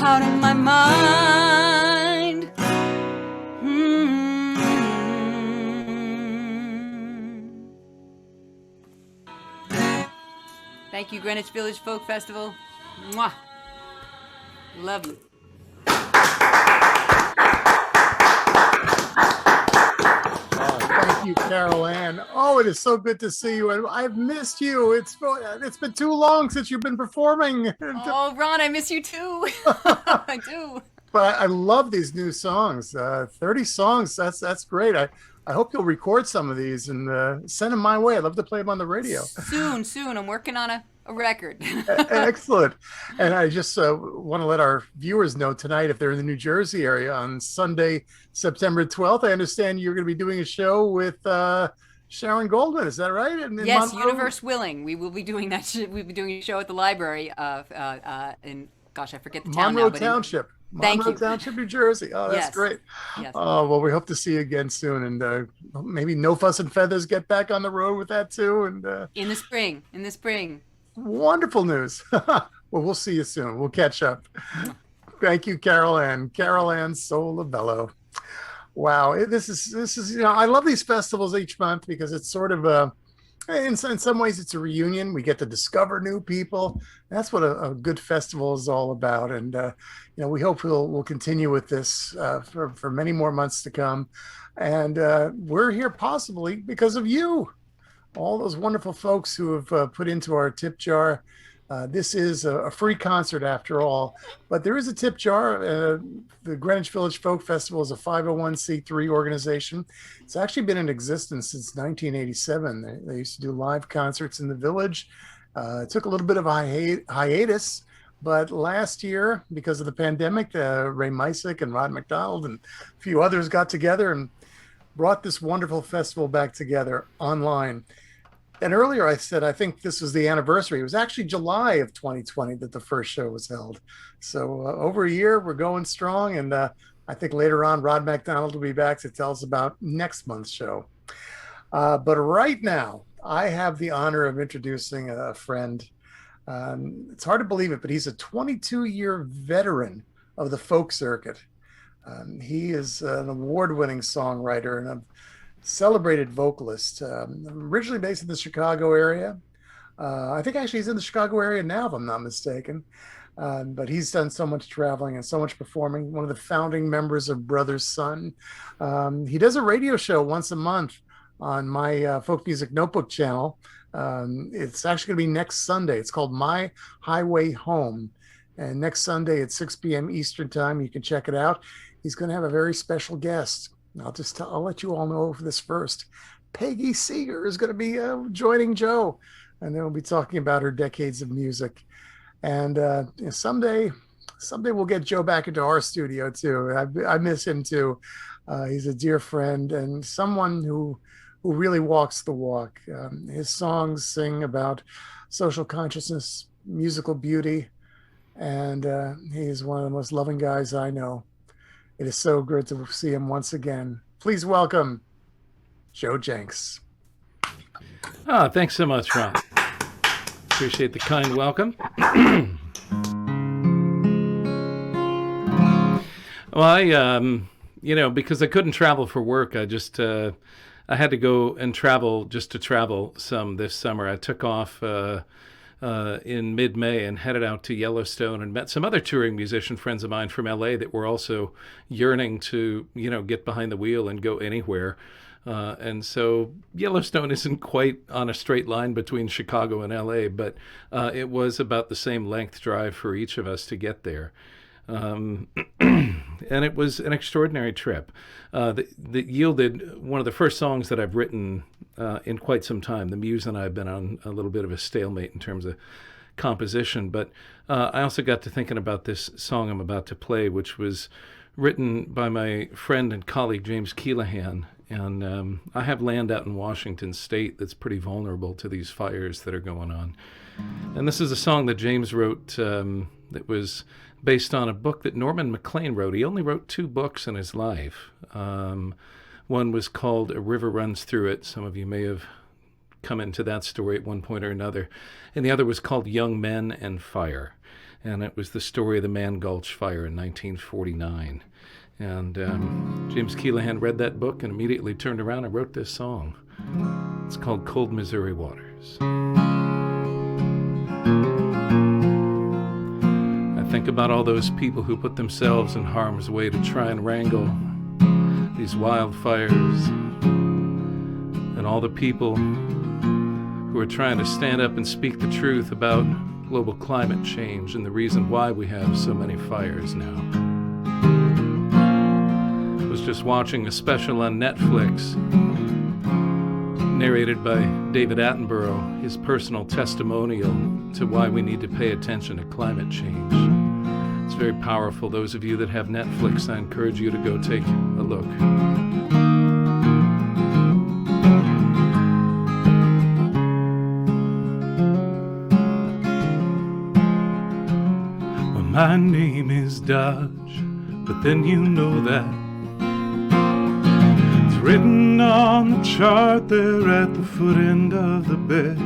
Out of my mind. Thank you, Greenwich Village Folk Festival. Mwah. Love you. Thank you, Carol Ann. Oh, it is so good to see you. And I've missed you. It's been too long since you've been performing. Oh, Ron, I miss you too. I do. But I love these new songs. 30 songs. That's great. I hope you'll record some of these and send them my way. I'd love to play them on the radio. Soon. I'm working on a record. Excellent. And I just want to let our viewers know tonight, if they're in the New Jersey area, on Sunday, September 12th, I understand you're going to be doing a show with Sharon Goldman. Is that right? Yes, universe willing. We will be doing that. We'll be doing a show at the library in, gosh, I forget the town Monroe now. Township. Thank you. Township, New Jersey. Oh, that's great. Yes. Oh, well, we hope to see you again soon. And maybe No Fuss and Feathers get back on the road with that too. And in the spring. Wonderful news. Well, we'll see you soon. We'll catch up. Thank you, Carol Ann. Carol Ann Soul of Bello. Wow, this is I love these festivals each month because it's sort of in some ways it's a reunion. We get to discover new people. That's what a good festival is all about. And we hope we'll continue with this for many more months to come. And we're here possibly because of you. All those wonderful folks who have put into our tip jar This is a free concert after all, but there is a tip jar. The Greenwich Village Folk Festival is a 501c3 organization. It's actually been in existence since 1987. They used to do live concerts in the village. It took a little bit of a hiatus, but last year, because of the pandemic, Ray Mysick and Rod McDonald and a few others got together and brought this wonderful festival back together online. And earlier I said, I think this was the anniversary. It was actually July of 2020 that the first show was held. So over a year, we're going strong. And I think later on, Rod McDonald will be back to tell us about next month's show. But right now, I have the honor of introducing a friend. It's hard to believe it, but he's a 22-year veteran of the folk circuit. He is an award-winning songwriter and a celebrated vocalist, originally based in the Chicago area. I think actually he's in the Chicago area now, if I'm not mistaken. But he's done so much traveling and so much performing. One of the founding members of Brother's Son. He does a radio show once a month on my Folk Music Notebook channel. It's actually going to be next Sunday. It's called My Highway Home. And next Sunday at 6 p.m. Eastern Time, you can check it out. He's going to have a very special guest. I'll let you all know this first. Peggy Seeger is going to be joining Joe, and then we'll be talking about her decades of music. And someday we'll get Joe back into our studio too. I miss him too. He's a dear friend and someone who really walks the walk. His songs sing about social consciousness, musical beauty, and he's one of the most loving guys I know. It is so good to see him once again. Please welcome Joe Jenks. Thanks so much, Ron. Appreciate the kind welcome. Well, I, because I couldn't travel for work, I had to go and travel just to travel some this summer. I took off in mid-May and headed out to Yellowstone and met some other touring musician friends of mine from LA that were also yearning to, get behind the wheel and go anywhere. And so Yellowstone isn't quite on a straight line between Chicago and LA, but it was about the same length drive for each of us to get there. And it was an extraordinary trip that yielded one of the first songs that I've written in quite some time. The Muse and I have been on a little bit of a stalemate in terms of composition, but I also got to thinking about this song I'm about to play, which was written by my friend and colleague James Keelahan. And I have land out in Washington State that's pretty vulnerable to these fires that are going on. And this is a song that James wrote that was based on a book that Norman MacLean wrote. He only wrote 2 books in his life. One was called A River Runs Through It. Some of you may have come into that story at one point or another. And the other was called Young Men and Fire. And it was the story of the Man Gulch Fire in 1949. And James Keelahan read that book and immediately turned around and wrote this song. It's called Cold Missouri Waters. I think about all those people who put themselves in harm's way to try and wrangle these wildfires, and all the people who are trying to stand up and speak the truth about global climate change and the reason why we have so many fires now. I was just watching a special on Netflix narrated by David Attenborough, his personal testimonial to why we need to pay attention to climate change. It's very powerful. Those of you that have Netflix, I encourage you to go take a look. Well, my name is Dodge, but then you know that. It's written on the chart there at the foot end of the bed.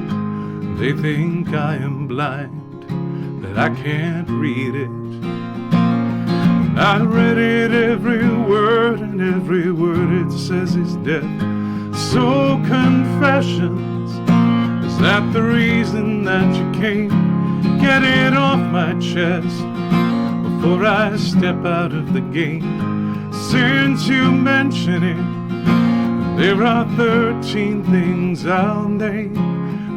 They think I am blind, that I can't read it. I read it every word, and every word it says is death. So confessions, is that the reason that you came? Get it off my chest before I step out of the game. Since you mention it, there are 13 things I'll name.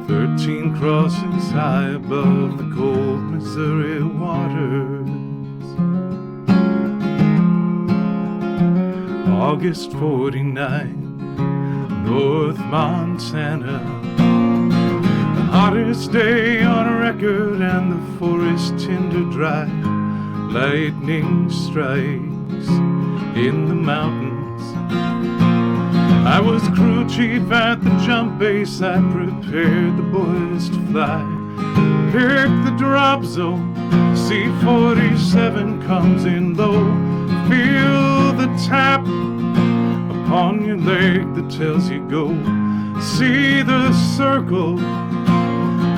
13 crosses high above the cold Missouri waters. August 49, North Montana. The hottest day on record and the forest tinder dry. Lightning strikes in the mountains. I was crew chief at the jump base. I prepared the boys to fly. Picked the drop zone. C-47 comes in low. Feel the tap upon your leg that tells you go. See the circle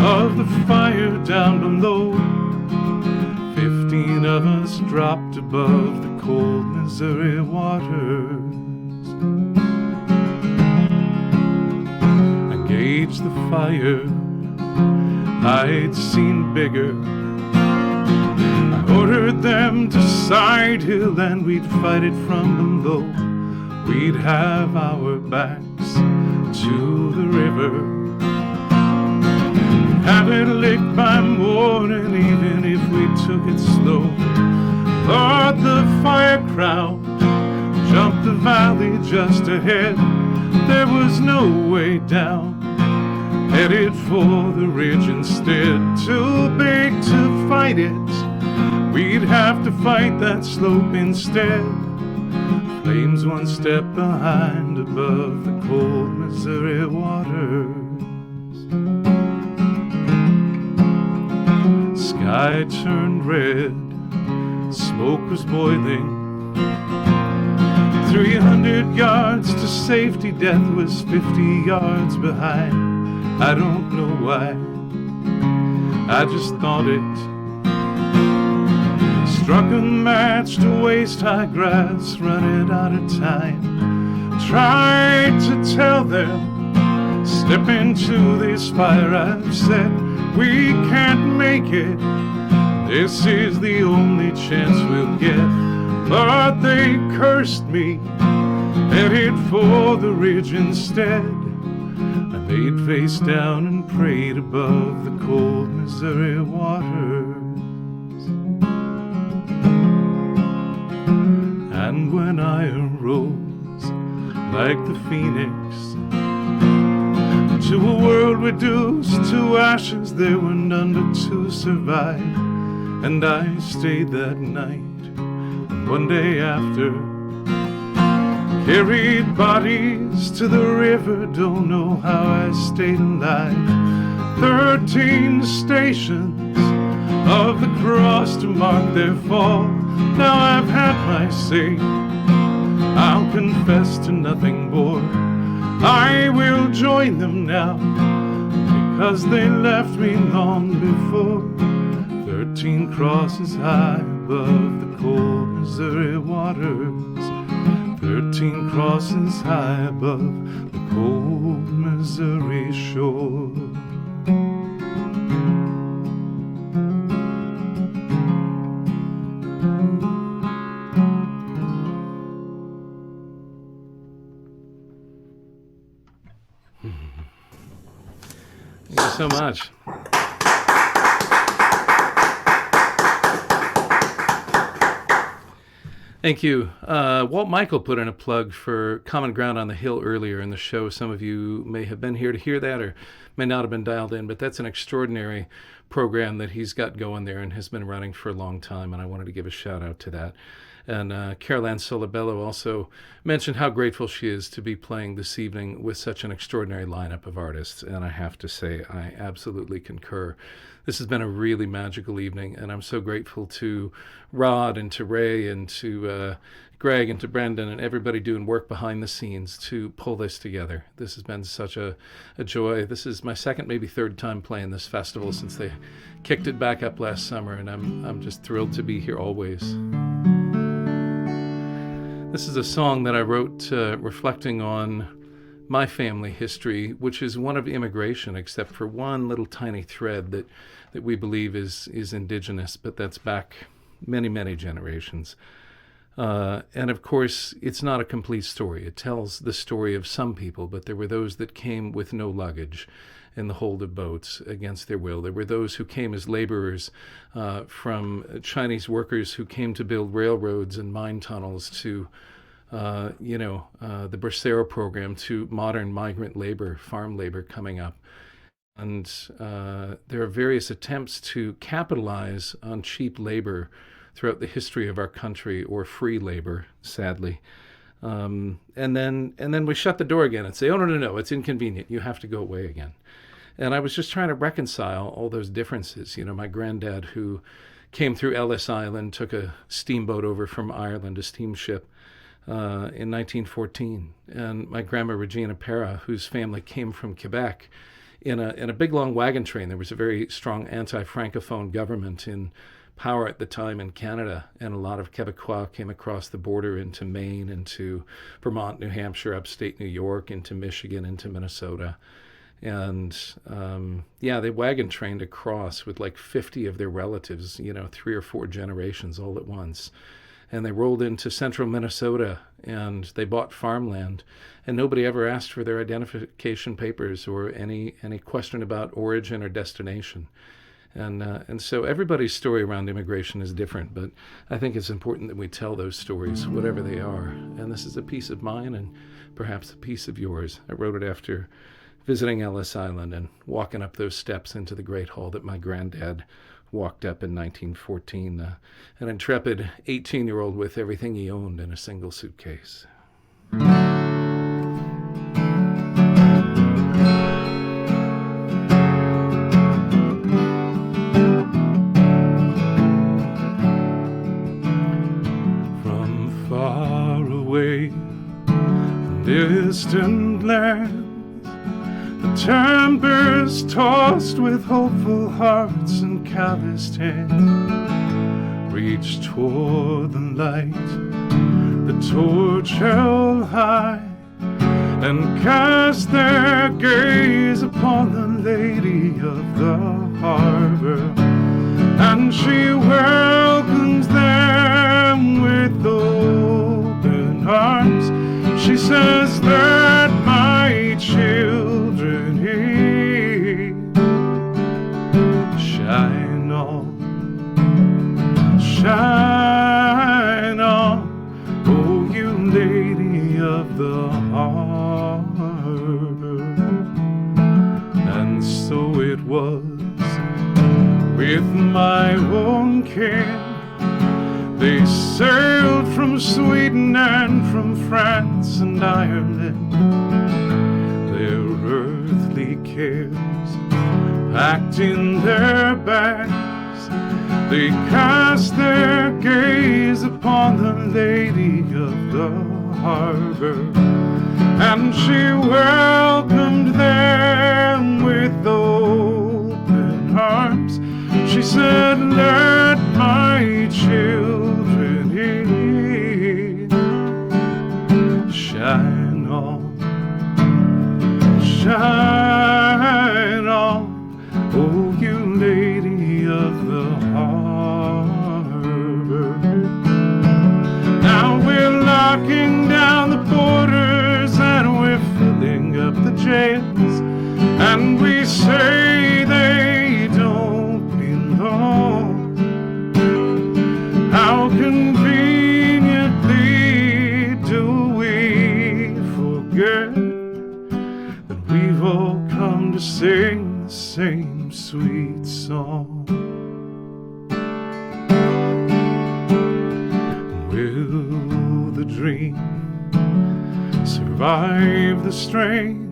of the fire down below. 15 of us dropped above the cold Missouri waters. I gauged the fire, I'd seen bigger. I ordered them to Side Hill and we'd fight it from below. We'd have our backs to the river. Have it licked by morning, even if we took it slow. Lord, the fire crowd jumped the valley just ahead. There was no way down, headed for the ridge instead. Too big to fight it, we'd have to fight that slope instead. Flames one step behind above the cold Missouri waters. Sky turned red, smoke was boiling. 300 yards to safety, death was 50 yards behind. I don't know why, I just thought it. Struck a match to waist-high grass, running out of time. Tried to tell them, step into this fire. I've said, we can't make it. This is the only chance we'll get. But they cursed me, headed for the ridge instead. I laid face down and prayed above the cold Missouri waters. And when I arose like the phoenix to a world reduced to ashes, there were none but to survive. And I stayed that night, and one day after, carried bodies to the river. Don't know how I stayed alive. 13 stations of the cross to mark their fall. Now I've had my say, I'll confess to nothing more. I will join them now, because they left me long before. 13 crosses high above the cold Missouri waters. 13 crosses high above the cold Missouri shore. Thank you so much. Thank you. Walt Michael put in a plug for Common Ground on the Hill earlier in the show. Some of you may have been here to hear that or may not have been dialed in, but that's an extraordinary program that he's got going there and has been running for a long time, and I wanted to give a shout out to that. And Carol Ann Solabello also mentioned how grateful she is to be playing this evening with such an extraordinary lineup of artists, and I have to say I absolutely concur. This has been a really magical evening, and I'm so grateful to Rod and to Ray and to Greg and to Brendan and everybody doing work behind the scenes to pull this together. This has been such a joy. This is my second, maybe third time playing this festival since they kicked it back up last summer, and I'm just thrilled to be here always. This is a song that I wrote reflecting on my family history, which is one of immigration, except for one little tiny thread that we believe is indigenous, but that's back many, many generations. And of course, it's not a complete story. It tells the story of some people, but there were those that came with no luggage in the hold of boats against their will. There were those who came as laborers from Chinese workers who came to build railroads and mine tunnels to, the Bracero program, to modern migrant labor, farm labor coming up. And there are various attempts to capitalize on cheap labor throughout the history of our country, or free labor, sadly. And then we shut the door again and say, oh, no, it's inconvenient. You have to go away again. And I was just trying to reconcile all those differences. My granddad, who came through Ellis Island, took a steamboat over from Ireland, a steamship, in 1914. And my grandma, Regina Pera, whose family came from Quebec, in a big, long wagon train. There was a very strong anti-Francophone government in power at the time in Canada, and a lot of Quebecois came across the border into Maine, into Vermont, New Hampshire, upstate New York, into Michigan, into Minnesota. And they wagon trained across with like 50 of their relatives, 3 or 4 generations all at once. And they rolled into central Minnesota and they bought farmland, and nobody ever asked for their identification papers or any question about origin or destination. And so everybody's story around immigration is different, but I think it's important that we tell those stories, whatever they are. And this is a piece of mine and perhaps a piece of yours. I wrote it after visiting Ellis Island and walking up those steps into the Great Hall that my granddad walked up in 1914, an intrepid 18-year-old with everything he owned in a single suitcase. From far away, distant lands, timbers tossed with hopeful hearts and calloused hands, reach toward the light, the torch held high, and cast their gaze upon the lady of the harbor. And she welcomes them with open arms. She says that my children here shine on, oh you lady of the harbor. And so it was with my own kin. They sailed from Sweden and from France and Ireland, their earthly cares packed in their bags. They cast their gaze upon the lady of the harbor, and she welcomed them with open arms. She said, let my children here shine on, oh you lady of the harbor. Now we're locking down the borders and we're filling up the jails, and we say they don't belong. How conveniently do we forget that we've all come to sing the same sweet song? Will the dream survive the strain?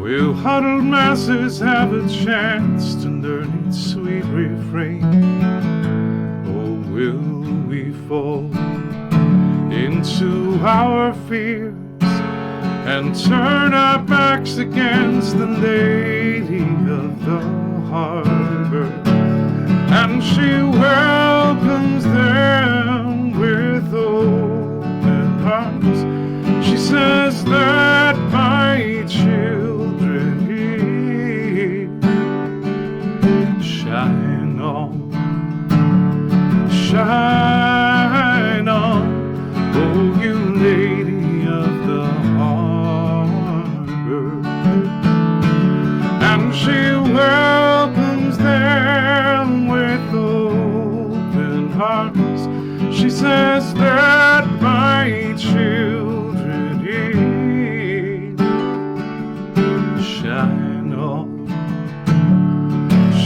Will huddled masses have a chance to learn its sweet refrain? Or will we fall into our fears and turn our backs against the lady of the harbor? And she welcomes them with open arms. She says that my children here shine on, this that my children in. Shine on,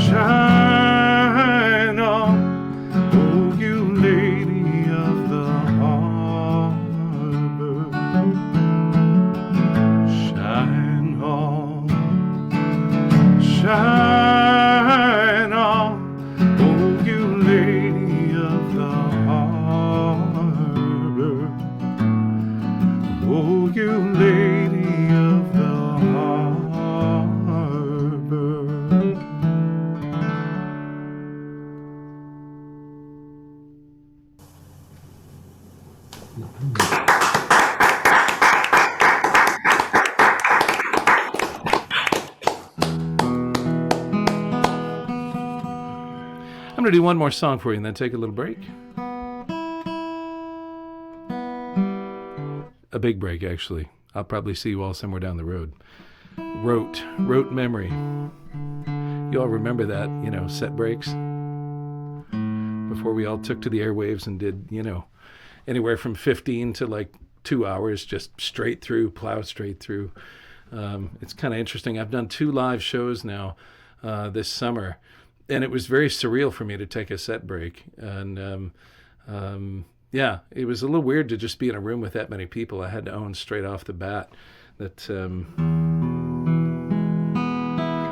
shine on, oh you lady of the harbor. Shine on, shine on, oh you lady of the harbor. Oh you lady of the harbor. I'm going to do one more song for you and then take a little break. A big break, actually. I'll probably see you all somewhere down the road. Rote memory. You all remember that, set breaks? Before we all took to the airwaves and did, anywhere from 15 to like 2 hours, just straight through, plow straight through. It's kind of interesting. I've done 2 live shows now this summer, and it was very surreal for me to take a set break. And yeah, it was a little weird to just be in a room with that many people. I had to own straight off the bat that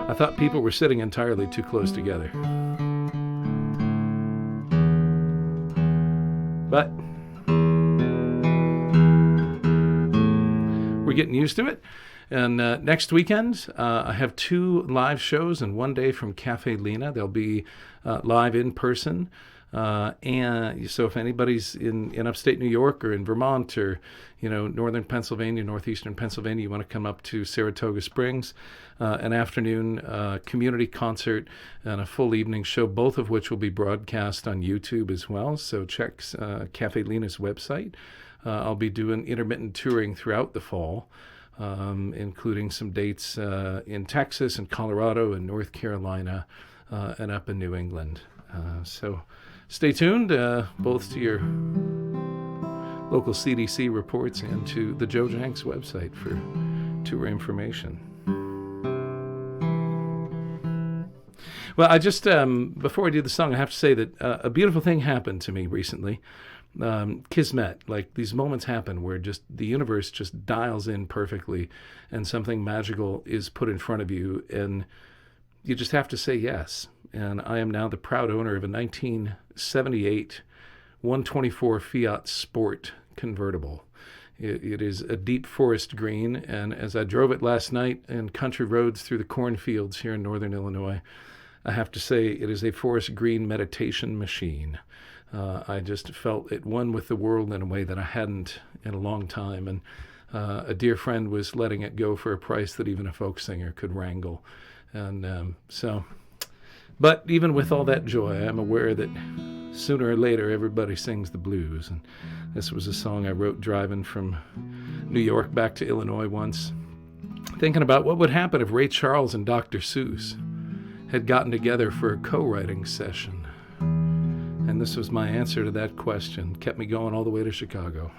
I thought people were sitting entirely too close together. But we're getting used to it. And next weekend, I have 2 live shows and 1 day from Cafe Lena. They'll be live in person. And so if anybody's in upstate New York or in Vermont or, northern Pennsylvania, northeastern Pennsylvania, you want to come up to Saratoga Springs, an afternoon community concert and a full evening show, both of which will be broadcast on YouTube as well. So check Cafe Lena's website. I'll be doing intermittent touring throughout the fall, including some dates in Texas and Colorado and North Carolina and up in New England. So stay tuned both to your local CDC reports and to the Joe Jenks website for tour information. Well, I just, before I do the song, I have to say that a beautiful thing happened to me recently. Kismet, like these moments happen where just the universe just dials in perfectly and something magical is put in front of you and you just have to say yes. And I am now the proud owner of a 1978 124 Fiat Sport convertible. It is a deep forest green, and as I drove it last night in country roads through the cornfields here in northern Illinois, I have to say it is a forest green meditation machine. I just felt at one with the world in a way that I hadn't in a long time, and a dear friend was letting it go for a price that even a folk singer could wrangle. And but even with all that joy, I'm aware that sooner or later everybody sings the blues. And this was a song I wrote driving from New York back to Illinois once, thinking about what would happen if Ray Charles and Dr. Seuss had gotten together for a co-writing session. And this was my answer to that question. Kept me going all the way to Chicago.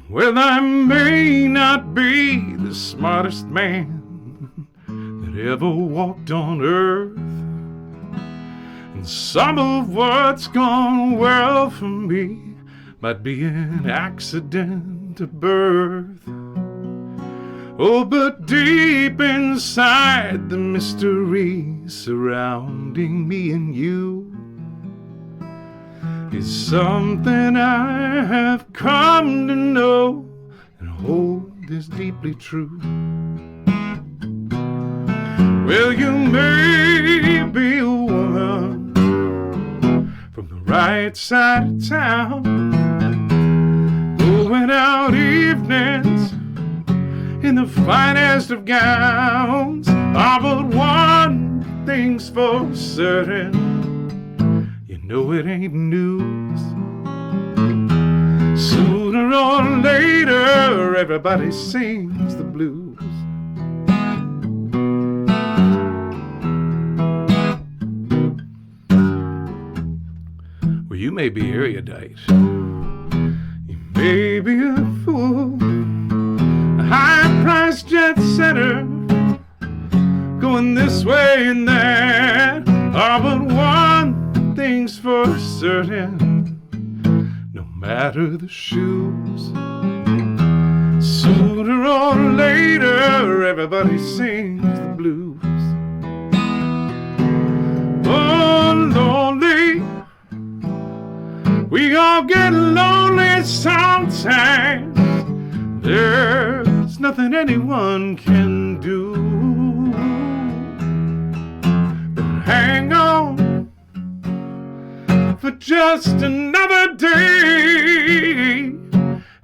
Well, I may not be the smartest man that ever walked on earth, and some of what's gone well for me might be an accident of birth. Oh, but deep inside, the mystery surrounding me and you is something I have come to know and hold is deeply true. Well, you may be a woman from the right side of town, going out evenings in the finest of gowns. Oh, but one thing's for certain, you know it ain't news. Sooner or later, everybody sings the blues. Well, you may be erudite. You may be a fool, a high-priced jet setter, going this way and that. Oh, but one thing's for certain, no matter the shoes, sooner or later everybody sings the blues. Oh, lonely, we all get lonely sometimes. There's nothing anyone can do but hang on for just another day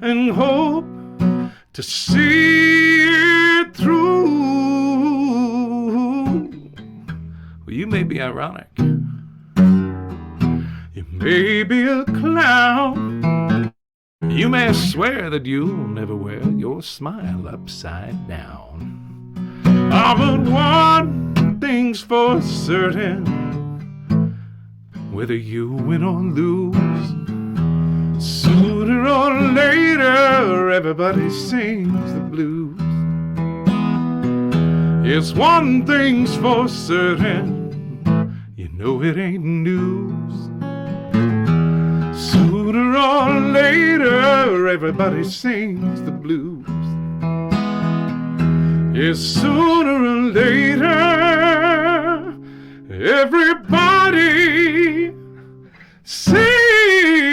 and hope to see it through. Well, you may be ironic, you may be a clown, you may swear that you'll never wear your smile upside down. Oh, but one thing's for certain, whether you win or lose, sooner or later everybody sings the blues. Yes, one thing's for certain, you know it ain't news. Sooner or later everybody sings the blues. Yes, sooner or later everybody sings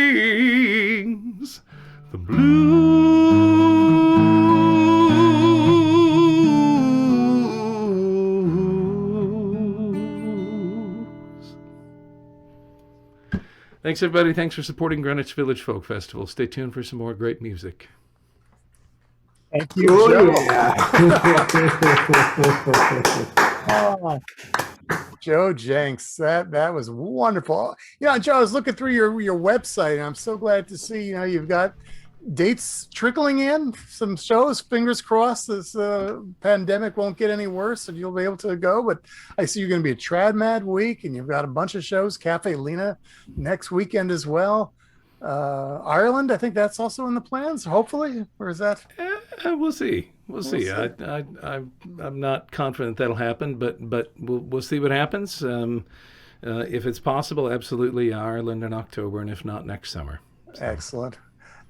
the blues. Thanks, everybody. Thanks for supporting Greenwich Village Folk Festival. Stay tuned for some more great music. Thank you, Joe. Oh, Joe Jenks, that was wonderful. Yeah, Joe, I was looking through your website, and I'm so glad to see you've got dates trickling in, some shows. Fingers crossed this pandemic won't get any worse and you'll be able to go. But I see you're going to be at Trad Mad Week, and you've got a bunch of shows. Cafe Lena next weekend as well. Ireland, I think that's also in the plans, hopefully, or is that? We'll see. We'll see. I'm not confident that'll happen, but we'll see what happens. If it's possible, absolutely Ireland in October, and if not, next summer. So. Excellent.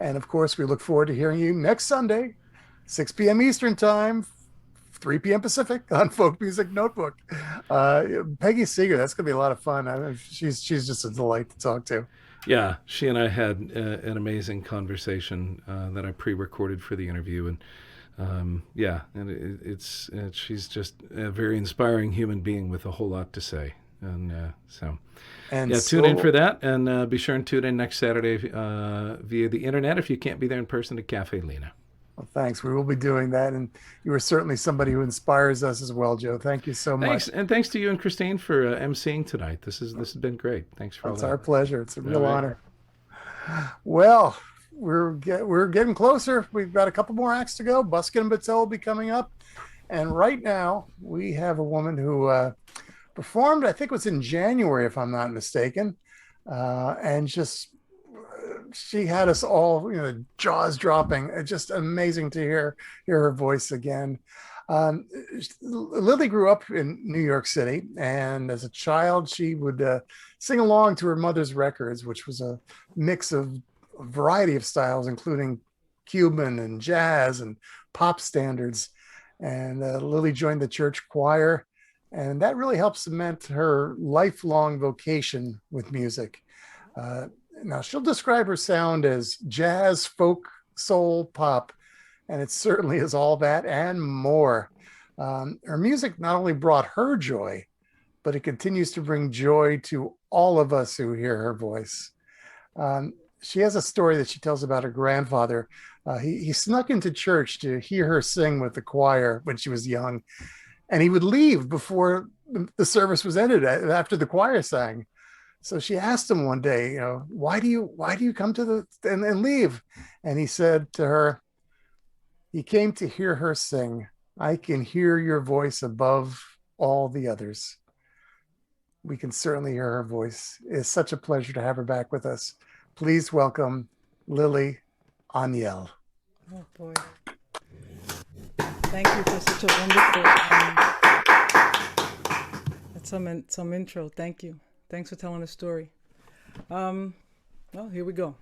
And of course, we look forward to hearing you next Sunday, 6 p.m. Eastern Time, 3 p.m. Pacific on Folk Music Notebook. Peggy Seeger, that's going to be a lot of fun. She's just a delight to talk to. Yeah, she and I had an amazing conversation that I pre-recorded for the interview, and she's just a very inspiring human being with a whole lot to say, and tune in for that, and be sure and tune in next Saturday via the internet if you can't be there in person at Cafe Lena. Well, thanks. We will be doing that, and you are certainly somebody who inspires us as well, Joe. Thank you so much. And thanks to you and Christine for emceeing tonight. This has been great. Thanks for all that. It's our pleasure. It's a real honor. Well, we're getting closer. We've got a couple more acts to go. Buskin and Battelle will be coming up, and right now we have a woman who performed, I think it was in January, if I'm not mistaken, and just. She had us all, jaws dropping. It's just amazing to hear her voice again. Lily grew up in New York City, and as a child, she would sing along to her mother's records, which was a mix of a variety of styles, including Cuban and jazz and pop standards. And Lily joined the church choir, and that really helped cement her lifelong vocation with music. Now, she'll describe her sound as jazz, folk, soul, pop, and it certainly is all that and more. Her music not only brought her joy, but it continues to bring joy to all of us who hear her voice. She has a story that she tells about her grandfather. He snuck into church to hear her sing with the choir when she was young, and he would leave before the service was ended after the choir sang. So she asked him one day, why do you come to and leave? And he said to her, he came to hear her sing. I can hear your voice above all the others. We can certainly hear her voice. It's such a pleasure to have her back with us. Please welcome Lily Aniel. Oh boy. Thank you for such a wonderful some intro. Thank you. Thanks for telling the story. Well, here we go.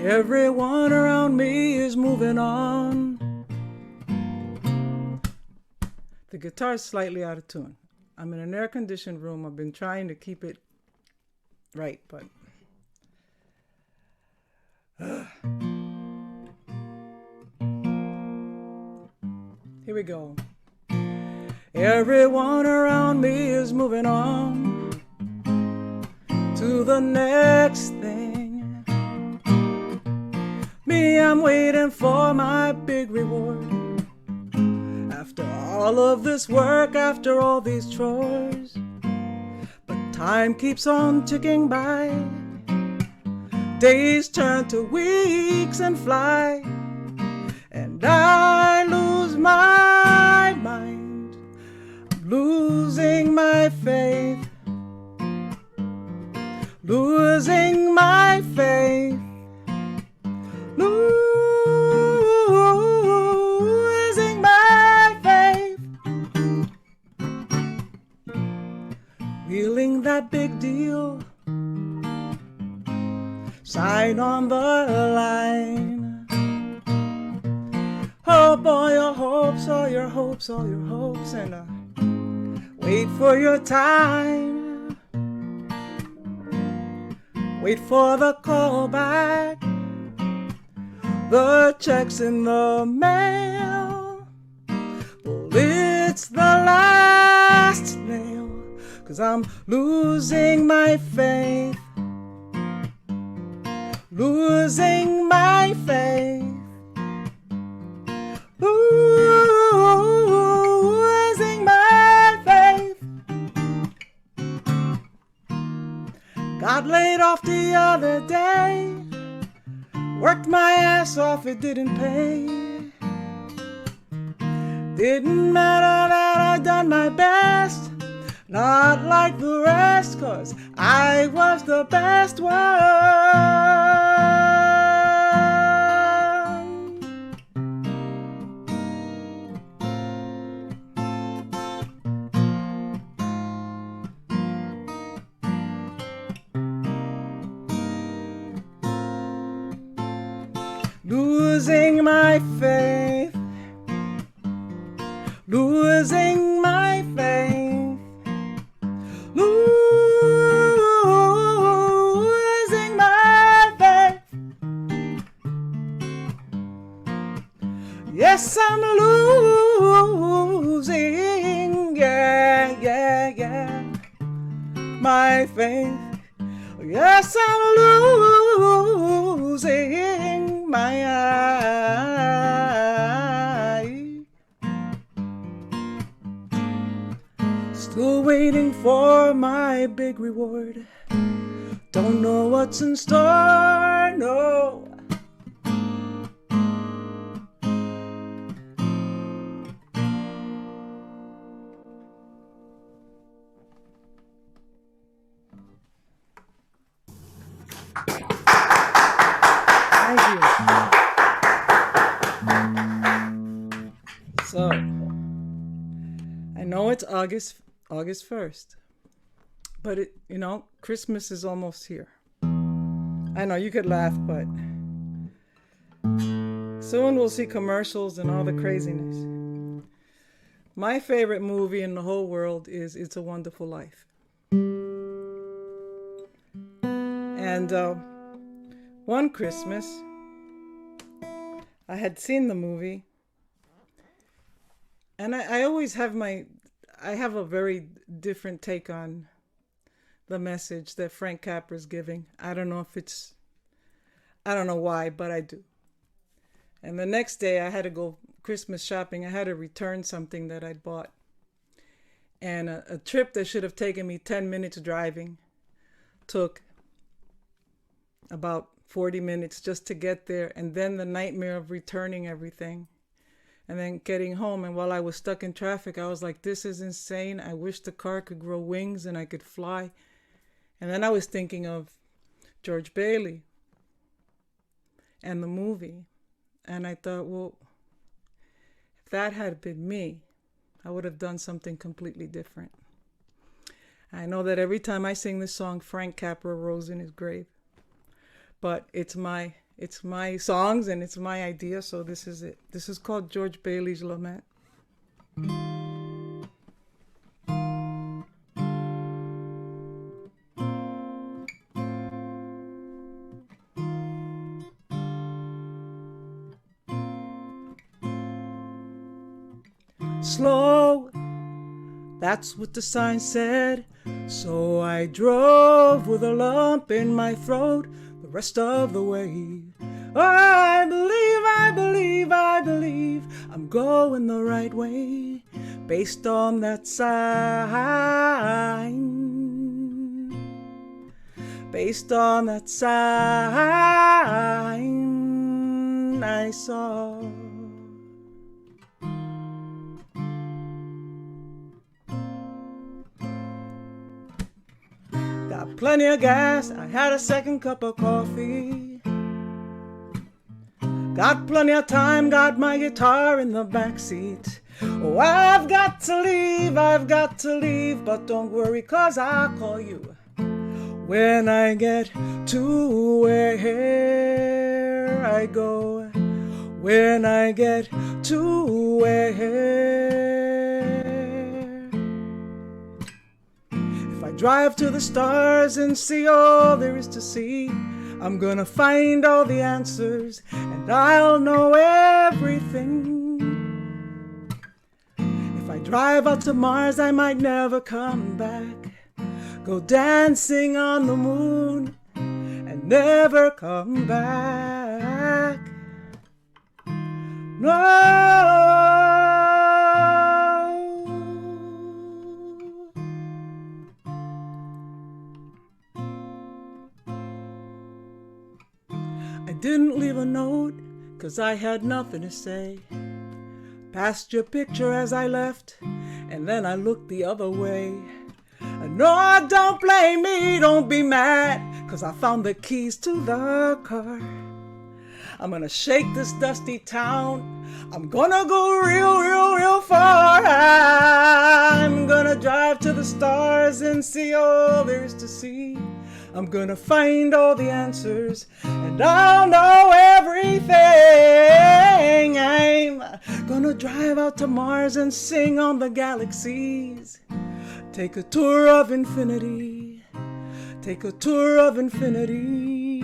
Everyone around me is moving on. The guitar's slightly out of tune. I'm in an air-conditioned room. I've been trying to keep it right, but... Here we go. Everyone around me is moving on to the next thing. Me, I'm waiting for my big reward. After all of this work, after all these chores, but time keeps on ticking by. Days turn to weeks and fly, and I lose my mind, losing my faith, losing my faith. Losing my faith, wheeling that big deal, sign on the line. Hope all your hopes, all your hopes, all your hopes, and wait for your time. Wait for the call back. The check's in the mail. Well, it's the last nail, 'cause I'm losing my faith, losing my faith, losing my faith. Got laid off the other day. Worked my ass off, it didn't pay. Didn't matter that I done my best, not like the rest, 'cause I was the best one. Losing my faith, losing my faith, losing my faith. Yes, I'm losing, yeah, yeah, yeah, my faith. Yes, I'm losing my eye. Still waiting for my big reward. Don't know what's in store, no. So, I know it's August 1st, but Christmas is almost here. I know you could laugh, but soon we'll see commercials and all the craziness. My favorite movie in the whole world is It's a Wonderful Life. And one Christmas, I had seen the movie, and I always have I have a very different take on the message that Frank Capra's giving. I don't know why, but I do. And the next day I had to go Christmas shopping. I had to return something that I'd bought. And a trip that should have taken me 10 minutes driving took about 40 minutes just to get there. And then the nightmare of returning everything and then getting home. And while I was stuck in traffic, I was like, this is insane. I wish the car could grow wings and I could fly. And then I was thinking of George Bailey and the movie. And I thought, well, if that had been me, I would have done something completely different. I know that every time I sing this song, Frank Capra rose in his grave. But it's my songs and it's my idea, so this is it. This is called George Bailey's Lament. Slow, that's what the sign said. So I drove with a lump in my throat the rest of the way. Oh, I believe I'm going the right way based on that sign. Based on that sign I saw. Got plenty of gas, I had a second cup of coffee. Got plenty of time, got my guitar in the backseat. Oh, I've got to leave, but don't worry, 'cause I'll call you when I get to where I go. When I get to where. If I drive to the stars and see all there is to see, I'm gonna find all the answers and I'll know everything. If I drive out to Mars, I might never come back. Go dancing on the moon and never come back. No. I didn't leave a note 'cause I had nothing to say. Passed your picture as I left and then I looked the other way. No, don't blame me, don't be mad, 'cause I found the keys to the car. I'm gonna shake this dusty town. I'm gonna go real far. I'm gonna drive to the stars and see all there is to see. I'm gonna find all the answers and I'll know everything. I'm gonna drive out to Mars and sing on the galaxies. Take a tour of infinity. Take a tour of infinity.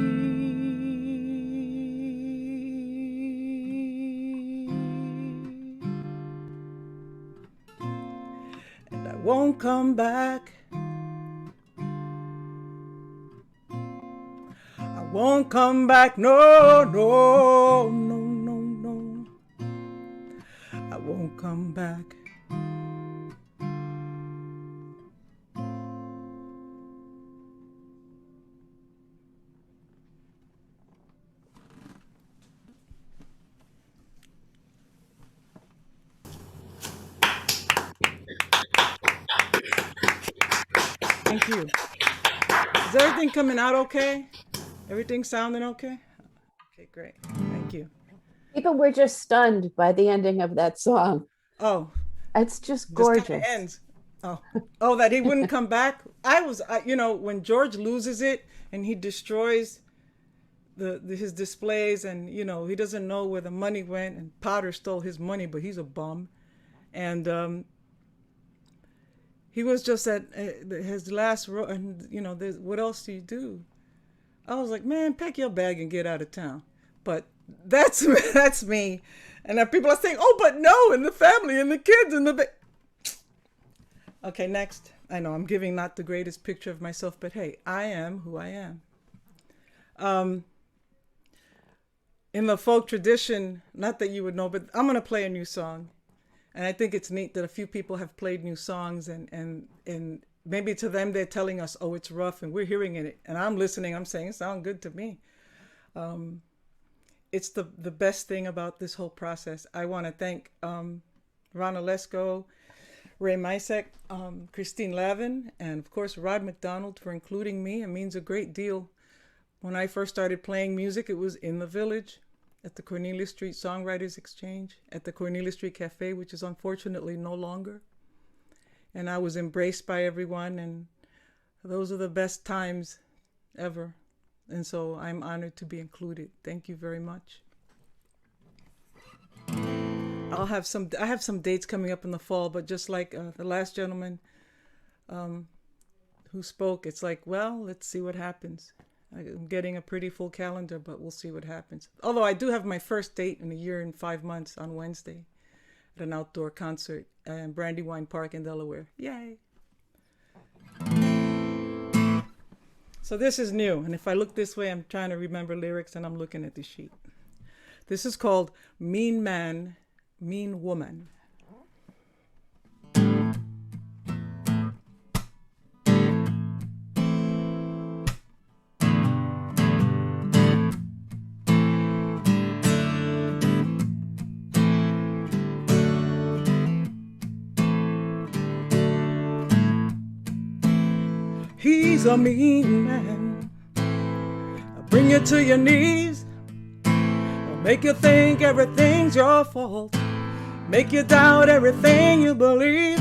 And I won't come back. I won't come back. No, no, no, no, no. I won't come back. Thank you. Is everything coming out okay? Everything sounding okay? Okay, great. Thank you. People were just stunned by the ending of that song. Oh, it's just gorgeous. Just ends. Oh, that he wouldn't come back. When George loses it and he destroys his displays, and he doesn't know where the money went, and Potter stole his money, but he's a bum, and he was just at his last row, and what else do you do? I was like, man, pack your bag and get out of town. But that's me. And people are saying, oh, but no, and the family and the kids and the okay, next. I know I'm giving not the greatest picture of myself, but hey, I am who I am. in the folk tradition, not that you would know, but I'm going to play a new song. And I think it's neat that a few people have played new songs, and maybe to them they're telling us, oh, it's rough, and we're hearing it. And I'm listening, I'm saying, it sounds good to me. It's the best thing about this whole process. I want to thank Ron Olesko, Ray Misek, Christine Lavin, and of course Rod McDonald for including me. It means a great deal. When I first started playing music, it was in the village at the Cornelia Street Songwriters Exchange, at the Cornelia Street Cafe, which is unfortunately no longer. And I was embraced by everyone, and those are the best times ever. And so I'm honored to be included. Thank you very much. I have some dates coming up in the fall, but just like the last gentleman who spoke, it's like, well, let's see what happens. I'm getting a pretty full calendar, but we'll see what happens. Although I do have my first date in a year and 5 months on Wednesday at an outdoor concert in Brandywine Park in Delaware. Yay! So this is new, and if I look this way, I'm trying to remember lyrics, and I'm looking at the sheet. This is called Mean Man, Mean Woman. He's a mean man. I'll bring you to your knees. I'll make you think everything's your fault. Make you doubt everything you believe.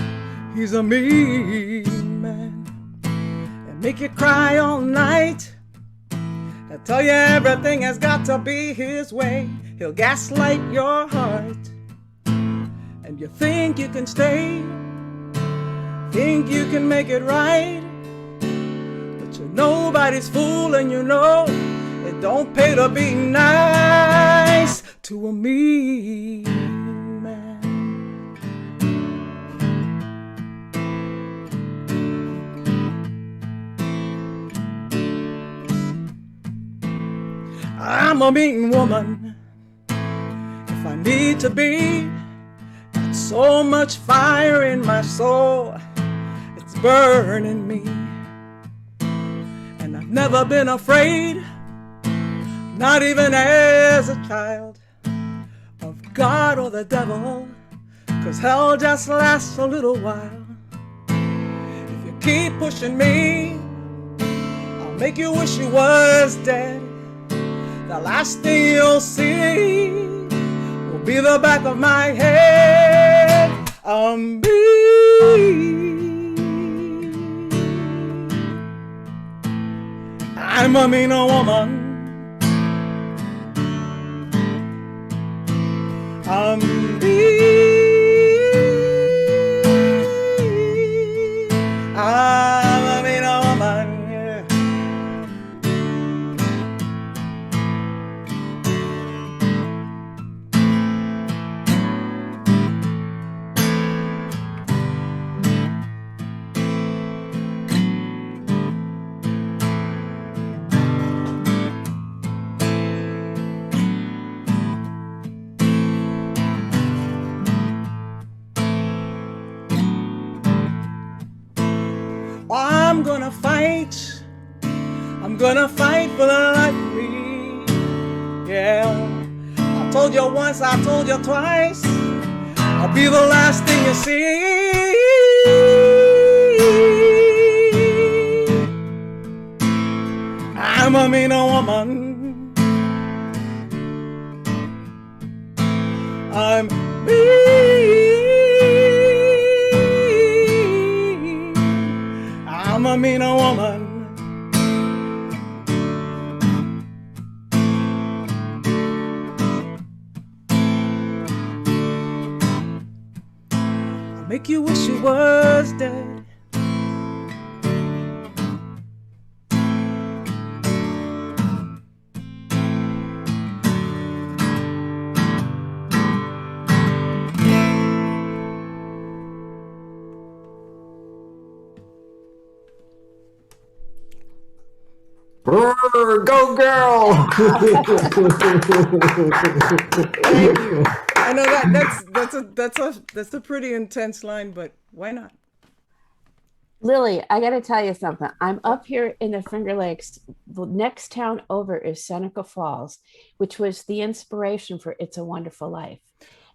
He's a mean man. And make you cry all night. I'll tell you everything has got to be his way. He'll gaslight your heart. And you think you can stay. Think you can make it right. Nobody's fooling, you know. It don't pay to be nice to a mean man. I'm a mean woman if I need to be. Got so much fire in my soul, it's burning me. Never been afraid, not even as a child, of God or the devil, 'cause hell just lasts a little while. If you keep pushing me, I'll make you wish you was dead. The last thing you'll see will be the back of my head. I'm I'm a mean woman. I'm a mean woman, yeah. I'm gonna fight for the life of me. Yeah, I told you once, I told you twice, I'll be the last thing you see. I'm a mean woman. I'm mean. I'm a mean woman. Make you wish you was dead. Go girl! Thank you. I know that's a pretty intense line, but why not? Lily, I got to tell you something. I'm up here in the Finger Lakes. The next town over is Seneca Falls, which was the inspiration for It's a Wonderful Life.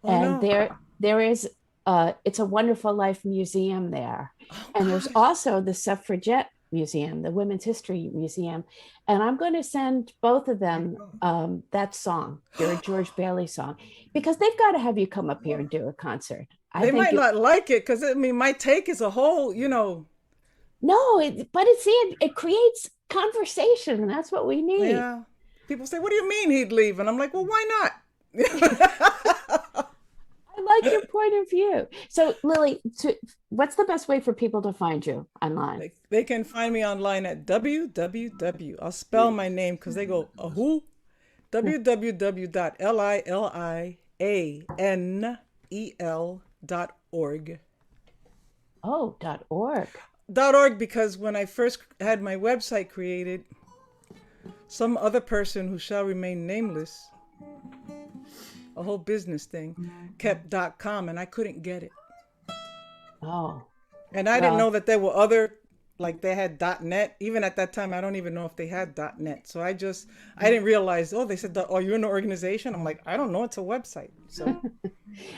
And there is It's a Wonderful Life museum there. And there's also the Suffragette Museum, the Women's History Museum. And I'm going to send both of them that song, their George Bailey song, because they've got to have you come up here and do a concert. They might not like it because, I mean, my take is a whole, No, but it creates conversation, and that's what we need. Yeah. People say, what do you mean he'd leave? And I'm like, well, why not? I like your point of view. So, Lily, what's the best way for people to find you online? They can find me online at www. I'll spell my name because they go, who? www.lilanel.org. Oh, .org. .org, because when I first had my website created, some other person who shall remain nameless, a whole business thing, kept .com, and I couldn't get it. Oh. And I didn't know that there were other, like they had .net. Even at that time, I don't even know if they had .net. So I didn't realize, they said, oh, you're in an organization? I'm like, I don't know, it's a website. So.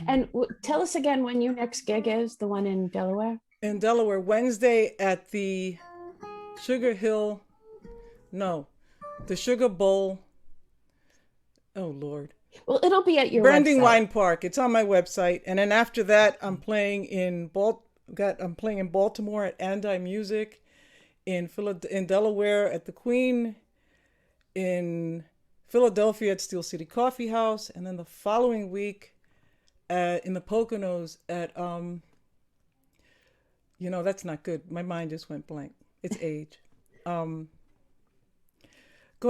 And tell us again when your next gig is, the one in Delaware? In Delaware, Wednesday at the Sugar Bowl. Oh, Lord. Well, it'll be at your Brandywine Park. It's on my website. And then after that, I'm playing in Baltimore at Andi Music, in Delaware at the Queen, in Philadelphia at Steel City Coffee House, and then the following week in the Poconos at that's not good. My mind just went blank. It's age. Go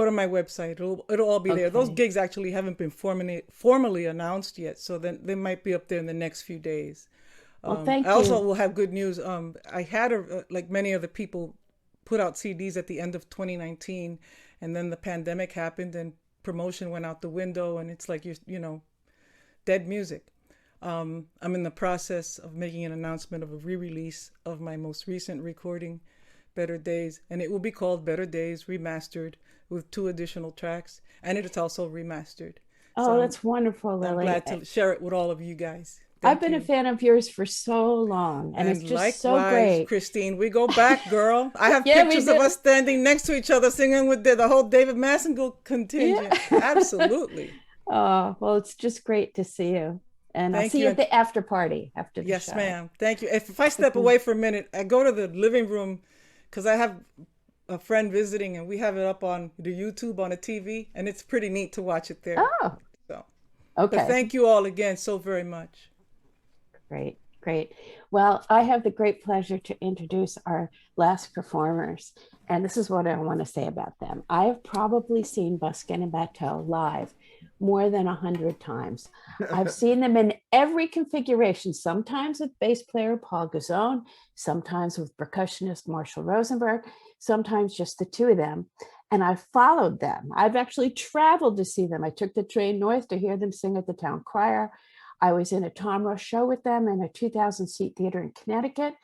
to my website. It'll all be there. Those gigs actually haven't been formally announced yet, so then they might be up there in the next few days. Thank you. I also will have good news. I had, like many other people, put out CDs at the end of 2019, and then the pandemic happened and promotion went out the window, and it's like dead music. I'm in the process of making an announcement of a re-release of my most recent recording, Better Days, and it will be called Better Days Remastered with 2 additional tracks, and it is also remastered. Oh, that's wonderful, Lily. I'm glad to share it with all of you guys. I've been a fan of yours for so long, and it's just likewise, so great. Christine, we go back, girl. I have pictures of us standing next to each other singing with the whole David Massengill contingent. Yeah. Absolutely. Oh, well, it's just great to see you. And I'll see you at the after party after the show. Yes, ma'am. Thank you. If I step away for a minute, I go to the living room because I have a friend visiting, and we have it up on the YouTube on a TV, and it's pretty neat to watch it there. Oh, so okay. But thank you all again so very much. Great, great. Well, I have the great pleasure to introduce our last performers, and this is what I want to say about them. I have probably seen Buskin and Bateau live more than 100 times. I've seen them in every configuration, sometimes with bass player Paul Gazzone, sometimes with percussionist Marshall Rosenberg, sometimes just the 2 of them. And I've followed them. I've actually traveled to see them. I took the train north to hear them sing at the town crier. I was in a Tom Rush show with them in a 2,000-seat theater in Connecticut,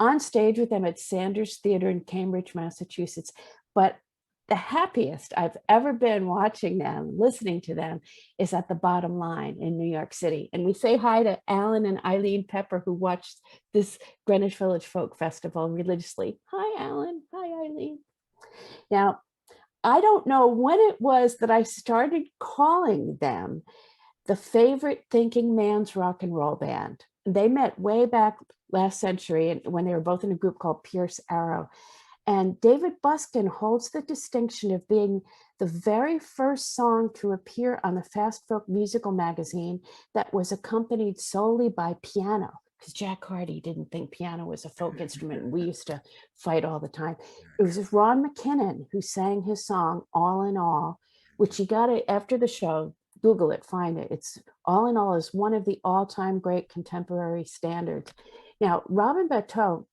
on stage with them at Sanders Theater in Cambridge, Massachusetts. But the happiest I've ever been watching them, listening to them, is at the Bottom Line in New York City. And we say hi to Alan and Eileen Pepper, who watched this Greenwich Village Folk Festival religiously. Hi, Alan. Hi, Eileen. Now, I don't know when it was that I started calling them the favorite thinking man's rock and roll band. They met way back last century when they were both in a group called Pierce Arrow. And David Buskin holds the distinction of being the very first song to appear on the Fast Folk musical magazine that was accompanied solely by piano, because Jack Hardy didn't think piano was a folk instrument, and we used to fight all the time. It was Ron McKinnon who sang his song, All in All, which you got it after the show. Google it, find it. It's All in All is one of the all-time great contemporary standards. Now, Robin Bateau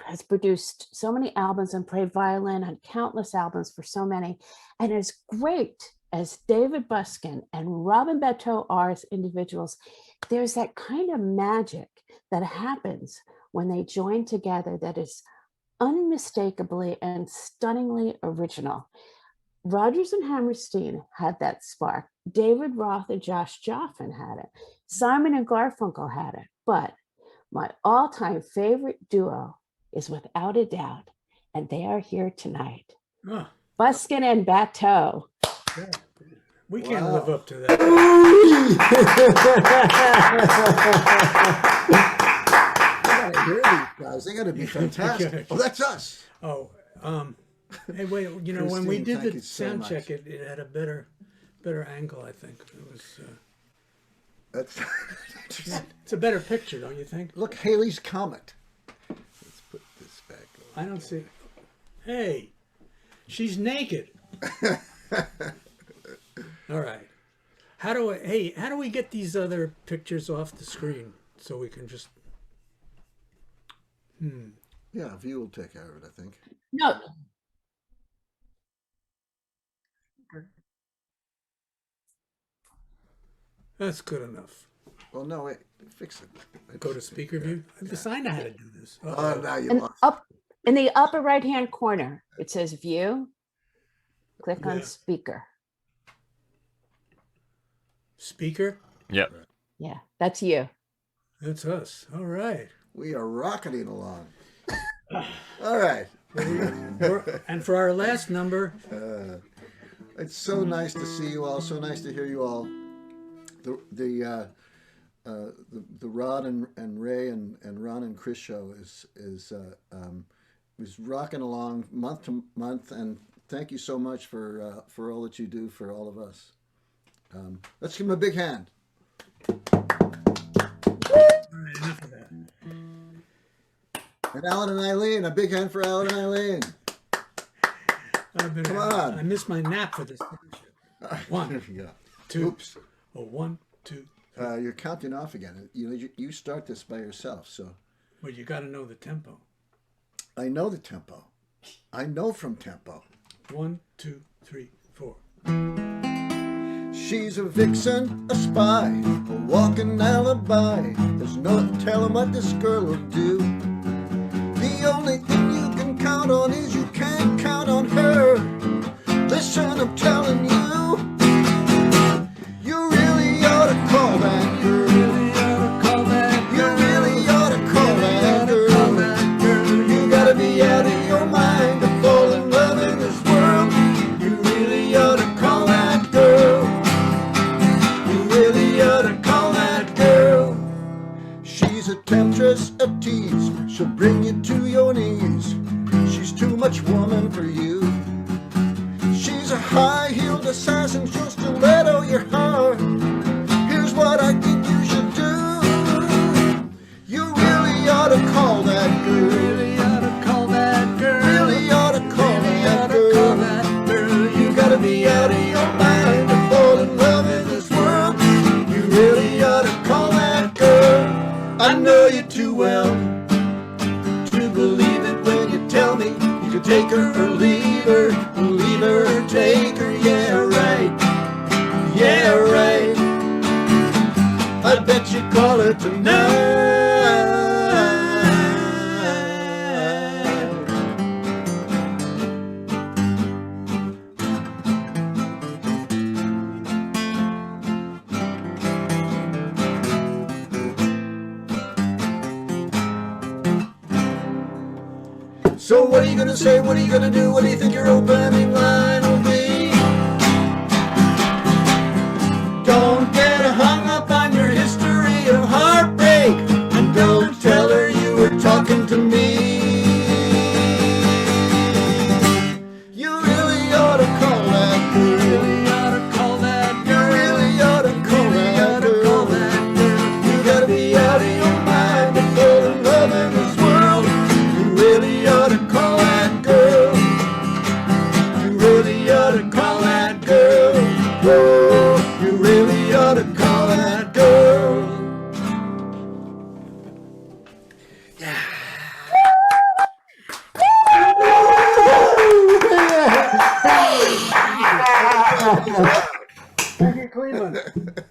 has produced so many albums and played violin on countless albums for so many. And as great as David Buskin and Robin Beto are as individuals, there's that kind of magic that happens when they join together that is unmistakably and stunningly original. Rodgers and Hammerstein had that spark. David Roth and Josh Joffin had it. Simon and Garfunkel had it. But my all-time favorite duo is without a doubt, and they are here tonight. Oh. Buskin and Beto. Yeah. We can't live up to that. I gotta hear these guys. They gotta be fantastic. Oh, that's us. Oh, hey, wait. You know, when we Christine, did thank the you so sound much. check, it had a better angle. I think it was. That's. It's a better picture, don't you think? Look, Haley's Comet. Let's put this back. I don't see. Hey, she's naked. All right. How do we get these other pictures off the screen so we can just? Yeah, View will take care of it, I think. No. That's good enough. Well, no, wait. Fix it. Go to speaker view. The sign I had to do this. Oh, now you And lost. up in the upper right-hand corner, it says View. Click on Yeah. Speaker. Speaker. Yep. Yeah, that's you. That's us. All right. We are rocketing along. All right. And for our last number, it's so nice to see you all. So nice to hear you all. The Rod and Ray and Ron and Chris show is rocking along month to month, and thank you so much for all that you do for all of us. Let's give them a big hand. all right, enough of that. And Alan and Eileen, a big hand for Alan and Eileen. Come on. I missed my nap for this. One, Yeah. two. Oops. Oh, 1, 2. You're counting off again. You start this by yourself, so. Well, you got to know the tempo. I know the tempo. I know from tempo. 1, 2, 3, 4. She's a vixen, a spy, a walking alibi. There's no telling what this girl will do. The only thing you can count on is you can't count on her. Listen, I'm telling you, you really ought to call that girl. You really ought to call that girl. You really ought to call that girl. You gotta be out of your mind to fall in love in this world. You really ought to call that girl. You really ought to call that girl. She's a temptress, a tease. She'll bring you to your knees. She's too much woman for you. She's a high-heeled assassin. She'll stiletto your heart. Here's what I think you should do. You really ought to call that girl. Really ought to call that girl. Really ought to call that girl. You gotta be out of your mind to fall in love in this world. You really ought to call that girl. I know you too well to believe it when you tell me you could take her or leave her or take her. Yeah, right. Yeah, right. I bet you call her tonight. So what are you gonna say? What are you gonna do? What do you think your opening line will be? Don't get hung up on your history of heartbreak, and don't tell her you were talking to me. You really ought to call that girl. You really ought to call that girl. You really ought to call that girl. You gotta be out of your mind to fall in love in this world. You really ought to call that girl. You really Thank you, Cleveland.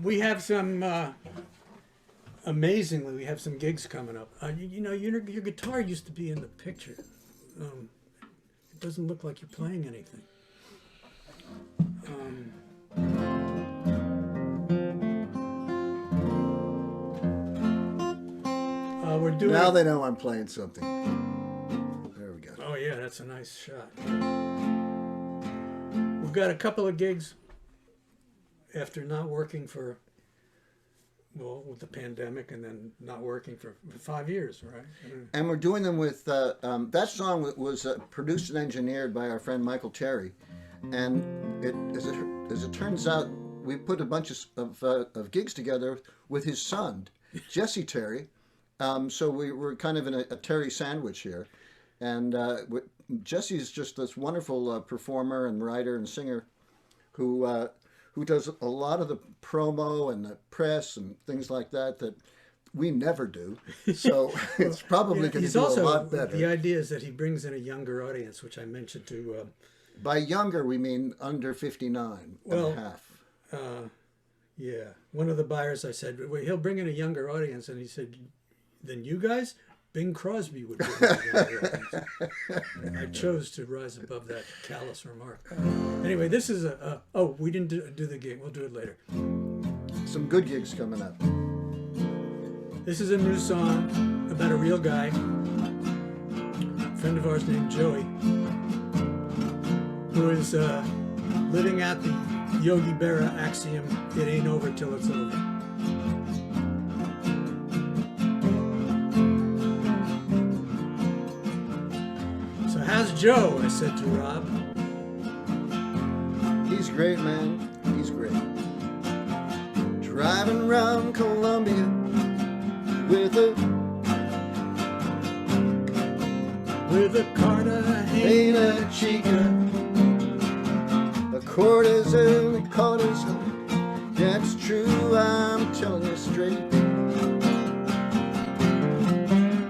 We have some, amazingly, we have some gigs coming up. You know, your guitar used to be in the picture. It doesn't look like you're playing anything. We're doing. Now they know I'm playing something. There we go. Oh yeah, that's a nice shot. We've got a couple of gigs after not working for, well, with the pandemic, and then not working for 5 years, right? And we're doing them with that song was produced and engineered by our friend Michael Terry, and as it turns out, we put a bunch of gigs together with his son, Jesse Terry. So we're kind of in a Terry sandwich here, and Jesse's just this wonderful performer and writer and singer who does a lot of the promo and the press and things like that we never do. So it's probably going to do a lot better. The idea is that he brings in a younger audience, which I mentioned to. By younger, we mean under 59 and a half. Yeah. One of the buyers, I said, well, he'll bring in a younger audience, and he said, then you guys? Bing Crosby would bring in a younger audience. I chose to rise above that callous remark. Anyway, this is we didn't do the gig. We'll do it later. Some good gigs coming up. This is a new song about a real guy, a friend of ours named Joey, who is living out the Yogi Berra axiom, it ain't over till it's over. So how's Joe? I said to Rob. He's great, man. He's great. Driving around Columbia with a Cartagena chica, a courtesan, a courtesan. That's true, I'm telling you straight.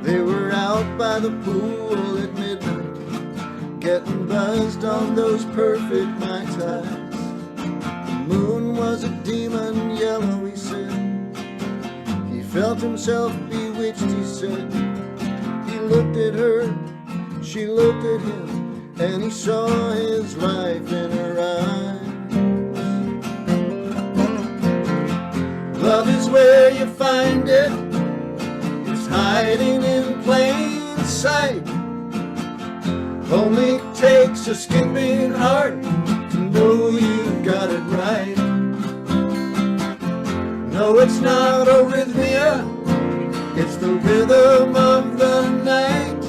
They were out by the pool at midnight, getting buzzed on those perfect Mai Tais. The moon was a demon yellow, he said. He felt himself bewitched, he said. He looked at her, she looked at him, and he saw his life in her eyes. Love is where you find it. It's hiding in plain sight. Only takes a skipping heart to know you've got it right. No, it's not arrhythmia. It's the rhythm of the night.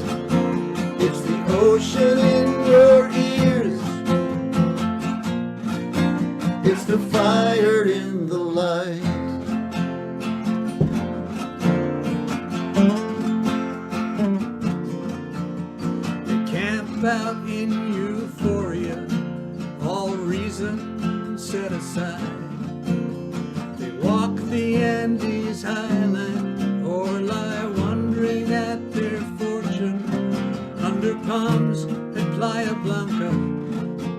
It's the ocean in your ears. It's the fire in the light. They camp out in euphoria, all reason set aside. They walk the Andes highland or lie wondering at their fortune under palms at Playa Blanca,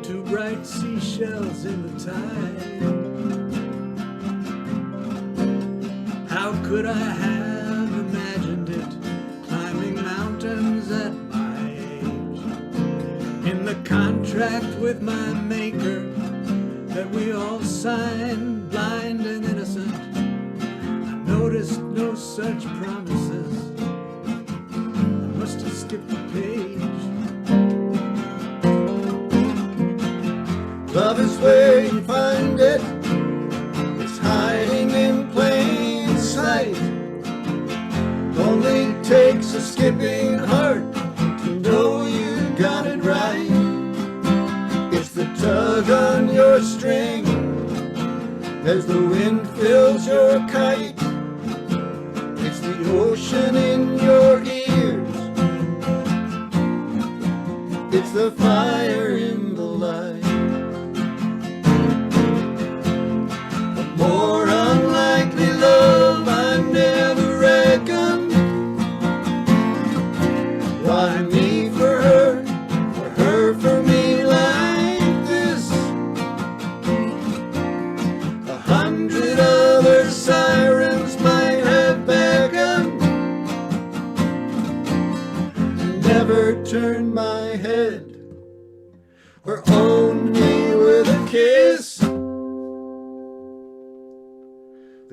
two bright seashells in the tide. How could I have imagined it, climbing mountains at my age? In the contract with my maker that we all signed, blind and innocent, I noticed no such promises. I must have skipped a page. Love is where you find it. It's hiding in plain sight. Only takes a skipping heart to know you got it right. It's the tug on your string as the wind fills your kite. It's the ocean in your ears. It's the fire in the light. A more unlikely love I never reckoned. Why me for her for me like this?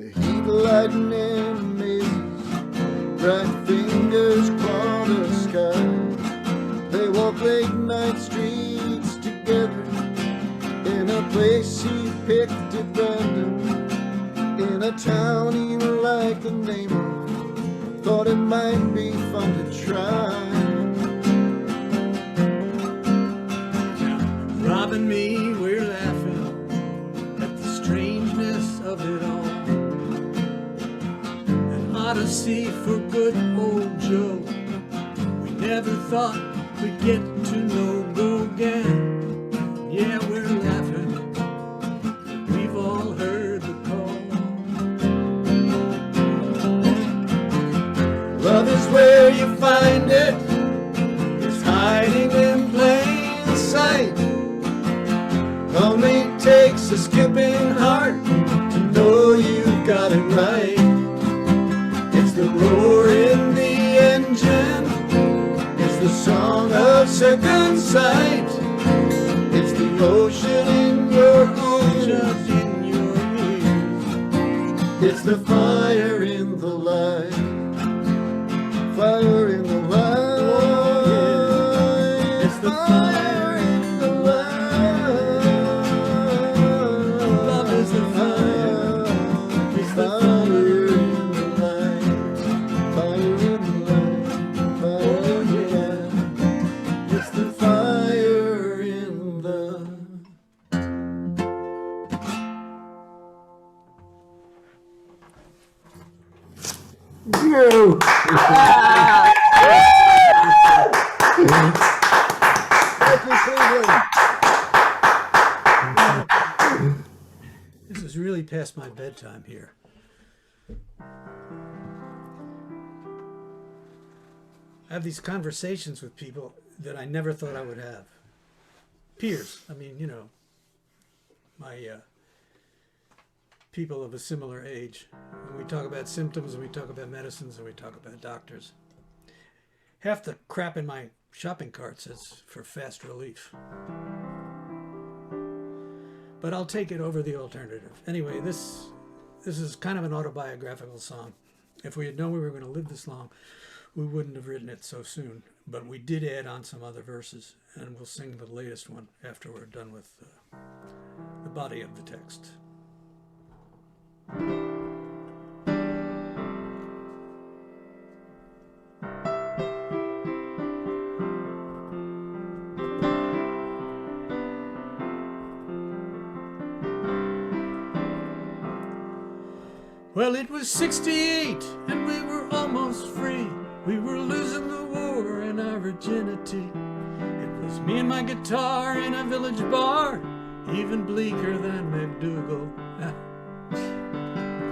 The heat, lightning mazes, bright fingers claw the sky. They walk late night streets together in a place he picked at random, in a town he liked the name of, thought it might be fun to try. Rob and me, we're laughing at the strangeness of it all. An odyssey for good old Joe. We never thought we'd get to know Gauguin. Yeah, we're laughing. We've all heard the call. Love is where you find it. It's hiding in plain sight. Only takes a skipping heart to know you've got it right. It's the roar in the engine. It's the song of second sight. It's the ocean in your ears. It's the fire in the light. Fire in the light. It's the fire in the light. Love is the fire. It's the fire in the light. Fire in the light. Fire in the light. It's the fire in the. You. This is really past my bedtime here. I have these conversations with people that I never thought I would have. Peers. I mean, you know, my people of a similar age. And we talk about symptoms, and we talk about medicines, and we talk about doctors. Half the crap in my shopping cart says for fast relief. But I'll take it over the alternative. Anyway, this is kind of an autobiographical song. If we had known we were going to live this long, we wouldn't have written it so soon. But we did add on some other verses, and we'll sing the latest one after we're done with the body of the text. Well, it was 68 and we were almost free. We were losing the war and our virginity. It was me and my guitar in a village bar, even bleaker than McDougal.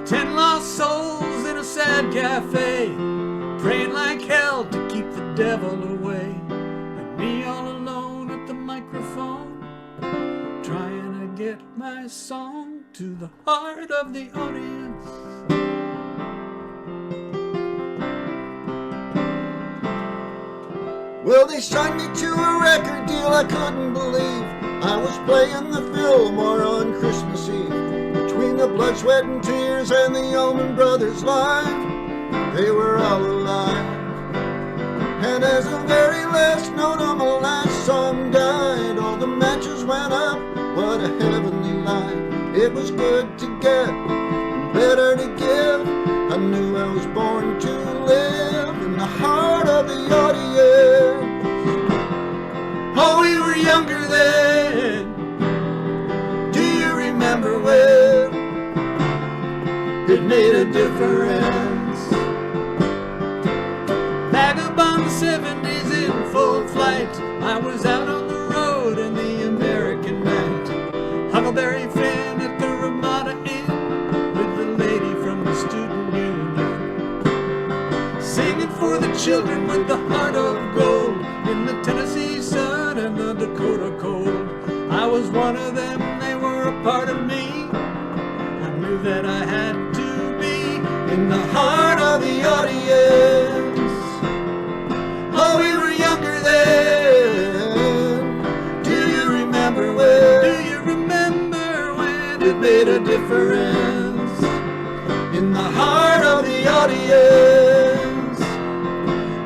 10 lost souls in a sad cafe, praying like hell to keep the devil away. And me all alone at the microphone, trying to get my song to the heart of the audience. Well, they signed me to a record deal I couldn't believe. I was playing the Fillmore on Christmas Eve. Between the blood, sweat, and tears and the Allman Brothers live, they were all alive. And as the very last note on my last song died, all the matches went up. What a heavenly light. It was good to get, better to give. I knew I was born to live in the heart of the audience. Oh, we were younger then. Do you remember when it made a difference? Vagabond 70s in full flight. I was out on the road in the American night. Huckleberry Finn at the Ramada Inn with the lady from the student union, singing for the children with the heart of gold in the Tennessee sun and the Dakota cold. I was one of them, they were a part of me. I knew that I had to be in the heart of the audience. Oh, we were younger then. Do you remember when? Do you remember when it made a difference? in the heart of the audience.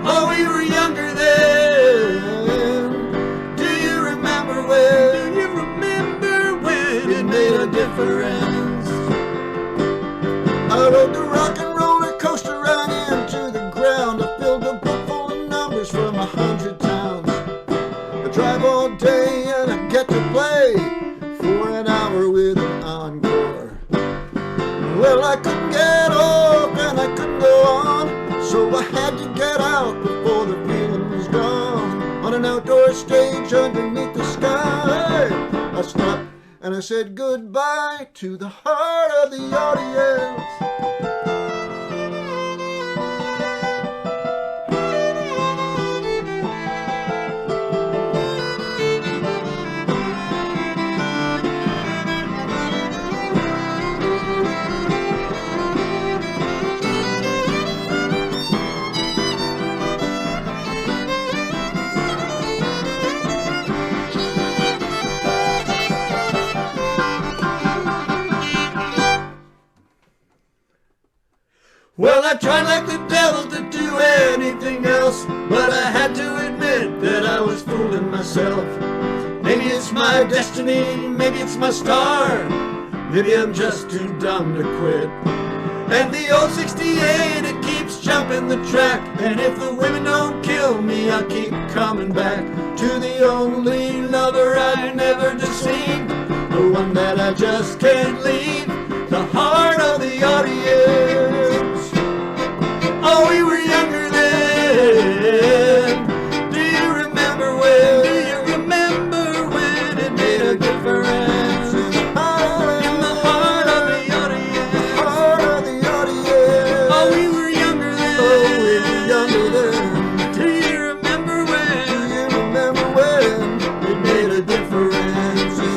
Oh, we were younger then. Do you remember when? Do you remember when it made a difference? I rode the rock and roller coaster right into the ground. I filled a book full of numbers from 100 towns. I drive all day and I get to play for an hour with an encore. Well, I couldn't get off and I couldn't go on, so I had to get out before the feeling was gone. On an outdoor stage underneath the sky, I stopped and I said goodbye to the heart of the audience. Well, I tried like the devil to do anything else, but I had to admit that I was fooling myself. Maybe it's my destiny, maybe it's my star, maybe I'm just too dumb to quit. And the old 68, it keeps jumping the track, and if the women don't kill me, I'll keep coming back to the only lover I never deceived, the one that I just can't leave, the heart of the audience. Oh, we were younger then. Do you remember when? Do you remember when it made a difference? In the heart of the audience. The heart of the audience. Oh, we were younger then. Oh, we were younger then. Do you remember when? Do you remember when it made a difference? In the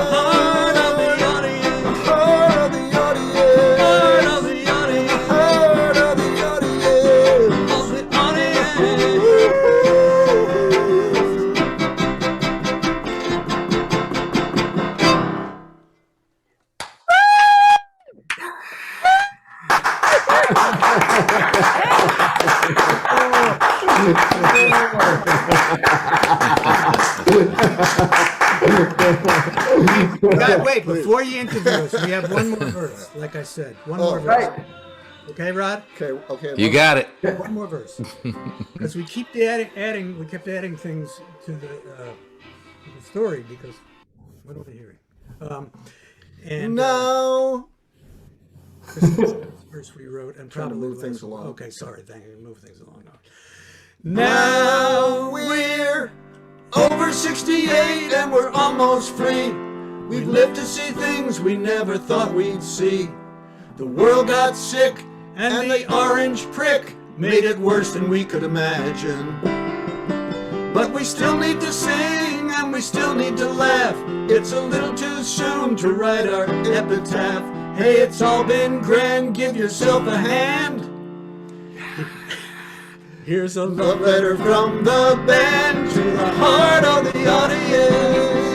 heart of the audience. The heart of the audience. Heart of the audience. Heart of the God, wait, before you interview us, we have one more verse, like I said. One more verse. Right. Okay, Rod? Okay. You got it. One more verse. Because we keep kept adding things to the story because what are we hearing? And no. This is the verse we wrote and Trying to probably move things along. Okay, sorry. Thank you. Move things along now. Now we're over 68 and we're almost free. We've lived to see things we never thought we'd see. The world got sick and the orange prick made it worse than we could imagine. But we still need to sing and we still need to laugh. It's a little too soon to write our epitaph. Hey, it's all been grand, give yourself a hand. Here's a love letter from the band to the heart of the audience.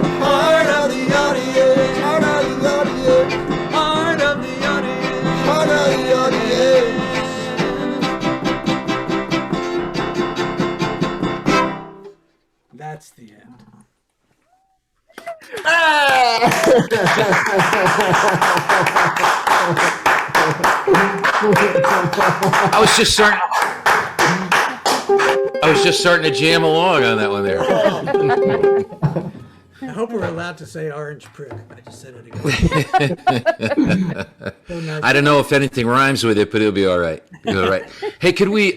The heart of the audience. Heart of the audience. Heart of the audience. Heart of the audience. That's the end. I was just starting to jam along on that one there. I hope we're allowed to say orange prick. I just said it again. I don't know if anything rhymes with it, but it'll be all right. It'll be all right. Hey, could we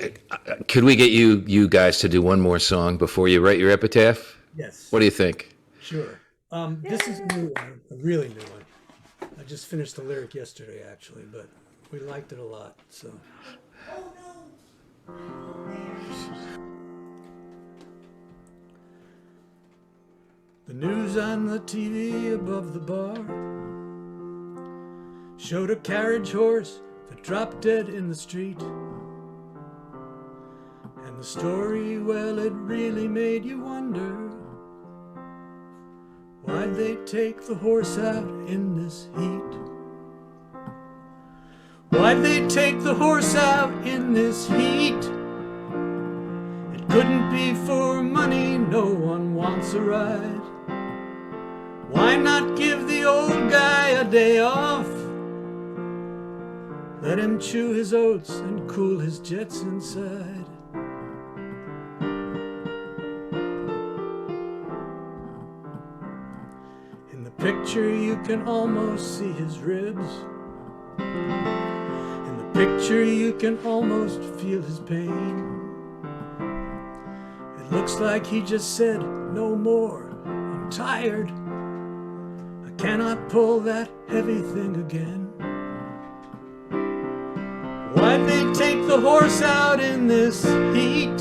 get you guys to do one more song before you write your epitaph? Yes. What do you think? Sure. This is a new one, a really new one. I just finished the lyric yesterday, actually, but we liked it a lot. So. The news on the TV above the bar showed a carriage horse that dropped dead in the street. And the story, well, it really made you wonder, why'd they take the horse out in this heat? Why'd they take the horse out in this heat? It couldn't be for money, no one wants a ride. Why not give the old guy a day off? Let him chew his oats and cool his jets inside. In the picture you can almost see his ribs. In the picture you can almost feel his pain. It looks like he just said, no more, I'm tired. I cannot pull that heavy thing again. Why'd they take the horse out in this heat?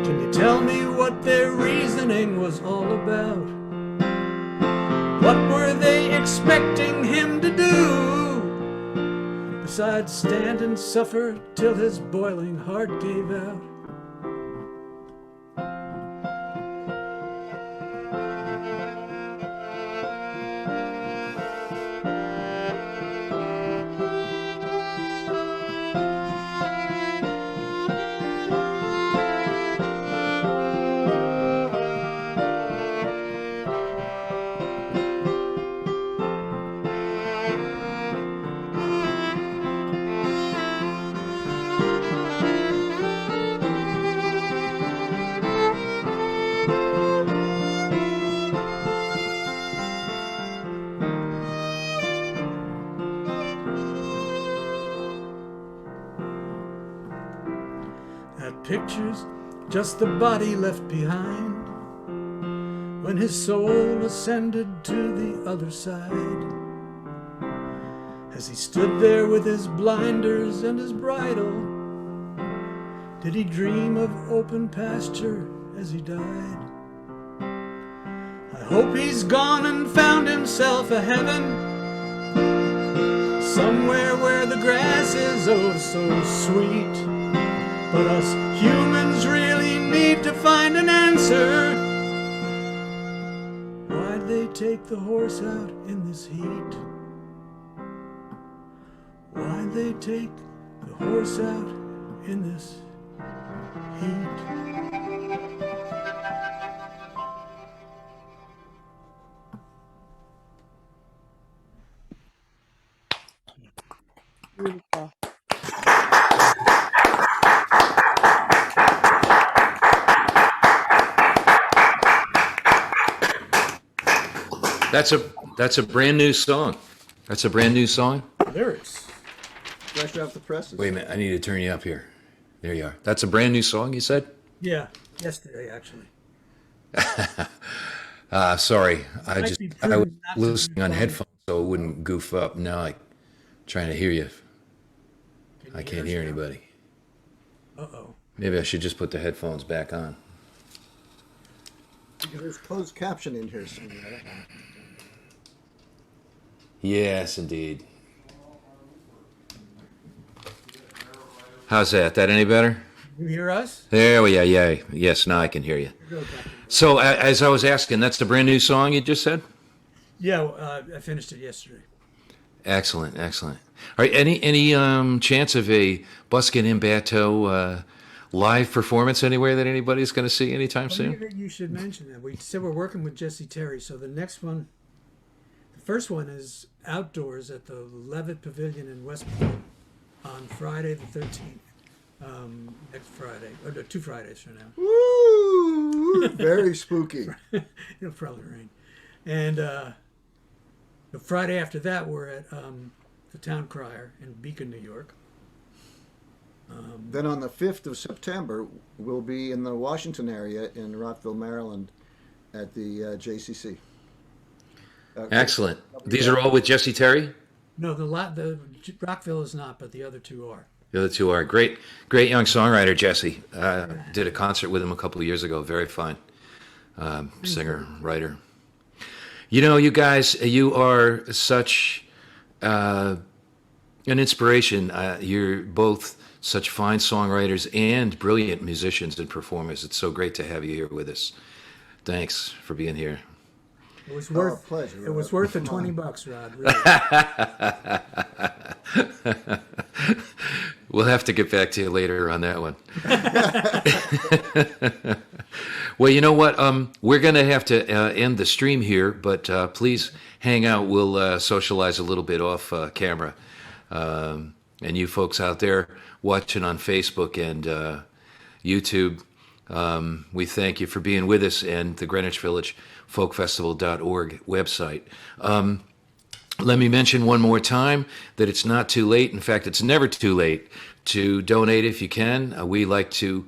Can you tell me what their reasoning was all about? What were they expecting him to do? Besides stand and suffer till his boiling heart gave out. Pictures, just the body left behind when his soul ascended to the other side. As he stood there with his blinders and his bridle, did he dream of open pasture as he died? I hope he's gone and found himself a heaven, somewhere where the grass is oh so sweet. But us humans really need to find an answer. Why'd they take the horse out in this heat? Why'd they take the horse out in this heat? Beautiful. That's a brand new song. That's a brand new song. Lyrics. Fresh off the presses. Wait a minute, I need to turn you up here. There you are. That's a brand new song, you said? Yeah, yesterday actually. Sorry, I Might was be prudent not to listening on do headphones so it wouldn't goof up. Now I'm trying to hear you. I can't hear anybody. Uh-oh. Maybe I should just put the headphones back on. There's closed caption in here somewhere. Yes, indeed. How's that? That any better? You hear us? There we are. Yeah. Yes, now I can hear you. So, as I was asking, that's the brand new song you just said? Yeah, I finished it yesterday. Excellent, excellent. All right, any chance of a Buskin in Bateau live performance anywhere that anybody's going to see anytime soon? You should mention that. We said we're working with Jesse Terry, so the next one, the first one is outdoors at the Levitt Pavilion in Westport on Friday the 13th. Next Friday, or no, 2 Fridays from now. Woo! Very spooky. It'll probably rain. And the Friday after that, we're at the Town Crier in Beacon, New York. Then on the 5th of September, we'll be in the Washington area in Rockville, Maryland at the JCC. Excellent. These are all with Jesse Terry? No, the Rockville is not, but the other two are. The other two are. Great young songwriter, Jesse. Did a concert with him a couple of years ago. Very fine. Singer, writer. You know, you guys, you are such an inspiration. You're both such fine songwriters and brilliant musicians and performers. It's so great to have you here with us. Thanks for being here. It was worth pleasure. It was worth the $20, Rod. Really. We'll have to get back to you later on that one. Well, you know what? We're going to have to end the stream here, but please hang out. We'll socialize a little bit off camera. And you folks out there watching on Facebook and YouTube, we thank you for being with us, and the Greenwich Village folkfestival.org website. Let me mention one more time that it's not too late. In fact, it's never too late to donate if you can. We like to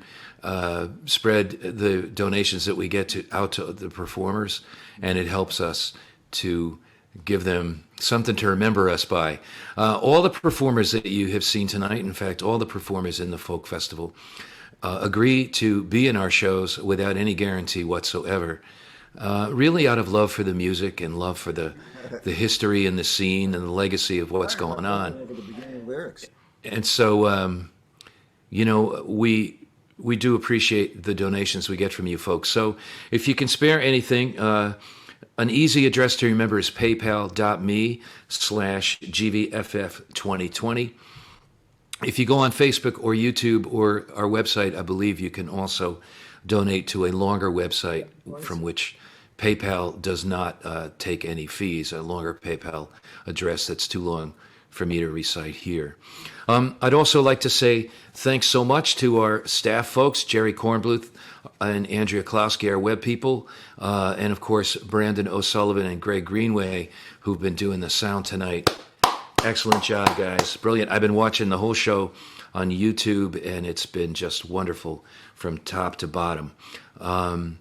spread the donations that we get out to the performers, and it helps us to give them something to remember us by. All the performers that you have seen tonight, in fact, all the performers in the Folk Festival, agree to be in our shows without any guarantee whatsoever, really out of love for the music and love for the history and the scene and the legacy of what's going on. And so, you know, we do appreciate the donations we get from you folks. So if you can spare anything, an easy address to remember is paypal.me/GVFF2020. If you go on Facebook or YouTube or our website, I believe you can also donate to a longer website from which PayPal does not take any fees, a longer PayPal address that's too long for me to recite here. I'd also like to say thanks so much to our staff folks, Jerry Kornbluth and Andrea Klowski, our web people, and of course, Brandon O'Sullivan and Greg Greenway, who've been doing the sound tonight. Excellent job, guys. Brilliant. I've been watching the whole show on YouTube, and it's been just wonderful from top to bottom. On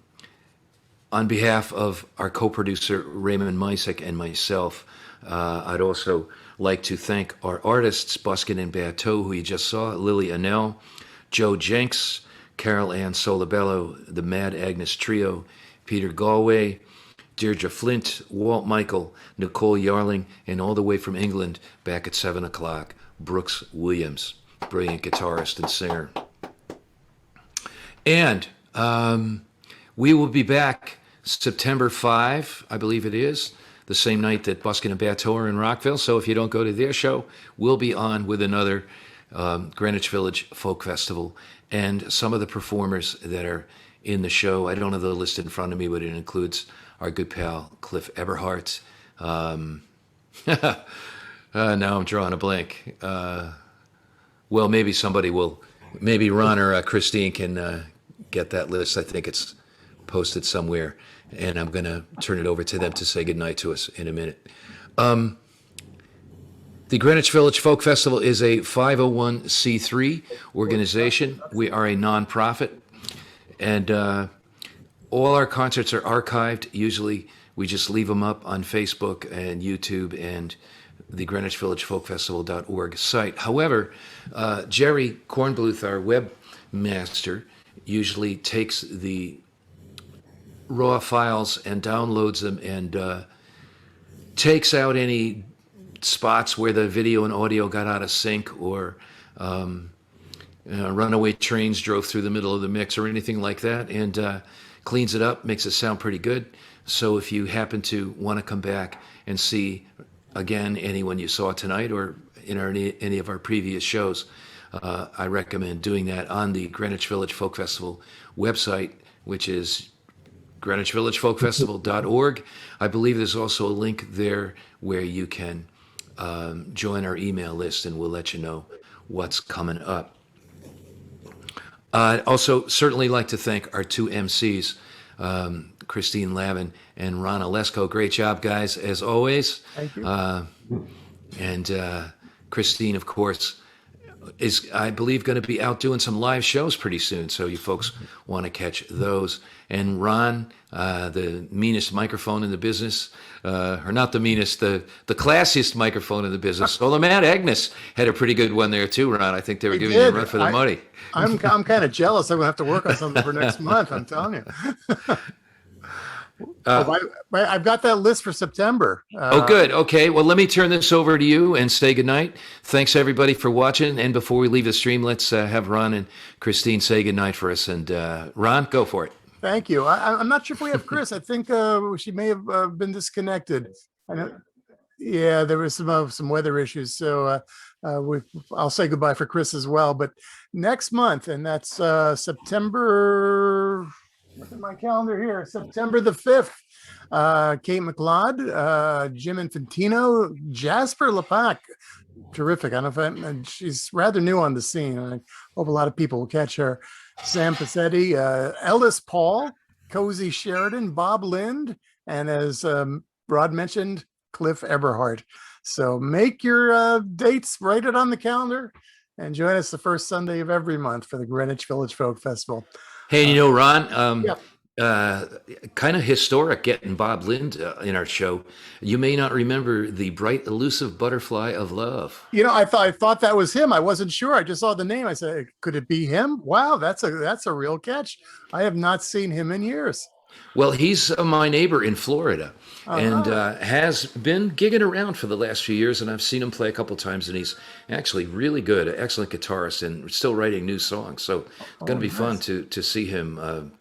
behalf of our co-producer, Raymond Misek, and myself, I'd also like to thank our artists, Buskin and Bateau, who you just saw, Lily Annell, Joe Jenks, Carol Ann Solabello, the Mad Agnes Trio, Peter Galway, Deirdre Flint, Walt Michael, Nicole Yarling, and all the way from England, back at 7 o'clock, Brooks Williams, brilliant guitarist and singer. And we will be back September 5, I believe it is, the same night that Buskin and Bateau are in Rockville. So if you don't go to their show, we'll be on with another Greenwich Village Folk Festival. And some of the performers that are in the show, I don't have the list in front of me, but it includes our good pal, Cliff Eberhardt. Now I'm drawing a blank. Well, maybe somebody will, maybe Ron or Christine can get that list. I think it's posted somewhere, and I'm going to turn it over to them to say goodnight to us in a minute. The Greenwich Village Folk Festival is a 501c3 organization. We are a nonprofit, and all our concerts are archived. Usually we just leave them up on Facebook and YouTube and the Greenwich Village folkfestival.org site. However, Jerry Kornbluth, our webmaster, usually takes the raw files and downloads them and takes out any spots where the video and audio got out of sync, or runaway trains drove through the middle of the mix or anything like that, and cleans it up, makes it sound pretty good. So if you happen to want to come back and see again anyone you saw tonight or in any of our previous shows, I recommend doing that on the Greenwich Village Folk Festival website, which is greenwichvillagefolkfestival.org. I believe there's also a link there where you can join our email list, and we'll let you know what's coming up. I'd also certainly like to thank our two MCs, Christine Lavin and Ron Olesko. Great job, guys, as always. Thank you. And Christine, of course, is, I believe, going to be out doing some live shows pretty soon, so you folks want to catch those. And Ron, the meanest microphone in the business, or not the meanest, the classiest microphone in the business. Well, the Mad Agnes had a pretty good one there too, Ron. I think they were giving you a run for the money. I'm kind of jealous. I'm going to have to work on something for next month, I'm telling you. I've got that list for September. Oh, good. Okay. Well, let me turn this over to you and say goodnight. Thanks, everybody, for watching. And before we leave the stream, let's have Ron and Christine say goodnight for us. And Ron, go for it. Thank you. I'm not sure if we have Chris. I think she may have been disconnected. I know. Yeah, there was some weather issues, so I'll say goodbye for Chris as well. But next month, and that's September. Look at my calendar here. September the 5th. Kate McLeod, Jim Infantino, Jasper Lepak. Terrific. I don't know if she's rather new on the scene. I hope a lot of people will catch her. Sam Passetti, Ellis Paul, Cozy Sheridan, Bob Lind, and as Rod mentioned, Cliff Eberhardt. So make your dates, write it on the calendar, and join us the first Sunday of every month for the Greenwich Village Folk Festival. Hey, Ron, kind of historic getting Bob Lind in our show. You may not remember the bright, elusive butterfly of love. I thought that was him. I wasn't sure. I just saw the name. I said, could it be him? Wow, that's a real catch. I have not seen him in years. Well, he's my neighbor in Florida and has been gigging around for the last few years, and I've seen him play a couple times, and he's actually really good, excellent guitarist, and still writing new songs. So it's going to be fun to see him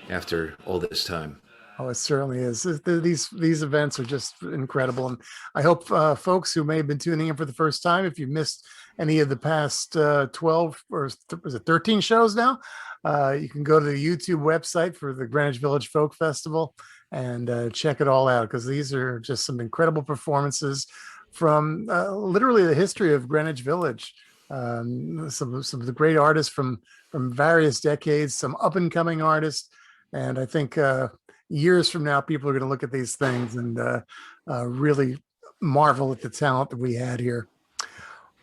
after all this time. Oh, it certainly is. These events are just incredible, and I hope folks who may have been tuning in for the first time, if you missed any of the past 12 or was it 13 shows now, you can go to the YouTube website for the Greenwich Village Folk Festival and check it all out, because these are just some incredible performances from literally the history of Greenwich Village. Some of the great artists from various decades, some up and coming artists, and I think years from now, people are going to look at these things and really marvel at the talent that we had here.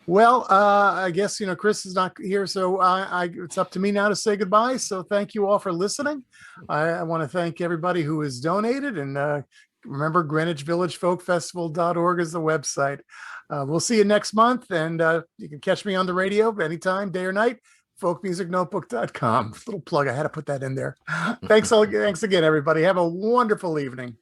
Well, I guess, Chris is not here, so it's up to me now to say goodbye. So thank you all for listening. I want to thank everybody who has donated, and remember, GreenwichVillageFolkFestival.org is the website. We'll see you next month, and you can catch me on the radio anytime, day or night. folkmusicnotebook.com. Little plug. I had to put that in there. Thanks again, everybody. Have a wonderful evening.